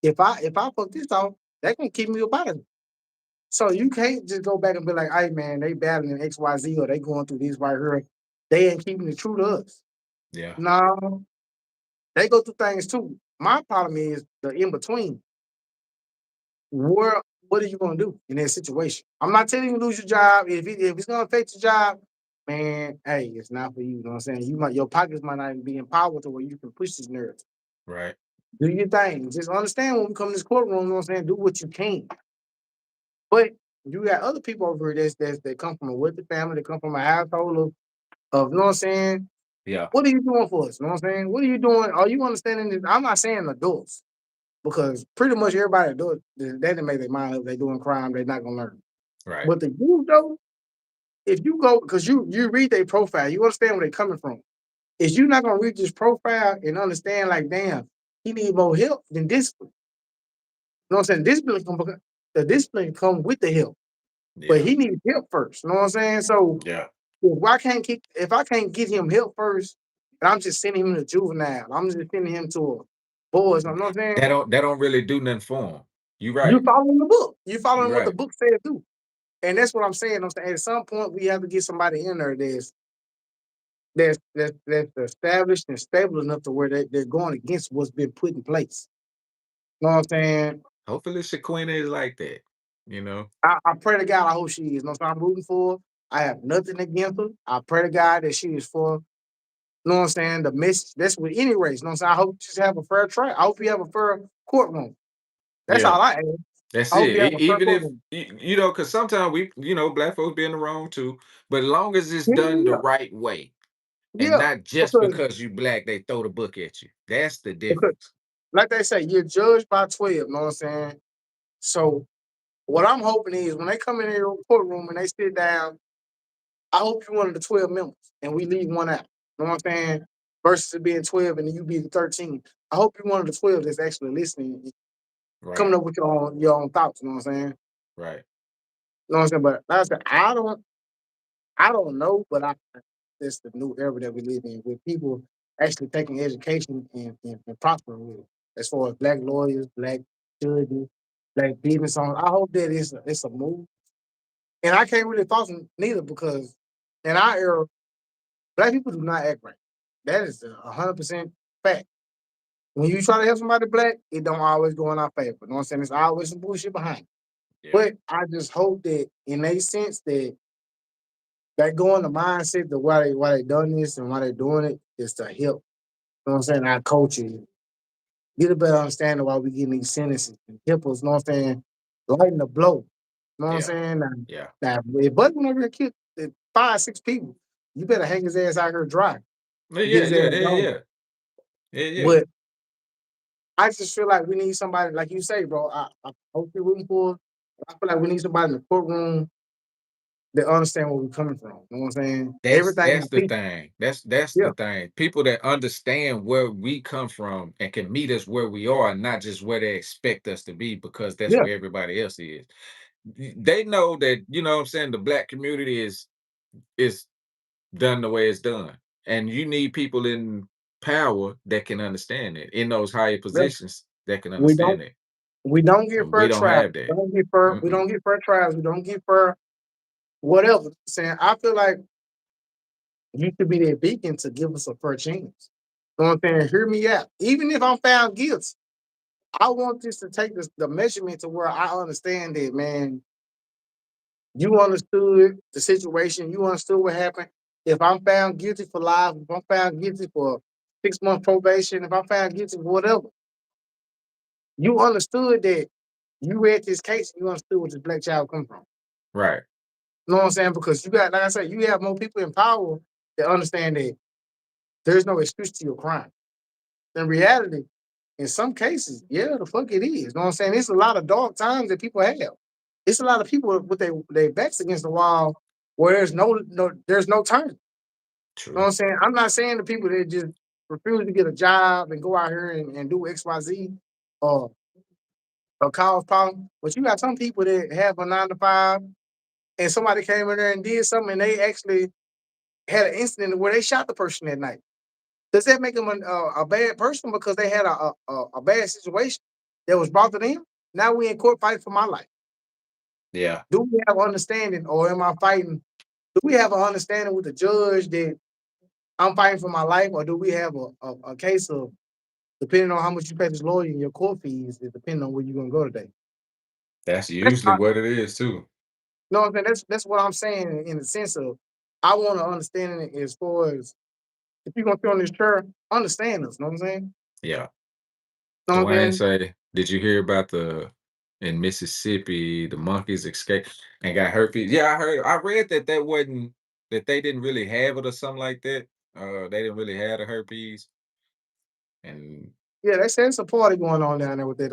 If I put this off, that can keep me up out of it. So you can't just go back and be like, hey man, they battling XYZ or they going through this right here. They ain't keeping it true to us. Yeah, No, they go through things too. My problem is the in between. Where what are you gonna do in that situation? I'm not telling you to lose your job. If it's gonna affect your job, man, hey, it's not for you. You know what I'm saying? Your pockets might not even be empowered to where you can push this narrative. right. Do your thing. Just understand when we come to this courtroom, you know what I'm saying? Do what you can. But you got other people over here that come from a wealthy family, that come from a household of you know what I'm saying? Yeah, What are you doing for us? You know what I'm saying? What are you doing? Are you understanding this? I'm not saying adults, because pretty much everybody do it, they didn't make their mind up. They doing crime, they're not gonna learn. right. But the youth though, if you go, because you read their profile, you understand where they're coming from. If you're not gonna read this profile and understand, like, damn, he need more help than discipline. You know what I'm saying? The discipline come with the help, but Yeah, he needs help first. You know what I'm saying? So yeah. if I can't get him help first, and I'm just sending him to juvenile, I'm just sending him to a boys. You know what I'm saying? That don't really do nothing for them. You You right. following the book. You You following what the right. book says do. And that's what I'm saying. I'm saying at some point we have to get somebody in there that's established and stable enough to where they're going against what's been put in place. You know what I'm saying? Hopefully, Shaquina is like that. You know. I pray to God I hope she is. You know what I'm rooting for her. I have nothing against her. I pray to God that she is for, you know what I'm saying, the message. That's with any race. You know what I'm saying? I hope you just have a fair trial. I hope you have a fair courtroom. That's Yeah, all I ask. that's I hope it. you have a fair Even if courtroom. because sometimes black folks be in the wrong too. But as long as it's Yeah, done the yeah, right way, and yeah. not just Because because you black, they throw the book at you. That's the because difference. like they say, you're judged by 12, you know what I'm saying? So what I'm hoping is when they come in your courtroom and they sit down, I hope you're one of the 12 members and we leave one out. You know what I'm saying? Versus it being 12 and then you being 13. I hope you're one of the 12 that's actually listening, coming Right, up with your own thoughts, you know what I'm saying? right. You know what I'm saying? But like I said, I don't know, but it's the new era that we live in with people actually taking education and prospering with it. As far as black lawyers, black judges, black business owners. I hope that it's a move. And I can't really fault them neither because in our era, black people do not act right. That is 100% fact. When you try to help somebody black, it don't always go in our favor. You know what I'm saying? There's always some bullshit behind it. Yeah, But I just hope that in a sense that they go in the mindset that why they done this and why they doing it is to help. You know what I'm saying? Our culture, get a better understanding why we getting these sentences and help us, you know what I'm saying? Lighten the blow. You know what I'm yeah, saying? yeah. Now if Bud went over here and killed 5, 6 people, you better hang his ass out here dry. Yeah, Get yeah, his yeah, ass yeah, gone. yeah, yeah, yeah. But I just feel like we need somebody, like you say, bro. I hope you're rooting for. I feel like we need somebody in the courtroom that understand where we're coming from. You know what I'm saying? That's Everything that's got the people. thing. That's Yeah, the thing. People that understand where we come from and can meet us where we are, not just where they expect us to be, because that's yeah, where everybody else is. They know that, what I'm saying, the black community is done the way it's done. And you need people in power that can understand it, in those higher yeah. positions that can We don't understand it. we don't get And we fair don't trials. have that. We Mm-mm. don't get fair trials. We don't get fair whatever. Saying I feel like you should be that beacon to give us a fair chance. You know what I'm saying? Hear me out. Even if I'm found guilty, I want this to take the measurement to where I understand that, man. You understood the situation. You understood what happened. If I'm found guilty for life, if I'm found guilty for 6 month probation, if I'm found guilty for whatever, you understood that. You read this case, you understood where this black child come from. Right. You know what I'm saying? Because you got, like I said, you have more people in power that understand that there's no excuse to your crime. In reality, in some cases, yeah, the fuck it is. You know what I'm saying? It's a lot of dark times that people have. It's a lot of people with their backs against the wall where there's no turn. You know what True. I'm saying? I'm not saying the people that just refuse to get a job and go out here and do XYZ or cause problem, but you got some people that have a 9 to 5 and somebody came in there and did something and they actually had an incident where they shot the person that night. Does that make them a bad person because they had a bad situation that was brought to them? Now we in court fighting for my life. Yeah. Do we have understanding, or am I fighting? Do we have an understanding with the judge that I'm fighting for my life, or do we have a case of depending on how much you pay this lawyer and your court fees, it depending on where you're gonna go today? That's That's usually what it is too. no, what I'm saying? That's what I'm saying in the sense of I want to understand it as far as if you're gonna sit on this chair, understand us. Know what I'm saying? Yeah. Know what I'm Dwayne saying? say, did you hear about the in Mississippi, the monkeys escaped and got herpes? Yeah, I heard. I read that that they didn't really have it or something like that. They didn't really have the herpes, and Yeah, they said it's a party going on down there with that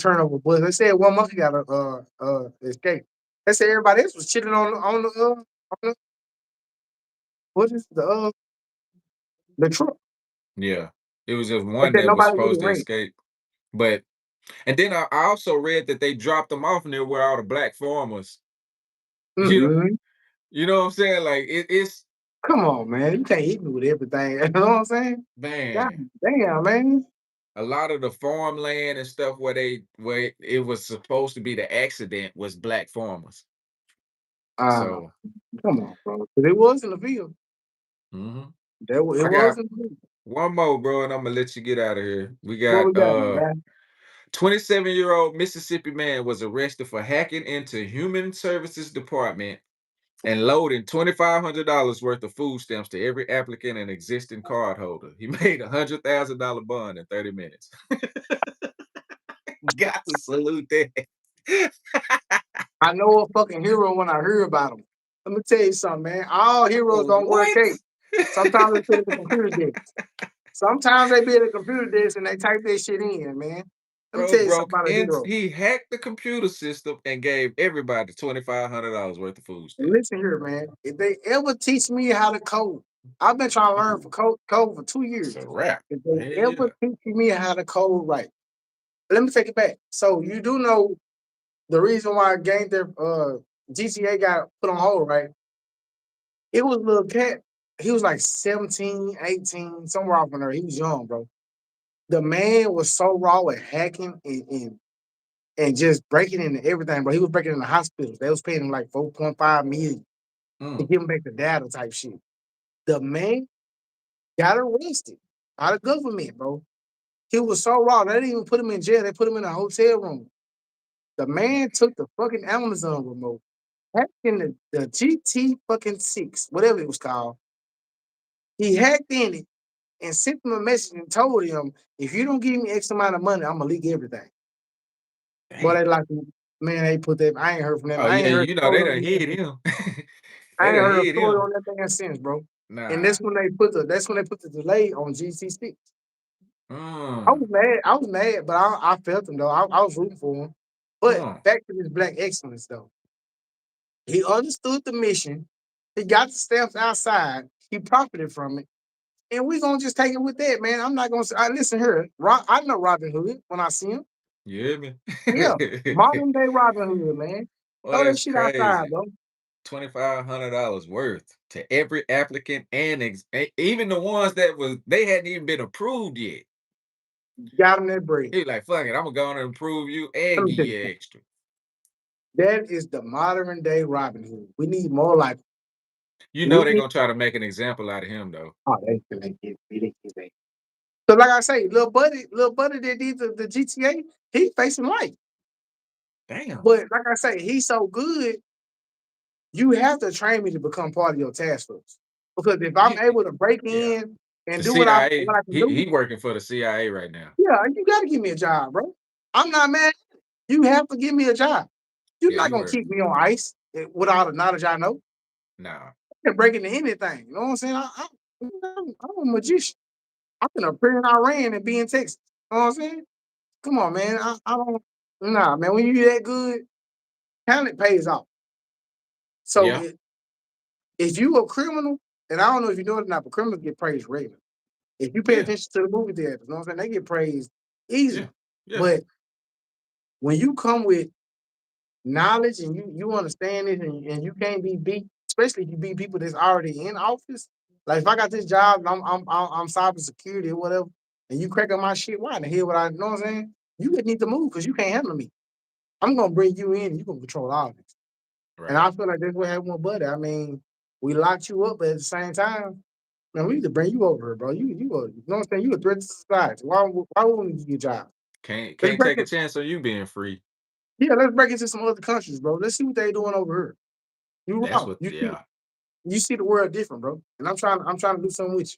turnover. But they said one monkey got a escape. They said everybody else was chilling on the what is the truck. yeah, it was just They one said that was nobody really supposed to ran. escape. But and then I also read that they dropped them off near where all the black farmers, you know, Mm-mm. you know what I'm saying? Like it's Come on, man. You can't hit me with everything. You know what I'm saying? God man. damn, man. A lot of the farmland and stuff where it was supposed to be the accident was black farmers. Uh, So come on, bro. 'Cause it was in the field. mhm. It I was got in the field. one more, bro, and I'm gonna let you get out of here. We What we got got, man? 27-year-old Mississippi man was arrested for hacking into Human Services Department and loading $2,500 worth of food stamps to every applicant and existing cardholder. He made $100,000 bond in 30 minutes. Got to salute that. I know a fucking hero when I hear about him. Let me tell you something, man. All heroes don't wear What? capes. Sometimes they sit at the computer desk. Sometimes they be at a computer desk and they type their shit in, man. Let me Bro tell you something broke about a in. hero. He hacked the computer system and gave everybody $2,500 worth of food And stamps. listen here, man. If they ever teach me how to code, I've been trying to learn for Ooh, code for 2 years. it's a wrap. If Hell they yeah. ever teach me how to code right, let me take it back. So you do know the reason why game their GTA got put on hold, right? It was a little cat. He was like 17, 18, somewhere off in there. He was young, bro. The man was so raw at hacking and just breaking into everything, bro. He was breaking into hospitals. They was paying him like 4.5 million to Mm, give him back the data type shit. The man got arrested out of government, bro. He was so raw. They didn't even put him in jail. They put him in a hotel room. The man took the fucking Amazon remote, hacked in the GT fucking 6, whatever it was called. He hacked in it and sent him a message and told him, if you don't give me X amount of money, I'm gonna leak everything. But damn. they like, man, they put that. I ain't heard from them. Oh I yeah, ain't heard you know story they on done that hit man. him. I They ain't done heard a hit story him. on that man since, bro. And Nah. that's when they put the delay on GC6. I Mm, was mad. I was mad, but I felt him though. I was rooting for him. But mm. back to this black excellence though. He understood the mission. He got the stamps outside. He profited from it. And we gonna just take it with that, man. I'm not gonna say, listen here. I know Robin Hood when I see him. You hear me? Yeah. Modern day Robin Hood, man. Oh, Throw that that's shit outside, crazy. bro. $2,500 worth to every applicant and even the ones that was they hadn't even been approved yet. Got him that bread. He was like, fuck it, I'm gonna go on and approve you Let and me give tell you you something. extra. That is the modern day Robin Hood. We need more like You we know they're need gonna try to make an example out of him though. oh they get ridiculous. So like I say, little buddy that did the GTA, he facing life. Damn. But like I say, he's so good, you have to train me to become part of your task force. Because if I'm You, able to break yeah. in and The do CIA, what I can he do, working for the CIA right now. yeah, you gotta give me a job, bro. I'm not mad. You have to give me a job. You're Yeah, not you gonna were. keep me on ice without a knowledge I know. Nah. I can break into anything. You know what I'm saying? I'm a magician. I can appear in Iran and be in Texas. You know what I'm saying? Come on, man. I don't. Nah, man. When you that good, talent pays off. So Yeah. if you a criminal, and I don't know if you know it or not, but criminals get praised regularly. If you pay Yeah. attention to the movie theaters, you know what I'm saying? They get praised Yeah. easily. Yeah. But when you come with knowledge and you understand it and you can't be beat, especially if you beat people that's already in office. Like if I got this job and I'm cybersecurity or whatever, and you crack up my shit, why in the hell would I you know what I'm saying? You would need to move because you can't handle me. I'm gonna bring you in and you're gonna control all this. And Right. I feel like that's what happened with Buddy. I mean, we locked you up, but at the same time, man, we need to bring you over here, bro. You know what I'm saying? You a threat to society. Why wouldn't you get your job? Let's Can't break take a it. chance on you being free. Yeah, let's break into some other countries, bro. Let's see what they doing over here. You That's wrong. what, yeah. You see the world different, bro. And I'm trying to do something with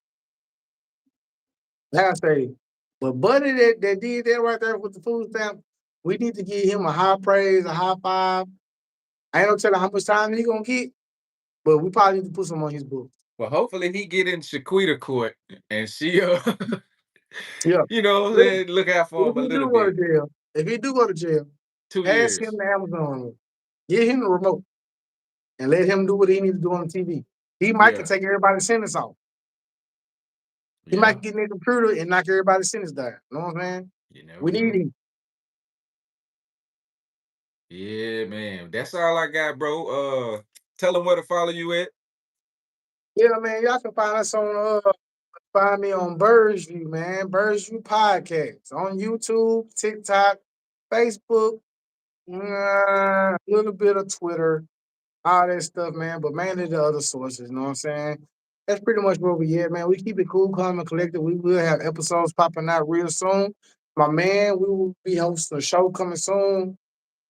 you. I say, but Buddy that did that right there with the food stamp, we need to give him a high praise, a high five. I ain't gonna tell you how much time he gonna get, but we probably need to put some on his book. Well, hopefully he get in Shaquita court and she, Yeah. you know, what I'm Listen, saying, look out for if him a he little do go to bit. jail, if he do go to jail, 2 pass him years. the Amazon. Get him the remote and let him do what he needs to do on the TV. He might can Yeah. take everybody's sentence off. He Yeah. might get in the computer and knock everybody's sentence down. You know what I'm saying? You never We need know. him. Yeah, man. That's all I got, bro. Tell them where to follow you at. Yeah, man. Y'all can find us on find me on Birds View, man. Birds View Podcast on YouTube, TikTok, Facebook, a little bit of Twitter, all that stuff, man. But mainly the other sources, you know what I'm saying? That's pretty much where we at, man. We keep it cool, calm, and collected. We will have episodes popping out real soon. My man, we will be hosting a show coming soon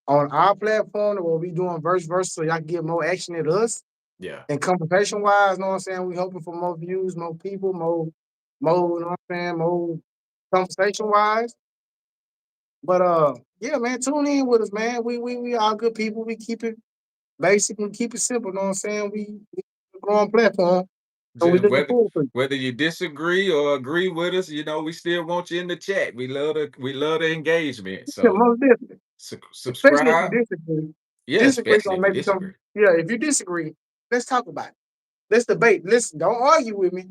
on our platform where we'll be doing verse, so y'all can get more action at us. Yeah. And conversation wise, know what I'm saying? We hoping for more views, more people, more, you know what I'm saying, more conversation wise. But yeah, man, tune in with us, man. We are good people. We keep it basic and keep it simple, you know what I'm saying? We a growing platform. So we looking Whether forward to it. you disagree or agree with us, you know, we still want you in the chat. We love the engagement. Yeah, So most definitely. Especially if you subscribe. disagree. Yeah, Disagree especially gonna if you make it come. disagree. Yeah, if you disagree, let's talk about it. Let's debate. Listen, don't argue with me.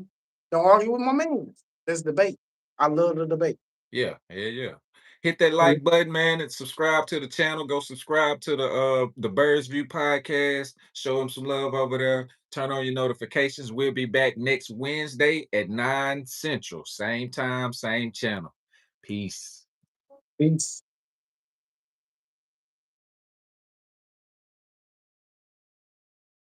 Don't argue with my man. Let's debate. I love the debate. Yeah, yeah, yeah. Hit that So like button, man, and subscribe to the channel. Go subscribe to the Birds View podcast. Show them some love over there. Turn on your notifications. We'll be back next Wednesday at 9 Central. Same time, same channel. Peace. peace.